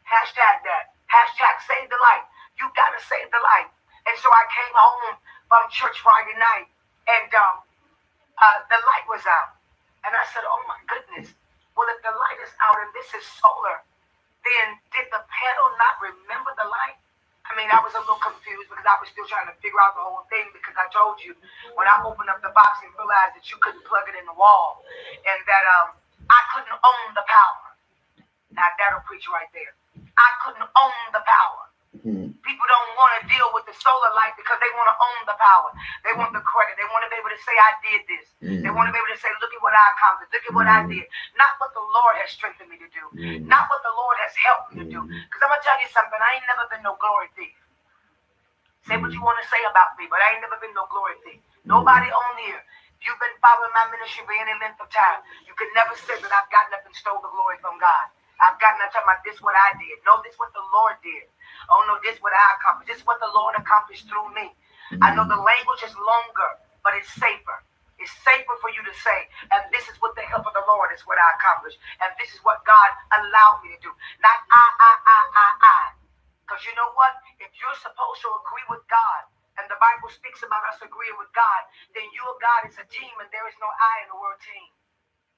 Hashtag that. Hashtag save the light. You got to save the light. And so I came home from church Friday night, and the light was out. And I said, oh my goodness. Well, if the light is out and this is solar, then did the panel not remember the light? I mean, I was a little confused because I was still trying to figure out the whole thing, because I told you when I opened up the box and realized that you couldn't plug it in the wall and that I couldn't own the power. Now that'll preach right there. I couldn't own the power. People don't want to deal with the solar light because they want to own the power. They want the credit. They want to be able to say, I did this. They want to be able to say, look at what I accomplished. Look at what I did. Not what the Lord has strengthened me to do. Not what the Lord has helped me to do. Because I'm going to tell you something. I ain't never been no glory thief. Say what you want to say about me, but I ain't never been no glory thief. Nobody on here. If you've been following my ministry for any length of time, you can never say that I've gotten up and stole the glory from God. I've gotten up talking about this what I did. No, this what the Lord did. Oh no, this what I accomplished. This is what the Lord accomplished through me. I know the language is longer, but it's safer. It's safer for you to say, and this is what the help of the Lord is what I accomplished. And this is what God allowed me to do. Not I. Because you know what? If you're supposed to agree with God, and the Bible speaks about us agreeing with God, then you and God is a team, and there is no I in the word team.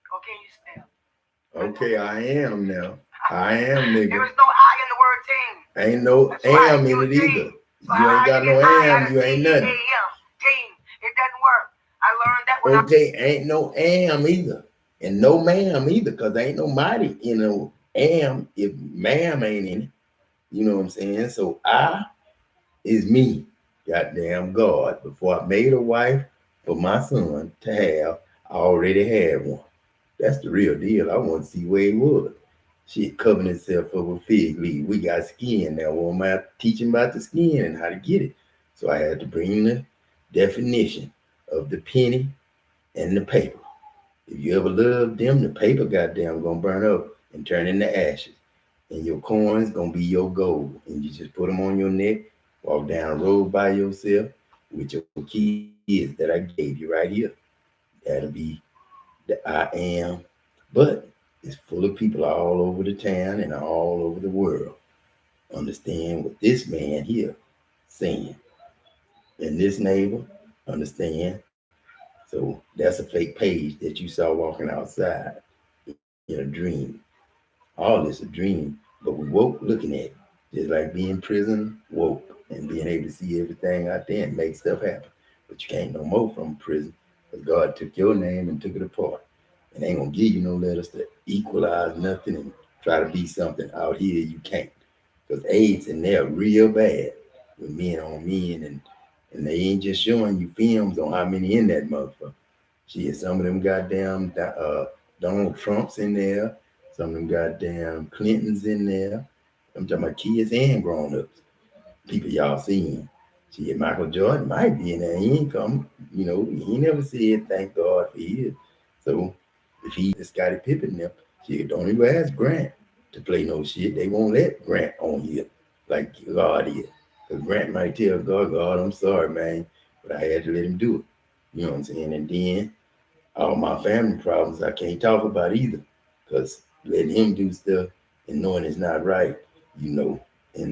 Okay, you spell. Okay, I am now. I am, nigga. There is no I in the word team. Ain't no That's am right, in you a it team. either. So You ain't got no am, you ain't nothing. Team. It doesn't work. I learned that when Okay, ain't no am either. And no ma'am either, because there ain't no mighty, am if ma'am ain't in it. You know what I'm saying? So I is me, goddamn God. Before I made a wife for my son to have, I already had one. That's the real deal. I want to see where it was. Shit covering itself up with fig leaf. We got skin now. Well, I'm teaching about the skin and how to get it. So I had to bring the definition of the penny and the paper. If you ever loved them, the paper goddamn gonna burn up and turn into ashes. And your coins gonna be your gold. And you just put them on your neck, walk down the road by yourself with your keys that I gave you right here. That'll be the I am. But it's full of people all over the town and all over the world. Understand what this man here saying. And this neighbor understand. So that's a fake page that you saw walking outside in a dream. All this a dream, but we woke looking at it. Just like being prison woke and being able to see everything out there and make stuff happen. But you can't no more from prison because God took your name and took it apart. And ain't gonna give you no letters to equalize nothing and try to be something out here you can't. Because AIDS in there real bad with men on men, and they ain't just showing you films on how many in that motherfucker. Shit, some of them goddamn Donald Trump's in there, some of them goddamn Clintons in there. I'm talking about kids and grown ups. People y'all seen. Shit, Michael Jordan might be in there. He ain't come, he never said thank God for his. So if he the Scottie Pippen them, shit, don't even ask Grant to play no shit. They won't let Grant on here like God is. Because Grant might tell God, I'm sorry, man, but I had to let him do it. You know what I'm saying? And then all my family problems I can't talk about either. Because letting him do stuff and knowing it's not right, and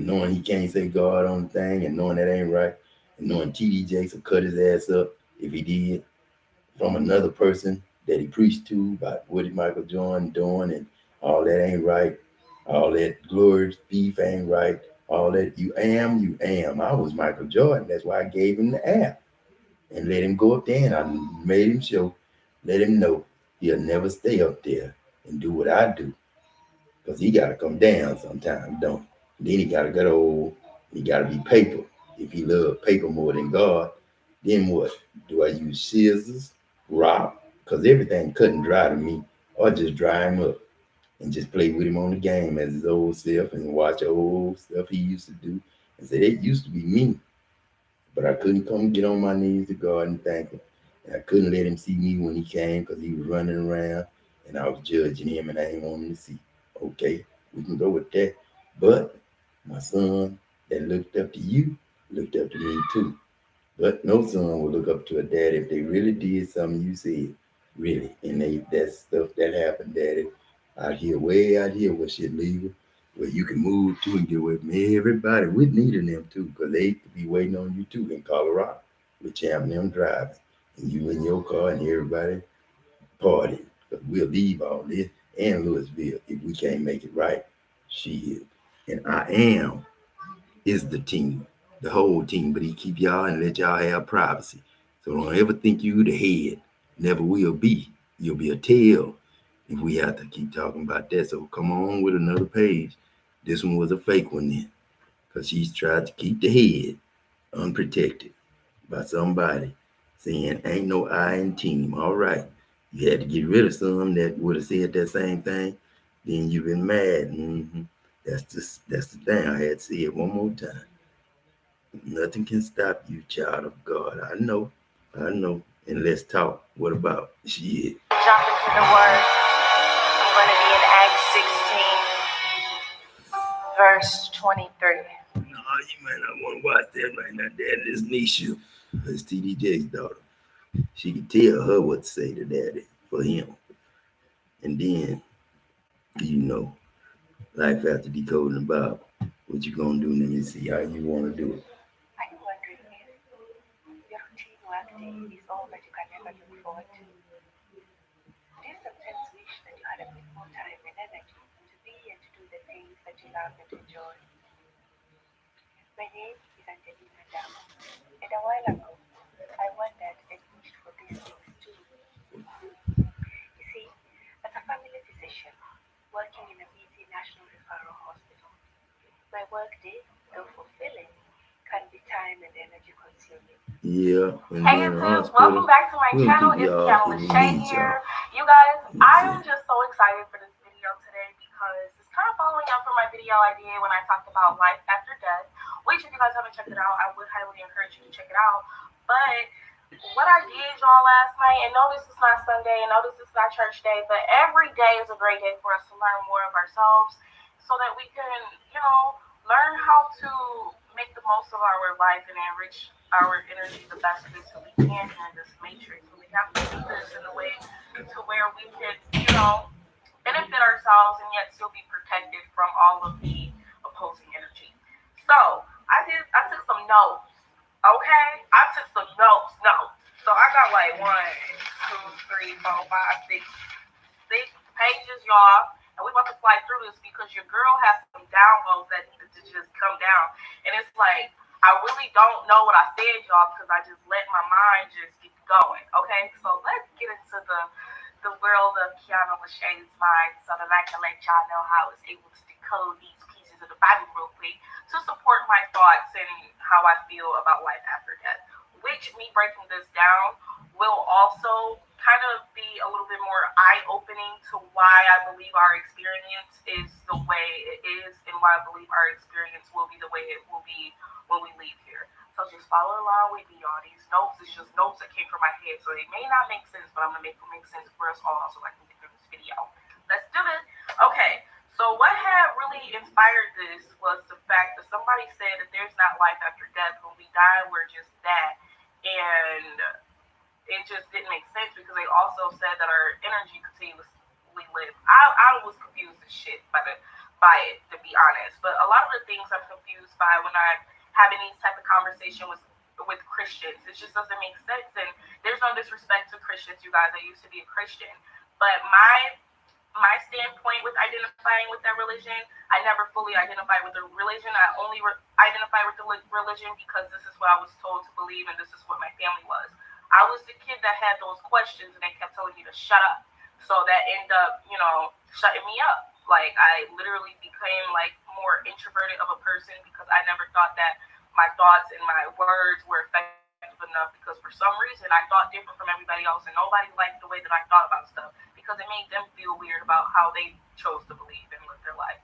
knowing he can't say God on the thing and knowing that ain't right, and knowing TD Jakes will cut his ass up if he did from another person that he preached to about what Michael Jordan doing and all that ain't right, all that glory beef ain't right, all that you am. I was Michael Jordan. That's why I gave him the app and let him go up there and I made him show, let him know he'll never stay up there and do what I do. Because he got to come down sometimes, don't he? Then he got to get old. He got to be paper. If he love paper more than God, then what? Do I use scissors, rock? Because everything cut and dry to me. Or just dry him up and just play with him on the game as his old self and watch old stuff he used to do. And say, that used to be me. But I couldn't come get on my knees to God and thank him. And I couldn't let him see me when he came because he was running around and I was judging him and I ain't wanting to see. Okay, we can go with that. But my son that looked up to you looked up to me too. But no son will look up to a dad if they really did something you said. Really. And that stuff that happened, daddy, way out here where shit legal, where you can move to and get away from everybody. We needing them too, because they could be waiting on you too in Colorado with Champ and them driving. And you in your car and everybody partying. Because we'll leave all this and Louisville if we can't make it right. Shit. And I am is the team, the whole team, but he keep y'all and let y'all have privacy. So don't ever think you the head. Never will be. You'll be a tail if we have to keep talking about that. So come on with another page. This one was a fake one then, because she's tried to keep the head unprotected by somebody saying ain't no I in team. All right. You had to get rid of some that would have said that same thing. Then you've been mad. That's the thing. I had to say it one more time. Nothing can stop you, child of God. I know. And let's talk. What about shit? Jump into the word. I'm going to be in Acts 16, verse 23. No, you might not want to watch that right now, Dad. This Nisha, that's TDJ's daughter. She can tell her what to say to Daddy for him. And then, life after decoding the Bible. What you gonna do? Let me see how you want to do it. Are you wondering if your routine work day is all that you can ever look forward to? Do you sometimes wish that you had a bit more time and energy to be and to do the things that you love and enjoy? My name is Angelina Dama, and a while ago, I wondered and wished for these things too. You see, as a family physician working in a busy national referral hospital, my work day, though fulfilling, can be time and energy consuming. Yeah. Hey YouTube, welcome back to my channel. It's Catalyst Shay here. You guys, I am just so excited for this video today because it's kind of following up from my video I did when I talked about life after death, which if you guys haven't checked it out, I would highly encourage you to check it out. But what I did, y'all, last night, and no, this is not Sunday, and no, this is not church day, but every day is a great day for us to learn more of ourselves so that we can, learn how to make the most of our life and enrich our energy the best way so we can in this matrix. So we have to do this in a way to where we can, benefit ourselves and yet still be protected from all of the opposing energy. So I took some notes. Okay, I took some notes. So I got like 1, 2, 3, 4, 5, 6 pages, y'all. And we're about to fly through this because your girl has some downloads that needed to just come down. And it's like, I really don't know what I said, y'all, because I just let my mind just get going. Okay, so let's get into the the world of Kiana Lachey's mind so that I can let y'all know how I was able to decode these pieces of the Bible real quick to support my thoughts and how I feel about life after death. Which, me breaking this down will also kind of be a little bit more eye-opening to why I believe our experience is the way it is and why I believe our experience will be the way it will be when we leave here. So just follow along with me, y'all. These notes is just notes that came from my head, so they may not make sense, but I'm gonna make them make sense for us all so I can get through this video. Let's do this. Okay, so what had really inspired this was the fact that somebody said that there's not life after death. When we die, we're just that. And it just didn't make sense because they also said that our energy continuously live. I was confused as shit by it, to be honest. But a lot of the things I'm confused by when I'm having these type of conversation with Christians, it just doesn't make sense. And there's no disrespect to Christians, you guys. I used to be a Christian, but my standpoint with identifying with that religion, I never fully identified with the religion. I only identified with the religion because this is what I was told to believe, and this is what my family was. I was the kid that had those questions, and they kept telling me to shut up. So that ended up, shutting me up. Like, I literally became, like, more introverted of a person because I never thought that my thoughts and my words were effective enough because for some reason I thought different from everybody else, and nobody liked the way that I thought about stuff because it made them feel weird about how they chose to believe and live their life.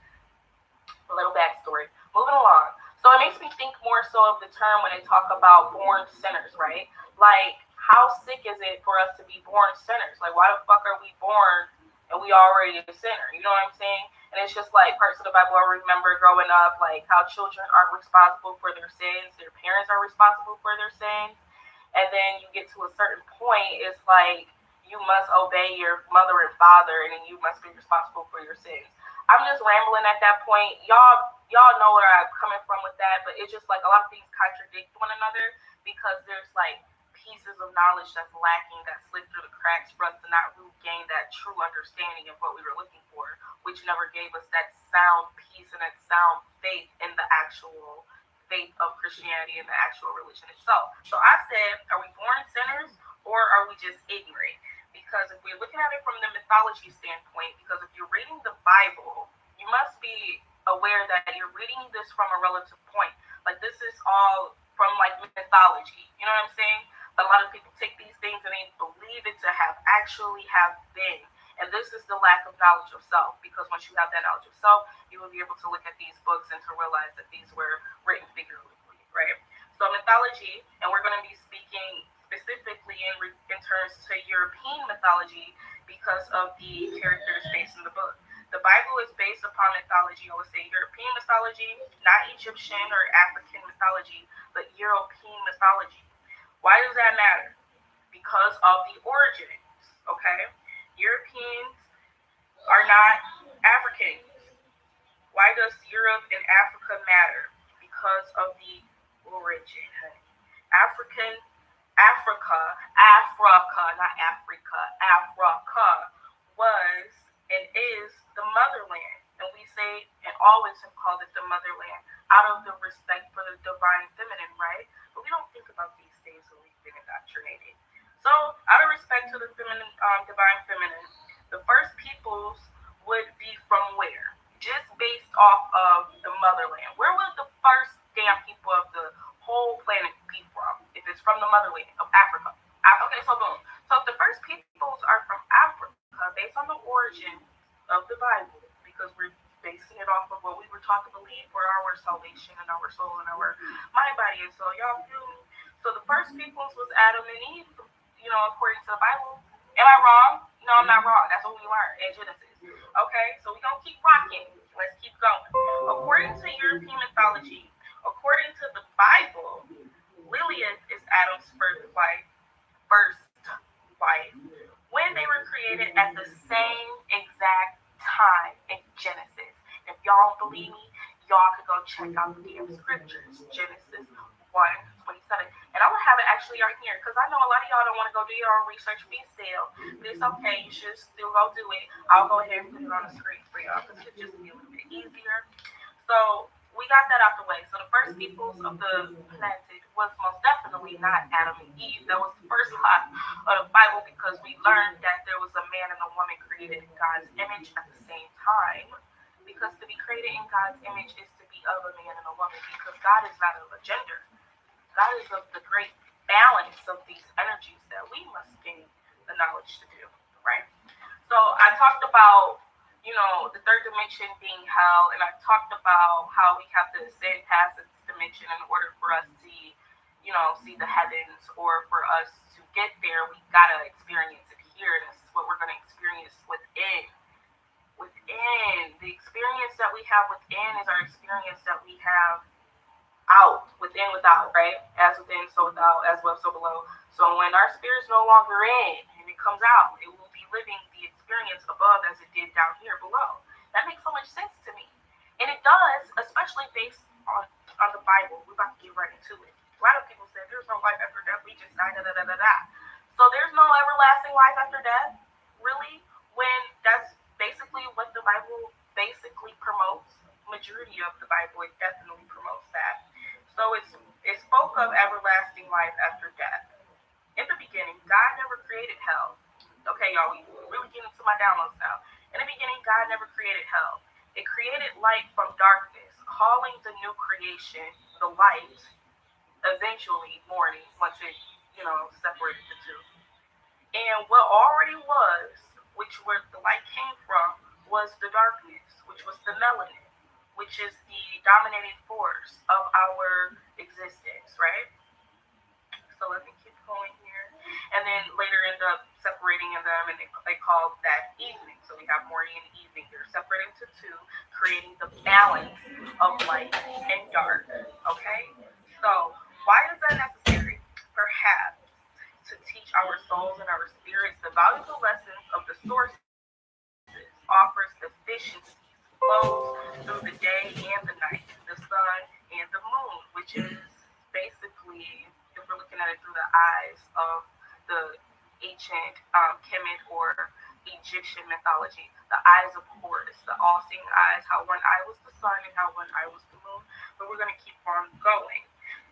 A little backstory. Moving along. So it makes me think more so of the term when they talk about born sinners, right? Like, how sick is it for us to be born sinners? Like, why the fuck are we born and we already a sinner? You know what I'm saying? And it's just like parts of the Bible I remember growing up, like how children aren't responsible for their sins, their parents are responsible for their sins. And then you get to a certain point, it's like you must obey your mother and father, and then you must be responsible for your sins. I'm just rambling at that point. Y'all know where I'm coming from with that, but it's just like a lot of things contradict one another because there's like pieces of knowledge that's lacking that slipped through the cracks for us to not really gain that true understanding of what we were looking for, which never gave us that sound peace and that sound faith in the actual faith of Christianity and the actual religion itself. So I said, are we born sinners or are we just ignorant? Because if we're looking at it from the mythology standpoint, because if you're reading the Bible, you must be aware that you're reading this from a relative point. Like, this is all from like mythology. You know what I'm saying? But a lot of people take these things and they believe it to have been. And this is the lack of knowledge of self, because once you have that knowledge of self, you will be able to look at these books and to realize that these were written figuratively, right? So mythology, and we're going to be speaking specifically in terms to European mythology because of the characters based in the book. The Bible is based upon mythology. I would say European mythology, not Egyptian or African mythology, but European mythology. Why does that matter? Because of the origins, okay? Europeans are not Africans. Why does Europe and Africa matter? Because of the origin, honey. Africa was and is the motherland. And we say and always have called it the motherland out of the respect for the divine feminine, right? But we don't think about these things when we've been indoctrinated. So, out of respect to the feminine, divine feminine, the first peoples would be from where? Just based off of the motherland. Where would the first damn people of the whole planet be from? If it's from the motherland of Africa. Okay, so boom. So if the first peoples are from Africa, based on the origin of the Bible, because we're basing it off of what we were taught to believe for our salvation and our soul and our mind, body, and soul. Y'all feel me? So the first peoples was Adam and Eve, according to the Bible. Am I wrong? No, I'm not wrong. That's what we learned in Genesis. Okay, so we're going to keep rocking. Let's keep going. According to European mythology, according to the Bible, Lilith is Adam's first wife, when they were created at the same exact time in Genesis. If y'all don't believe me, y'all could go check out the damn scriptures. Genesis 1:27. And I'm going to have it actually right here, because I know a lot of y'all don't want to go do your own research for yourself, but it's okay. You should still go do it. I'll go ahead and put it on the screen for y'all, because it just be a little bit easier. So we got that out the way. So the first peoples of the planet was most definitely we not Adam and Eve? That was the first lie of the Bible, because we learned that there was a man and a woman created in God's image at the same time. Because to be created in God's image is to be of a man and a woman, because God is not of a gender. God is of the great balance of these energies that we must gain the knowledge to do, right? So I talked about, the third dimension being hell, and I talked about how we have to ascend past this dimension in order for us to see the heavens, or for us to get there, we gotta experience it here. And this is what we're gonna experience within. Within the experience that we have within is our experience that we have out, within, without, right? As within, so without, as above, so below. So when our spirit's no longer in and it comes out, it will be living the experience above as it did down here below. That makes so much sense to me. And it does, especially based on the Bible. We're about to get right into it. A lot of people say there's no life after death, we just die, da da da da da. So there's no everlasting life after death, really, when that's basically what the Bible basically promotes. Majority of the Bible, it definitely promotes that. So it spoke of everlasting life after death. In the beginning, God never created hell. Okay, y'all, we really get into my downloads now. In the beginning, God never created hell. It created light from darkness, calling the new creation the light, eventually morning, once it, separated the two. And what already was, which where the light came from, was the darkness, which was the melanin, which is the dominating force of our existence, right? So let me keep going here. And then later end up separating them, and they called that evening. So we have morning and evening. They're separated into two, creating the balance of light and dark. Okay? So why is that necessary? Perhaps to teach our souls and our spirits the valuable lessons of the sources, offers efficiencies, flows through the day and the night, the sun and the moon, which is basically, if we're looking at it through the eyes of the ancient Kemet or Egyptian mythology, the eyes of Horus, the all-seeing eyes, how one eye was the sun and how one eye was the moon. But we're going to keep on going.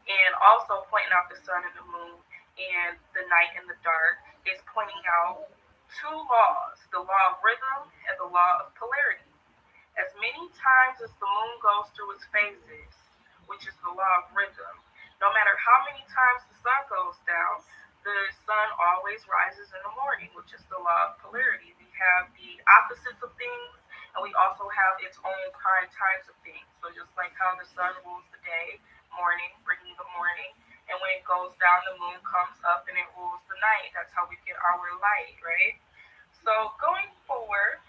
And also pointing out the sun and the moon and the night and the dark is pointing out two laws, the law of rhythm and the law of polarity. As many times as the moon goes through its phases, which is the law of rhythm, no matter how many times the sun goes down, the sun always rises in the morning, which is the law of polarity. We have the opposites of things, and we also have its own prime times of things. So just like how the sun rules the day, morning, bringing the morning, and when it goes down, the moon comes up and it rules the night. That's how we get our light, right? So going forward,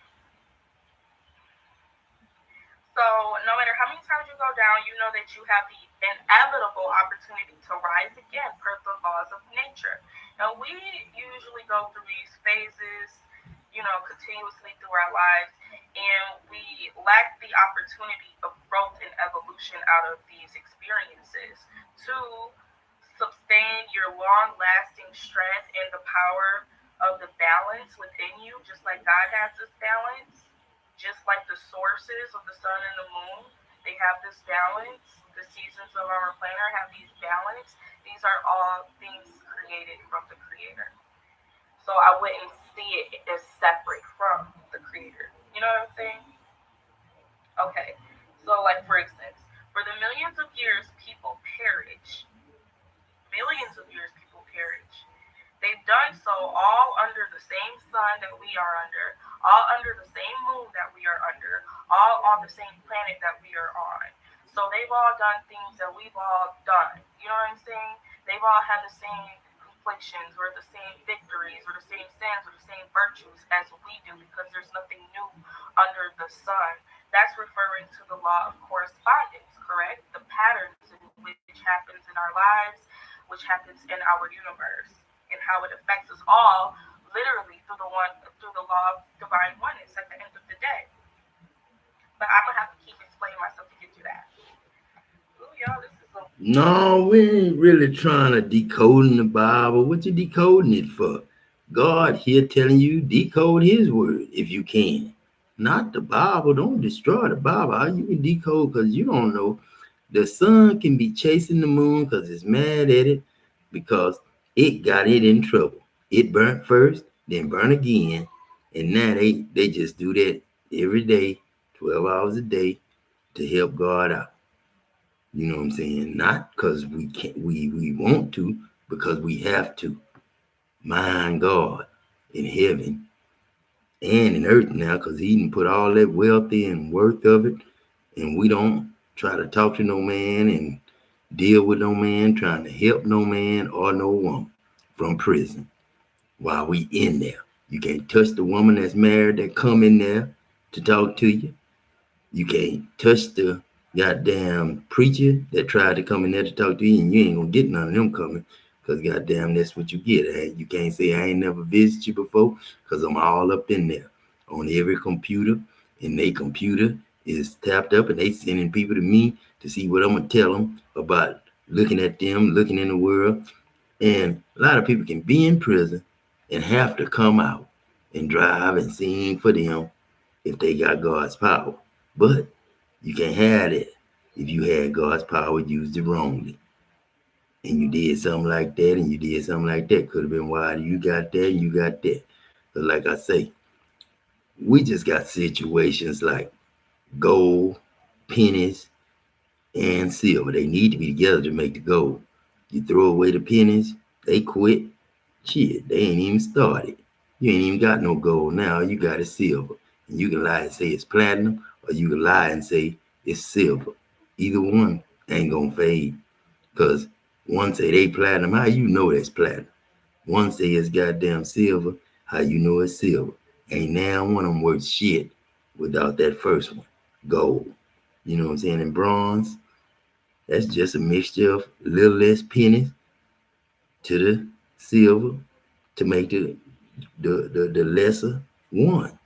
so no matter how many times you go down, you know that you have the inevitable opportunity to rise again per the laws of nature. Now we usually go through these phases, continuously through our lives, and we lack the opportunity of growth and evolution out of these experiences to sustain your long-lasting strength and the power of the balance within you, just like God has this balance. Just like the sources of the sun and the moon, they have this balance. The seasons of our planner have these balance. These are all things created from the Creator. So I wouldn't see it as separate from the Creator. You know what I'm saying? Okay. So like for instance, for the millions of years people perish. Millions of years people perish. They've done so all under the same sun that we are under, all under the same moon that we are under, all on the same planet that we are on. So they've all done things that we've all done. You know what I'm saying? They've all had the same conflictions or the same victories or the same sins or the same virtues as we do, because there's nothing new under the sun. That's referring to the law of correspondence, correct? The patterns in which happens in our lives, which happens in our universe, and how it affects us all, literally through the law of divine oneness at the end of the day. But I'm gonna have to keep explaining myself to get to that. Ooh, y'all, this is a No, we ain't really trying to decode the Bible. What you decoding it for? God here telling you decode His word if you can. Not the Bible. Don't destroy the Bible. How you can decode because you don't know. The sun can be chasing the moon because it's mad at it. because it got it in trouble. It burnt first, then burnt again, and now they just do that every day, 12 hours a day to help God out. You know what I'm saying? Not because we can't, we want to, because we have to. Mind God in heaven and in earth now, because He done put all that wealth and worth of it, and we don't try to talk to no man and deal with no man, trying to help no man or no woman from prison while we in there. You can't touch the woman that's married that come in there to talk to you. You can't touch the goddamn preacher that tried to come in there to talk to you, and you ain't gonna get none of them coming. Cause goddamn, that's what you get. You can't say I ain't never visited you before, cause I'm all up in there on every computer, and they computer is tapped up, and they sending people to me to see what I'm gonna tell them about looking at them, looking in the world. And a lot of people can be in prison and have to come out and drive and sing for them if they got God's power. But you can't have it if you had God's power used it wrongly. And you did something like that, and you did something like that. Could have been why you got that and you got that. But like I say, we just got situations like gold, pennies, and silver. They need to be together to make the gold. You throw away the pennies, they quit. Shit, they ain't even started. You ain't even got no gold now. You got it silver. And you can lie and say it's platinum, or you can lie and say it's silver. Either one ain't gonna fade. Cause one say they platinum, how you know that's platinum? One say it's goddamn silver, how you know it's silver? Ain't now one of them worth shit without that first one, gold. You know what I'm saying? And bronze, that's just a mixture of a little less pennies to the silver to make the lesser one.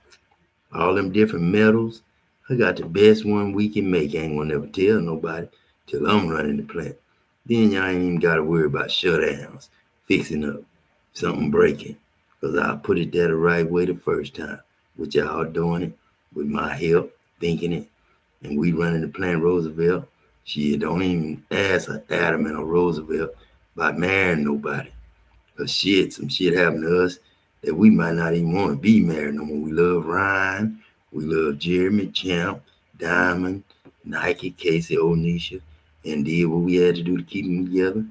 All them different metals. I got the best one we can make. I ain't gonna never tell nobody till I'm running the plant. Then y'all ain't even gotta worry about shutdowns, fixing up, something breaking. Cause I put it there the right way the first time. With y'all doing it, with my help, thinking it, and we running the plant Roosevelt. Shit, don't even ask Adam and a Roosevelt about marrying nobody. Cause shit, some shit happened to us that we might not even want to be married no more. We love Ryan, we love Jeremy, Champ, Diamond, Nike, Casey, Onisha, and did what we had to do to keep them together,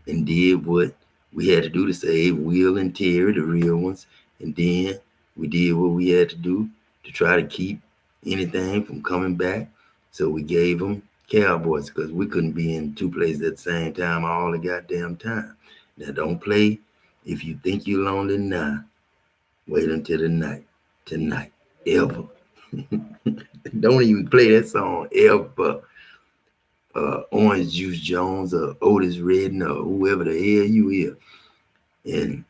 and did what we had to do to save Will and Terry, the real ones, and then we did what we had to do to try to keep anything from coming back. So we gave them Cowboys because we couldn't be in two places at the same time all the goddamn time. Now don't play if you think you're lonely now, wait until the night. Tonight. Ever. Don't even play that song ever. Orange Juice Jones or Otis Redding or whoever the hell you is. And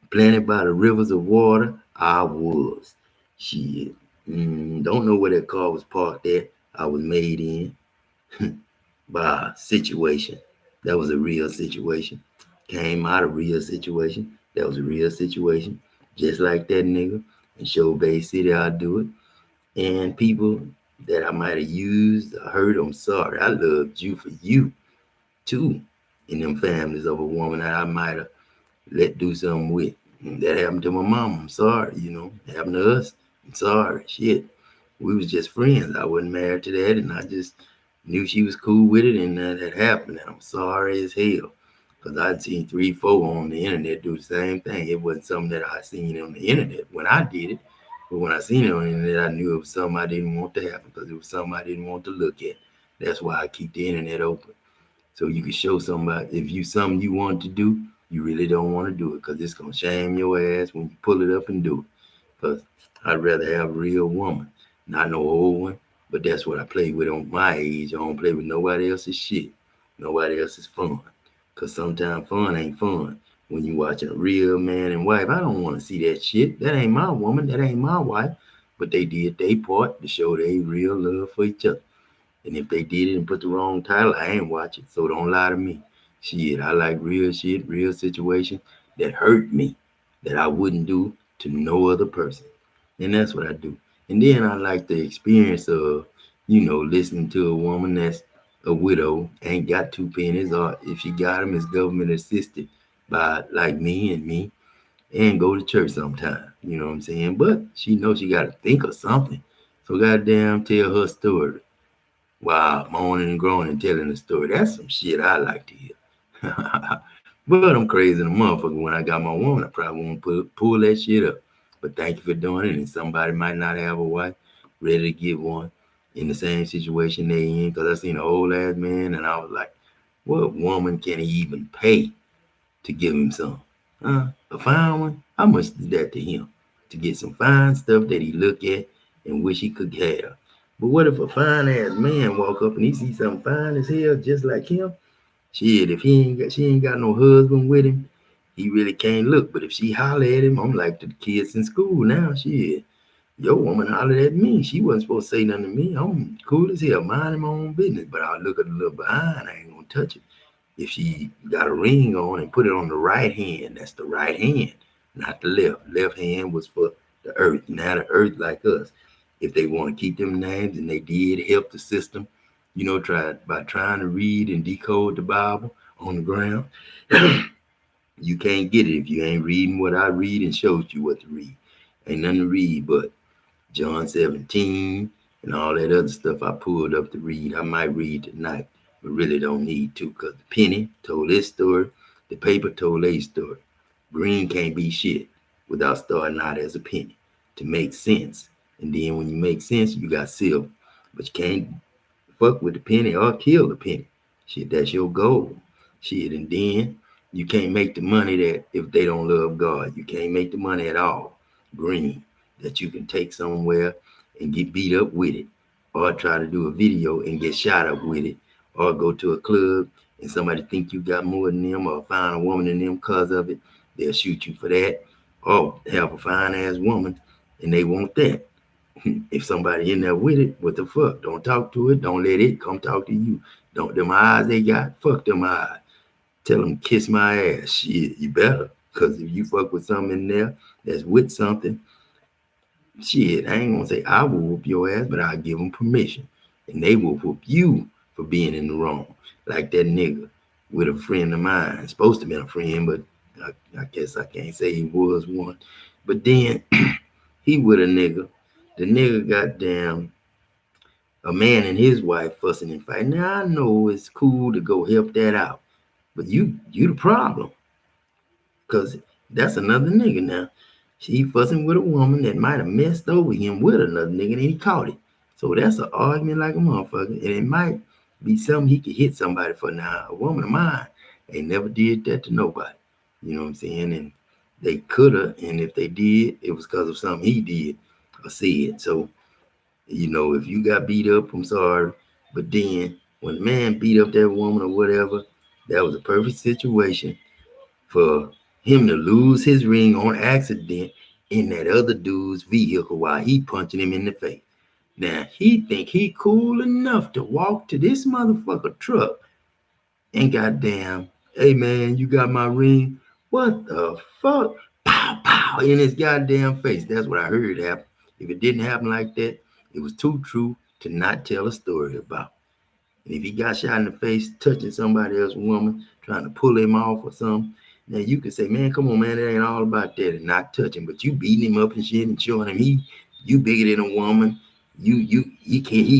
planted by the rivers of water, I was. Shit. Don't know where that car was parked at. I was made in by a situation. That was a real situation. Came out of real situation. That was a real situation. Just like that nigga in Show Bay City, I'll do it. And people that I might have used or hurt, I'm sorry. I loved you for you too. In them families of a woman that I might have let do something with. And that happened to my mom. I'm sorry, It happened to us. I'm sorry. Shit. We was just friends. I wasn't married to that, and I just knew she was cool with it, and that had happened. And I'm sorry as hell, because I'd seen 3, 4 on the internet do the same thing. It wasn't something that I seen on the internet when I did it, but when I seen it on the internet, I knew it was something I didn't want to happen because it was something I didn't want to look at. That's why I keep the internet open, so you can show somebody if you something you want to do, you really don't want to do it because it's gonna shame your ass when you pull it up and do it. Because I'd rather have a real woman, not no old one. But that's what I play with on my age. I don't play with nobody else's shit, nobody else's fun. Because sometimes fun ain't fun. When you watching a real man and wife, I don't want to see that shit. That ain't my woman. That ain't my wife. But they did their part to show they real love for each other. And if they did it and put the wrong title, I ain't watching. So don't lie to me. Shit, I like real shit, real situation that hurt me that I wouldn't do to no other person. And that's what I do. And then I like the experience of, listening to a woman that's a widow, ain't got 2 pennies, or if she got them, it's government assisted by like me and me, and go to church sometime. You know what I'm saying? But she knows she got to think of something. So goddamn, tell her story while moaning and groaning and telling the story. That's some shit I like to hear. But I'm crazy in a motherfucker. When I got my woman, I probably won't pull that shit up. But thank you for doing it. And somebody might not have a wife ready to get one in the same situation they in. Because I seen an old ass man and I was like, what woman can he even pay to give him some? A fine one? How much is that to him? To get some fine stuff that he look at and wish he could have. But what if a fine ass man walk up and he see something fine as hell just like him? Shit, if she ain't got no husband with him, he really can't look. But if she holler at him, I'm like the kids in school now. Shit, your woman hollered at me. She wasn't supposed to say nothing to me. I'm cool as hell, minding my own business. But I'll look at the little behind. I ain't gonna touch it. If she got a ring on and put it on the right hand, that's the right hand, not the left. Left hand was for the earth. Now the earth like us. If they want to keep them names and they did help the system, try by trying to read and decode the Bible on the ground, you can't get it if you ain't reading what I read and showed you what to read. Ain't nothing to read but John 17, and all that other stuff I pulled up to read. I might read tonight, but really don't need to because the penny told this story, the paper told a story. Green can't be shit without starting out as a penny to make sense. And then when you make sense, you got silver. But you can't fuck with the penny or kill the penny. Shit, that's your goal. Shit, and then you can't make the money that if they don't love God. You can't make the money at all. Green, that you can take somewhere and get beat up with it, or try to do a video and get shot up with it, or go to a club and somebody think you got more than them, or find a woman in them cause of it, they'll shoot you for that, or have a fine ass woman and they want that. If somebody in there with it, what the fuck? Don't talk to it. Don't let it come talk to you. Don't them eyes they got. Fuck them eyes. Tell them kiss my ass. Shit, you better. Cause if you fuck with something in there that's with something, shit, I ain't gonna say I will whoop your ass, but I'll give them permission, and they will whoop you for being in the wrong. Like that nigga with a friend of mine. Supposed to be a friend, but I guess I can't say he was one. But then he with a nigga. The nigga goddamn a man and his wife fussing and fighting. Now I know it's cool to go help that out, but you the problem, cause that's another nigga now. She fussing with a woman that might have messed over him with another nigga and he caught it. So that's an argument like a motherfucker, and it might be something he could hit somebody for. Now a woman of mine ain't never did that to nobody. You know what I'm saying? And they coulda, and if they did, it was because of something he did or said. So if you got beat up, I'm sorry. But then when the man beat up that woman or whatever, that was a perfect situation for him to lose his ring on accident in that other dude's vehicle while he punching him in the face. Now he think he cool enough to walk to this motherfucker truck and goddamn, hey man, you got my ring? What the fuck? Pow pow in his goddamn face. That's what I heard happen. If it didn't happen like that, it was too true to not tell a story about. And if he got shot in the face touching somebody else's woman, trying to pull him off or something, now you could say, man, come on, man, it ain't all about that and not touching, but you beating him up and shit and showing him you bigger than a woman. He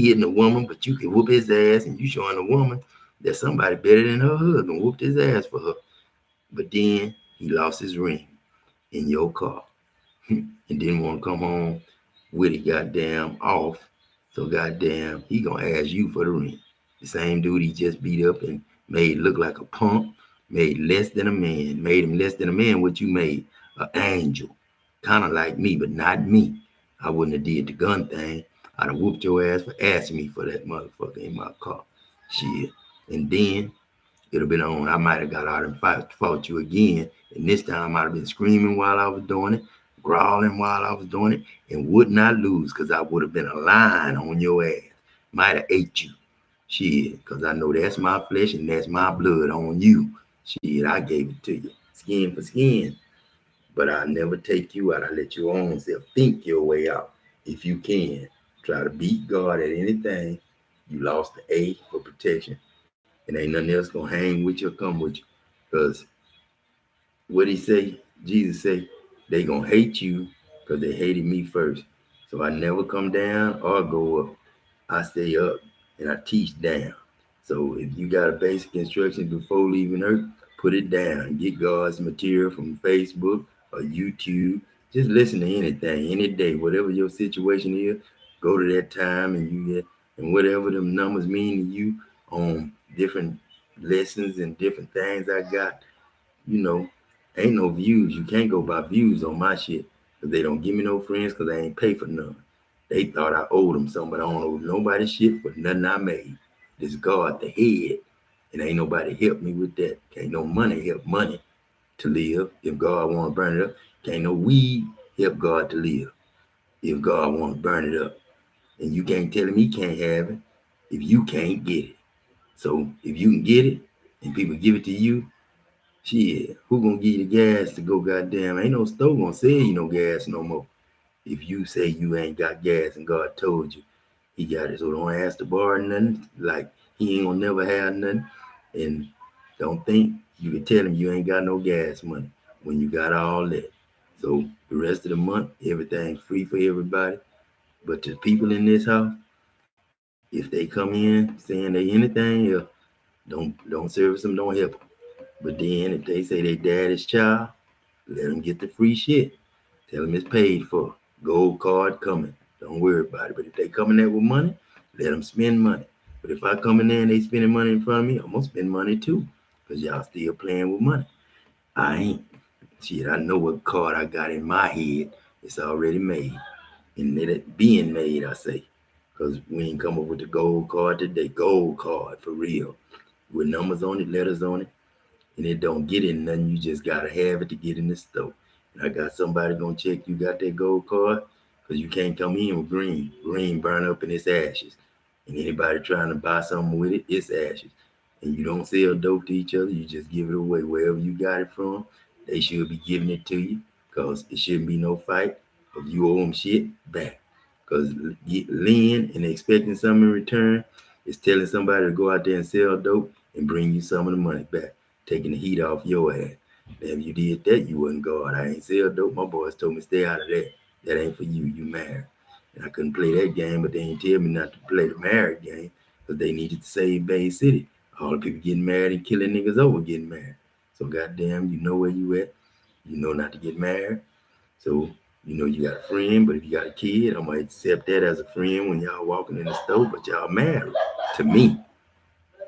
hitting a woman, but you can whoop his ass, and you showing a woman that somebody better than her husband whooped his ass for her. But then he lost his ring in your car and didn't want to come home with it goddamn off. So goddamn, he gonna ask you for the ring. The same dude he just beat up and made look like a punk, made less than a man, made him less than a man. What you made, an angel, kind of like me, but not me. I wouldn't have did the gun thing. I'd have whooped your ass for asking me for that motherfucker in my car. Shit. And then it'd have been on. I might have got out and fought you again. And this time I'd have been screaming while I was doing it, growling while I was doing it, and would not lose because I would have been a lion on your ass. Might have ate you. Shit, because I know that's my flesh and that's my blood on you. Shit, I gave it to you. Skin for skin. But I never take you out. I let your own self think your way out. If you can. Try to beat God at anything. You lost the A for protection, and ain't nothing else gonna hang with you or come with you. Because what he say, Jesus say, they gonna hate you because they hated me first. So I never come down or go up. I stay up and I teach down. So if you got a basic instruction before leaving Earth, put it down. Get God's material from Facebook or YouTube. Just listen to anything, any day, whatever your situation is. Go to that time and you get, and whatever them numbers mean to you on different lessons and different things I got, you know, ain't no views. You can't go by views on my shit because they don't give me no friends because I ain't pay for none. They thought I owed them something, but I don't owe nobody shit for nothing I made. This God, the head, and ain't nobody help me with that. Can't no money help money to live. If God want to burn it up, can't no weed help God to live. If God want to burn it up, and you can't tell him he can't have it if you can't get it. So if you can get it and people give it to you, shit, who gonna give you the gas to go goddamn? Ain't no store gonna sell you no gas no more. If you say you ain't got gas and God told you he got it. So don't ask to borrow nothing. Like he ain't gonna never have nothing. And don't think you can tell him you ain't got no gas money when you got all that. So the rest of the month, everything's free for everybody. But to people in this house, if they come in saying they anything else, don't service them, don't help them. But then if they say they daddy's child, let them get the free shit. Tell them it's paid for. Gold card coming. Don't worry about it. But if they coming there with money, let them spend money. But if I come in there and they spending money in front of me, I'm gonna spend money too. Cause y'all still playing with money. I ain't. Shit, I know what card I got in my head. It's already made. And it being made, I say. Cause we ain't come up with the gold card today. Gold card for real. With numbers on it, letters on it, and it don't get in nothing. You just gotta have it to get in the store. And I got somebody gonna check you got that gold card because you can't come in with green. Green burn up in its ashes. And anybody trying to buy something with it, it's ashes. And you don't sell dope to each other. You just give it away wherever you got it from. They should be giving it to you because it shouldn't be no fight. If you owe them shit, back. Because lend and expecting something in return is telling somebody to go out there and sell dope and bring you some of the money back, taking the heat off your ass. If you did that, you wasn't God. I ain't sell dope. My boys told me stay out of that. That ain't for you. You married. And I couldn't play that game, but they ain't tell me not to play the married game because they needed to save Bay City. All the people getting married and killing niggas over getting married. So goddamn, you know where you at. You know not to get married. So you know you got a friend, but if you got a kid, I'm gonna accept that as a friend when y'all walking in the store, but y'all married to me.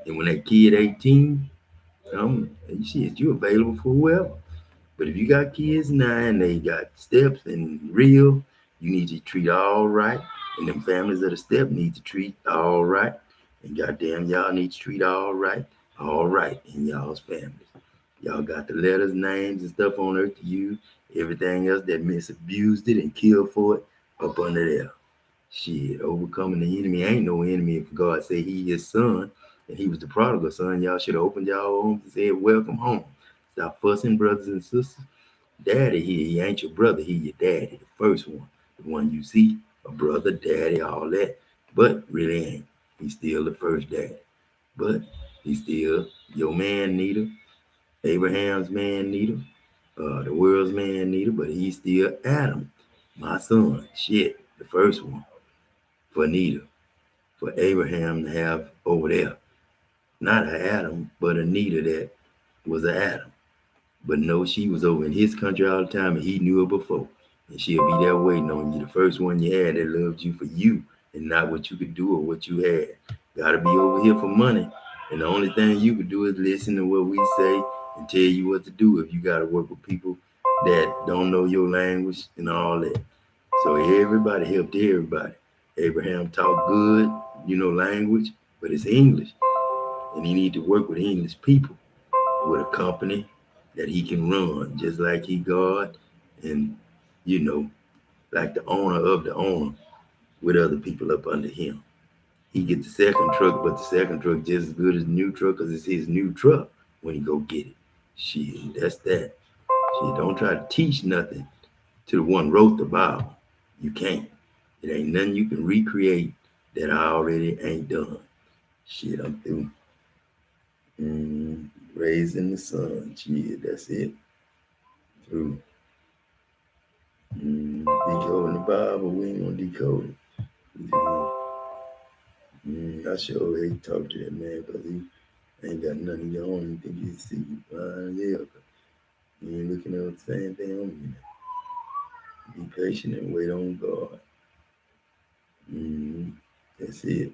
And when that kid 18, shit, you available for whoever. But if you got kids now and they got steps and real, you need to treat all right. And them families of the step need to treat all right. And goddamn, y'all need to treat all right in y'all's families. Y'all got the letters, names, and stuff on earth to use. Everything else that misabused it and killed for it up under there. Shit, overcoming the enemy ain't no enemy if God say he his son and he was the prodigal son. Y'all should have opened y'all homes and said, welcome home. Stop fussing, brothers and sisters. Daddy here, he ain't your brother, he your daddy, the first one. The one you see, a brother, daddy, all that. But really ain't. He's still the first daddy. But he's still your man, Nita, Abraham's man, Nita, the world's man, Nita, but he's still Adam, my son. Shit, the first one for Nita, for Abraham to have over there. Not an Adam, but a Nita that was an Adam. But no, she was over in his country all the time and he knew her before. And she'll be there waiting on you. The first one you had that loved you for you and not what you could do or what you had. Gotta be over here for money. And the only thing you could do is listen to what we say and tell you what to do if you gotta work with people that don't know your language and all that. So everybody helped everybody. Abraham taught good, language, but it's English. And he need to work with English people with a company that he can run just like he God and, you know, like the owner of the owner with other people up under him. He get the second truck, but the second truck just as good as the new truck because it's his new truck when he go get it. Shit, that's that. Shit, don't try to teach nothing to the one wrote the Bible. You can't. It ain't nothing you can recreate that I already ain't done. Shit, I'm through. Raising the sun. Shit, that's it. Through. Decoding the Bible, we ain't gonna decode it. I sure hate to talk to that man because he ain't got nothing going on. He think he's see fine as hell. He ain't looking at the same thing on me. Be patient and wait on God. That's it.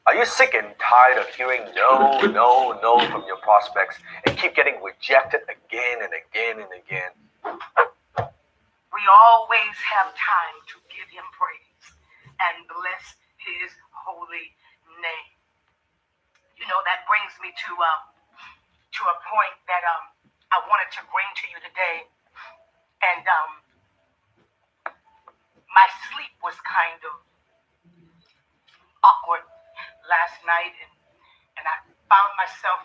Are you sick and tired of hearing no, no, no from your prospects and keep getting rejected again and again and again? We always have time to give him praise and bless his holy name. You know, that brings me to a point that I wanted to bring to you today. And my sleep was kind of awkward last night, and I found myself,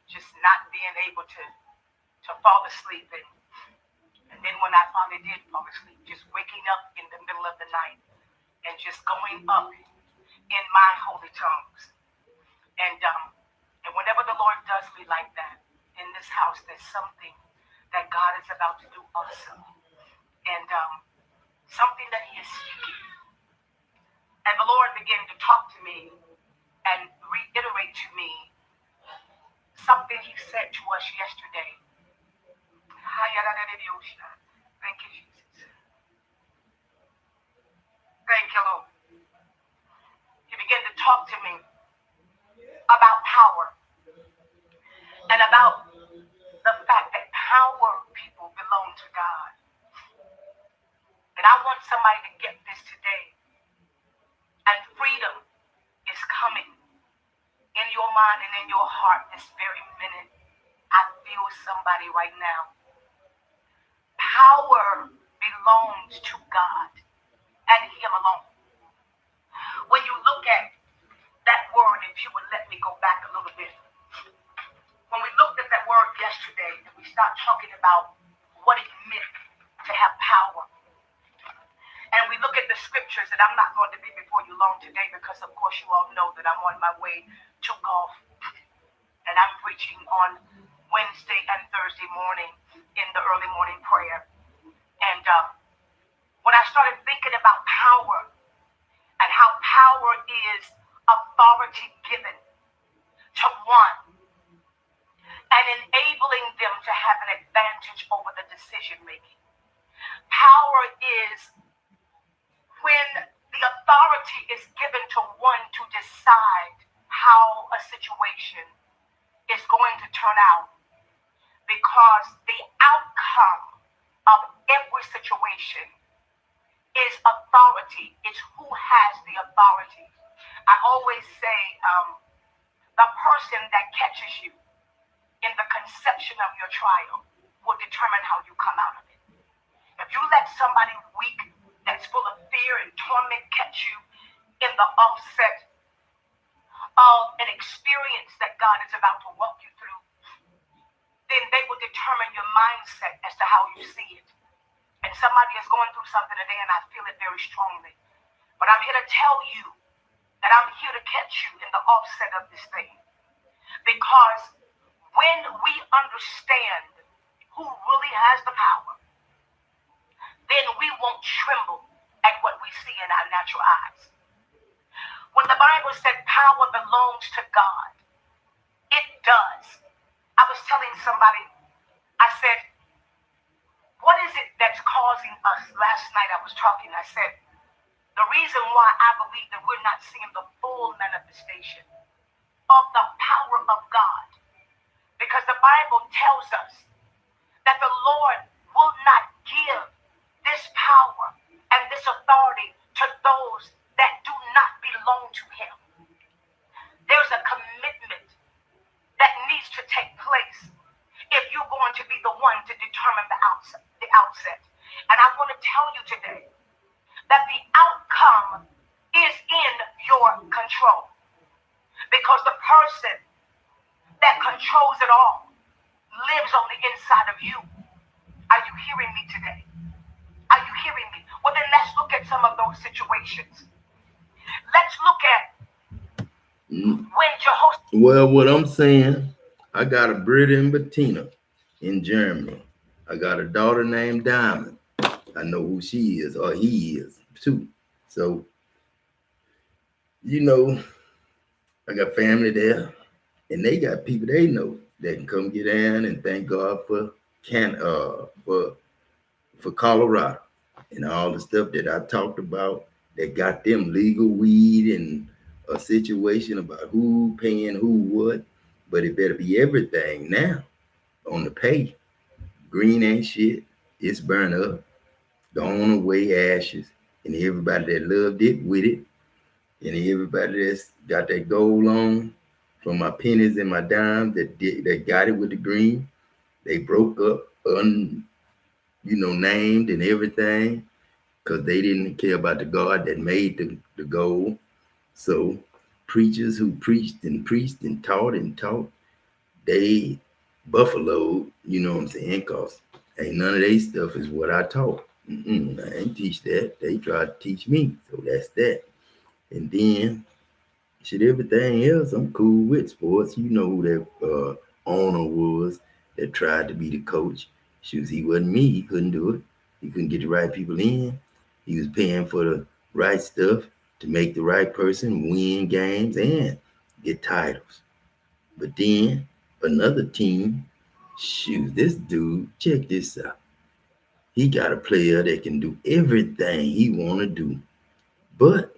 just not being able to fall asleep. And then when I finally did fall asleep, just waking up in the middle of the night and just going up in my holy tongues. And whenever the Lord does me like that in this house, there's something that God is about to do awesome. And something that he is speaking. And the Lord began to talk to me and reiterate to me something he said to us yesterday. Thank you, Jesus. Thank you, Lord. He began to talk to me about power and about the fact that power, people, belong to God. And I want somebody to get this today. And freedom is coming in your mind and in your heart this very minute. I feel somebody right now. Power belongs to God and him alone. When you look at that word, if you would let me go back a little bit. When we looked at that word yesterday, and we start talking about what it meant to have power. And we look at the scriptures, and I'm not going to be before you long today because, of course, you all know that I'm on my way to golf. And I'm preaching on Wednesday and Thursday morning in the early morning prayer. And when I started thinking about power and how power is authority given to one and enabling them to have an advantage over the decision making. Power is when the authority is given to one to decide how a situation is going to turn out, because the outcome of every situation is authority. It's who has the authority. I always say the person that catches you in the conception of your trial will determine how you come out of it. If you let somebody weak that's full of fear and torment catch you in the offset of an experience that God is about to walk you through, then they will determine your mindset as to how you see it. And somebody is going through something today, and I feel it very strongly. But I'm here to tell you that I'm here to catch you in the offset of this thing. Because when we understand who really has the power, then we won't tremble at what we see in our natural eyes. When the Bible said power belongs to God, it does. I was telling somebody, I said, what is it that's causing us? Last night I was talking, I said, the reason why I believe that we're not seeing the full manifestation of the power of God, because the Bible tells us that the Lord will not give this power and this authority to those that do not belong to him. There's a commitment that needs to take place if you're going to be the one to determine the outset. And I want person that controls it all lives on the inside of you. Are you hearing me today? Are you hearing me? Well, then let's look at some of those situations. Let's look at when Jehoshaphat. Well, what I'm saying, I got a Britta and Bettina in Germany. I got a daughter named Diamond. I know who she is, or he is too. So, you know, I got family there, and they got people they know that can come get down and thank God for for Colorado and all the stuff that I talked about that got them legal weed and a situation about who paying who what, but it better be everything now on the pay. Green ain't shit. It's burned up, gone away ashes, and everybody that loved it with it, and everybody that's got that gold on from my pennies and my dimes that got it with the green, they broke up, named and everything because they didn't care about the God that made the gold. So preachers who preached and taught, they buffaloed, you know what I'm saying? Because ain't none of their stuff is what I taught. I ain't teach that. They tried to teach me. So that's that. And then shit, everything else, I'm cool with sports. You know who that owner was that tried to be the coach. Shoot, he wasn't me. He couldn't do it. He couldn't get the right people in. He was paying for the right stuff to make the right person win games and get titles. But then another team, shoot, this dude, check this out. He got a player that can do everything he want to do, but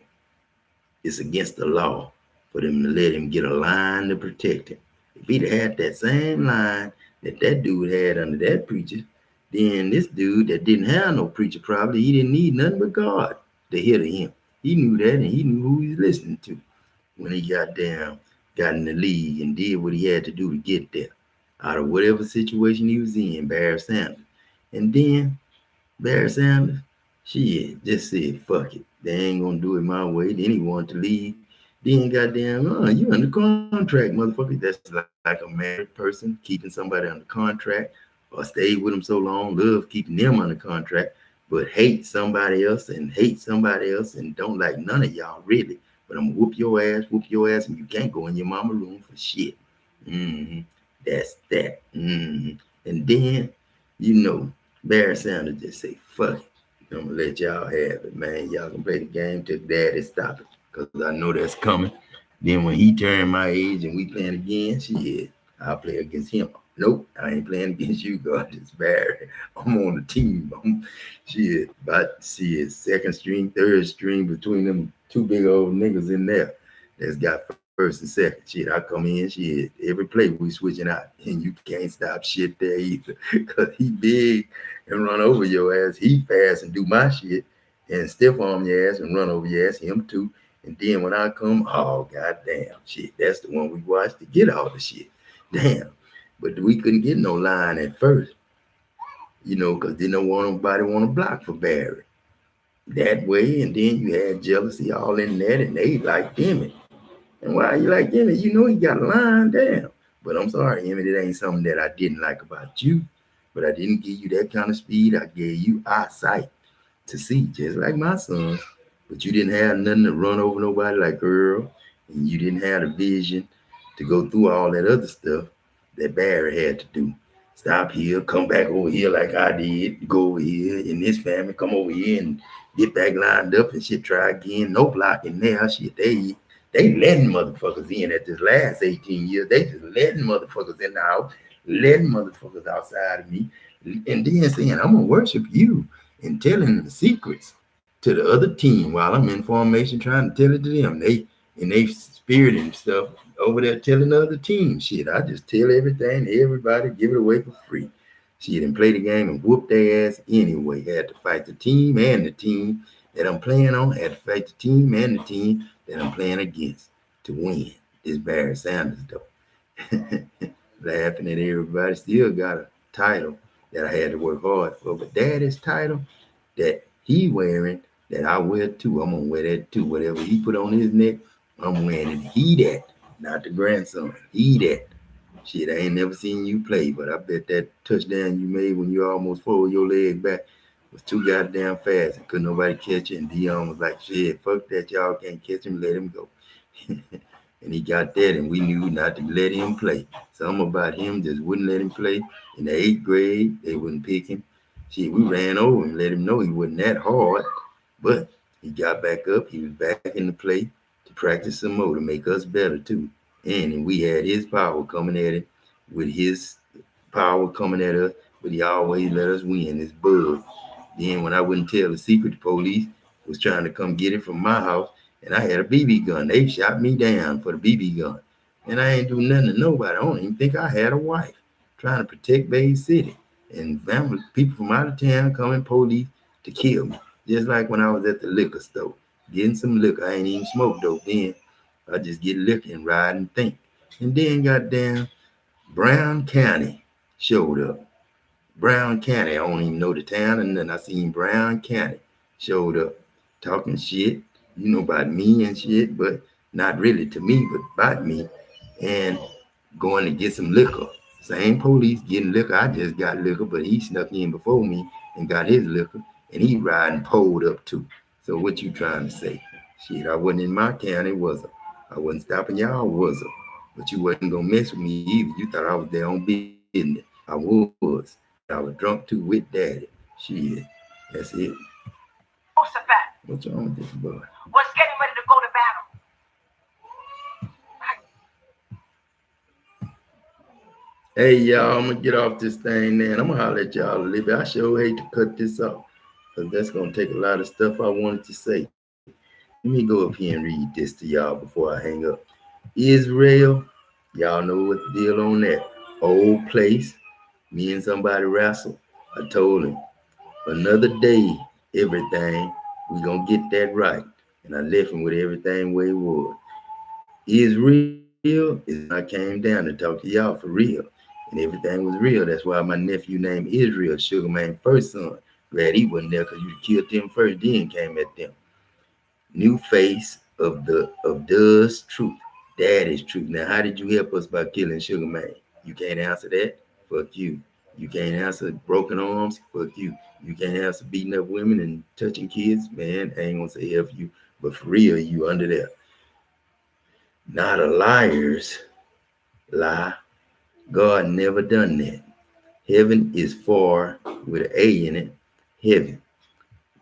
it's against the law for them to let him get a line to protect him. If he'd had that same line that dude had under that preacher, then this dude that didn't have no preacher probably he didn't need nothing but God to hear to him. He knew that and he knew who he was listening to when he got in the league and did what he had to do to get there out of whatever situation he was in, Barry Sanders. And then Barry Sanders, shit, just said, fuck it. They ain't gonna do it my way. Then he wanted to leave. Then goddamn, you under contract, motherfucker. That's like a married person keeping somebody under contract or stayed with them so long, love keeping them under contract, but hate somebody else and don't like none of y'all really. But I'm gonna whoop your ass, and you can't go in your mama room for shit. Mm-hmm. That's that. Mm-hmm. And then, Barry Sanders just say, fuck it. I'm gonna let y'all have it, man. Y'all can play the game till daddy stop it. Cause I know that's coming. Then when he turned my age and we playing again, shit, I'll play against him. Nope, I ain't playing against you, God. It's Barry. I'm on the team. Second string, third string between them two big old niggas in there that's got first and second. Shit, I come in, shit, every play we switching out, and you can't stop shit there either. Cause he big and run over your ass. He fast and do my shit and stiff arm your ass and run over your ass, him too. And then when I come, oh goddamn shit, that's the one we watched to get all the shit. Damn. But we couldn't get no line at first, because didn't want nobody want to block for Barry. That way, and then you had jealousy all in that, and they like Emmett. And why you like Emmett? You know he got a line, damn. But I'm sorry, Emmett, it ain't something that I didn't like about you. But I didn't give you that kind of speed. I gave you eyesight to see, just like my sons. But you didn't have nothing to run over nobody like Earl, and you didn't have the vision to go through all that other stuff that Barry had to do. Stop here, come back over here like I did, go over here, and this family come over here and get back lined up and shit, try again. No blocking there, shit. They letting motherfuckers in at this last 18 years. They just letting motherfuckers in the house, letting motherfuckers outside of me, and then saying, I'm gonna worship you and telling the secrets to the other team while I'm in formation trying to tell it to them. They spirit and stuff over there telling the other team. Shit, I just tell everything to everybody, give it away for free. Shit, and play the game and whoop their ass anyway. Had to fight the team and the team that I'm playing on. Had to fight the team and the team that I'm playing against to win. This Barry Sanders, though. Laughing at everybody. Still got a title that I had to work hard for. But daddy's title that he wearing, that I wear too, I'm gonna wear that too. Whatever he put on his neck, I'm wearing it. He that not the grandson. He that. Shit, I ain't never seen you play, but I bet that touchdown you made when you almost folded your leg back was too goddamn fast and couldn't nobody catch it. And Dion was like, shit, fuck that, y'all can't catch him, let him go. And he got that, and we knew not to let him play. Something about him just wouldn't let him play. In the 8th grade, they wouldn't pick him. Shit, we ran over him, let him know he wasn't that hard. But he got back up. He was back in the play to practice some more to make us better too. And we had his power coming at him with his power coming at us, but he always let us win. This bug. Then when I wouldn't tell the secret, the police was trying to come get it from my house, and I had a BB gun. They shot me down for the BB gun, and I ain't do nothing to nobody. I don't even think I had a wife. Trying to protect Bay City, and family people from out of town coming police to kill me. Just like when I was at the liquor store getting some liquor. I ain't even smoked dope then. I just get liquor and ride and think. And then goddamn Brown County showed up. Brown County, I don't even know the town, and then I seen Brown County showed up talking shit, about me and shit, but not really to me, but about me, and going to get some liquor. Same police getting liquor. I just got liquor, but he snuck in before me and got his liquor, and he riding pulled up too. So what you trying to say? Shit, I wasn't in my county, was I? I wasn't stopping y'all, was I? But you wasn't gonna mess with me either. You thought I was there on business. I was. And I was drunk too with daddy. Shit. That's it. Josephat What's wrong with this boy? was getting ready to go to battle. Hey y'all, I'm gonna get off this thing now. I'm gonna holler at y'all a little bit. I sure hate to cut this off because that's gonna take a lot of stuff I wanted to say. Let me go up here and read this to y'all before I hang up. Israel, y'all know what the deal on that. Old place, me and somebody wrestled. I told him another day, everything, we gonna get that right. And I left him with everything where it was. Israel is when I came down to talk to y'all for real. And everything was real. That's why my nephew named Israel, Sugar Man first son. Glad he wasn't there because you killed them first, then came at them. New face of does truth. That is truth. Now, how did you help us by killing Sugar Man? You can't answer that? Fuck you. You can't answer broken arms? Fuck you. You can't answer beating up women and touching kids? Man, I ain't gonna say F you. But for real, you under there. Not a liar's lie. God never done that. Heaven is for with an A in it. Heaven.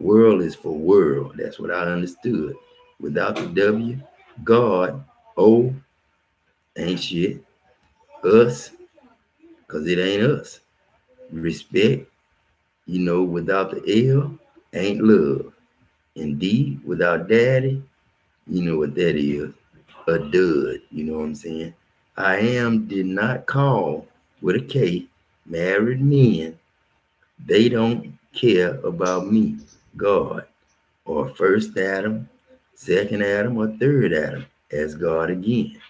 World is for world. That's what I understood. Without the W, God, O, ain't shit. Us, because it ain't us. Respect, without the L, ain't love. And D, without daddy, you know what that is. A dud, you know what I'm saying? I am did not call with a K, married men. They don't care about me, God, or first Adam, second Adam, or third Adam as God again.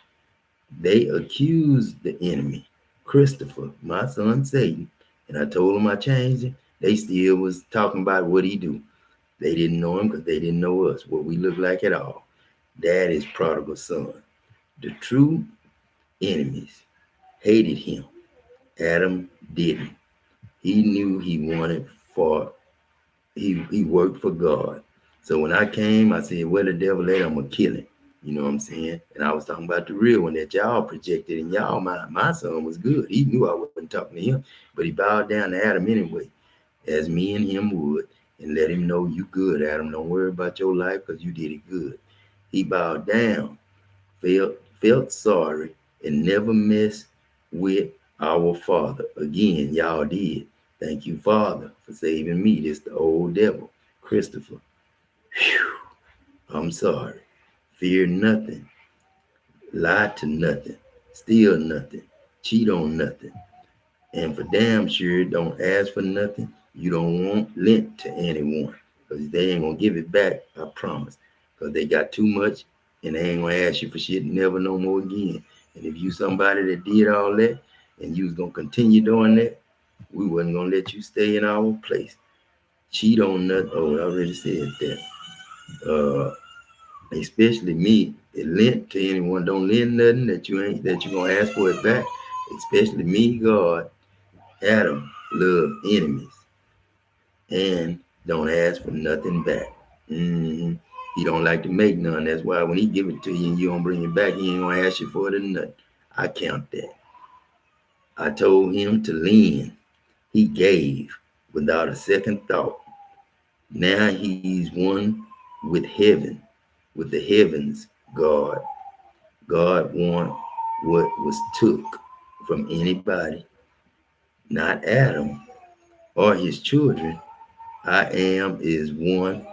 They accused the enemy, Christopher, my son Satan, and I told them I changed him. They still was talking about what he do. They didn't know him because they didn't know us, what we look like at all. That is prodigal son. The true enemies hated him. Adam didn't. He knew he wanted for he worked for God. So when I came, I said, "Well, the devil at, I'm gonna kill him." You know what I'm saying? And I was talking about the real one that y'all projected in y'all mind. My son was good. He knew I wasn't talking to him, but he bowed down to Adam anyway, as me and him would, and let him know you good, Adam. Don't worry about your life because you did it good. He bowed down, felt sorry, and never messed with our Father. Again, y'all did. Thank you, Father, for saving me. This the old devil, Christopher. Whew, I'm sorry. Fear nothing. Lie to nothing. Steal nothing. Cheat on nothing. And for damn sure, don't ask for nothing you don't want lent to anyone. Because they ain't going to give it back, I promise. Because they got too much and they ain't going to ask you for shit never no more again. And if you somebody that did all that and you was going to continue doing that, we wasn't going to let you stay in our place. Cheat on nothing. Oh, I already said that. especially me. It lent to anyone. Don't lend nothing that you gonna ask for it back. Especially me, God. Adam loved enemies and don't ask for nothing back. hmm He don't like to make none. That's why when he give it to you and you don't bring it back, he ain't gonna ask you for it or nothing. I count that. I told him to lend. He gave without a second thought. Now he's one with heaven, with the heavens, God. God want what was took from anybody, not Adam or his children. I am is one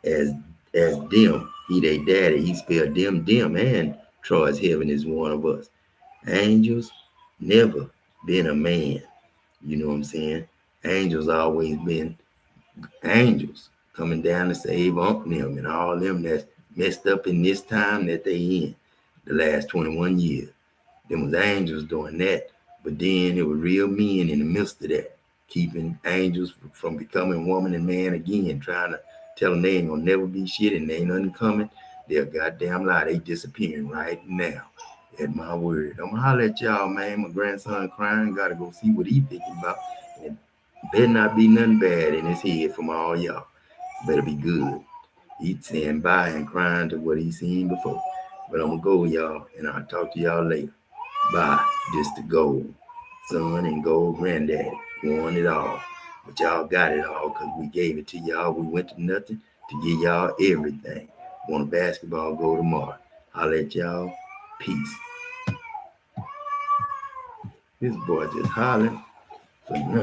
as as them. He they daddy. He spelled them, and Troy's heaven is one of us. Angels never been a man. You know what I'm saying? Angels always been angels coming down to save Uncle them and all them that's messed up in this time that they in the last 21 years. Them was angels doing that, but then it was real men in the midst of that, keeping angels from becoming woman and man again, trying to tell them they ain't gonna never be shit and they ain't nothing coming. They're goddamn lie. They disappearing right now. At my word, I'm gonna holler at y'all, man. My grandson crying. Gotta go see what he thinking about. And better not be nothing bad in his head from all y'all. Better be good. He's saying bye and crying to what he seen before. But I'm gonna go, y'all, and I'll talk to y'all later. Bye. This the gold. Son and gold granddaddy. Want it all. But y'all got it all because we gave it to y'all. We went to nothing to give y'all everything. Want a basketball, go tomorrow. I'll let y'all. Peace. This boy just hollering for nothing.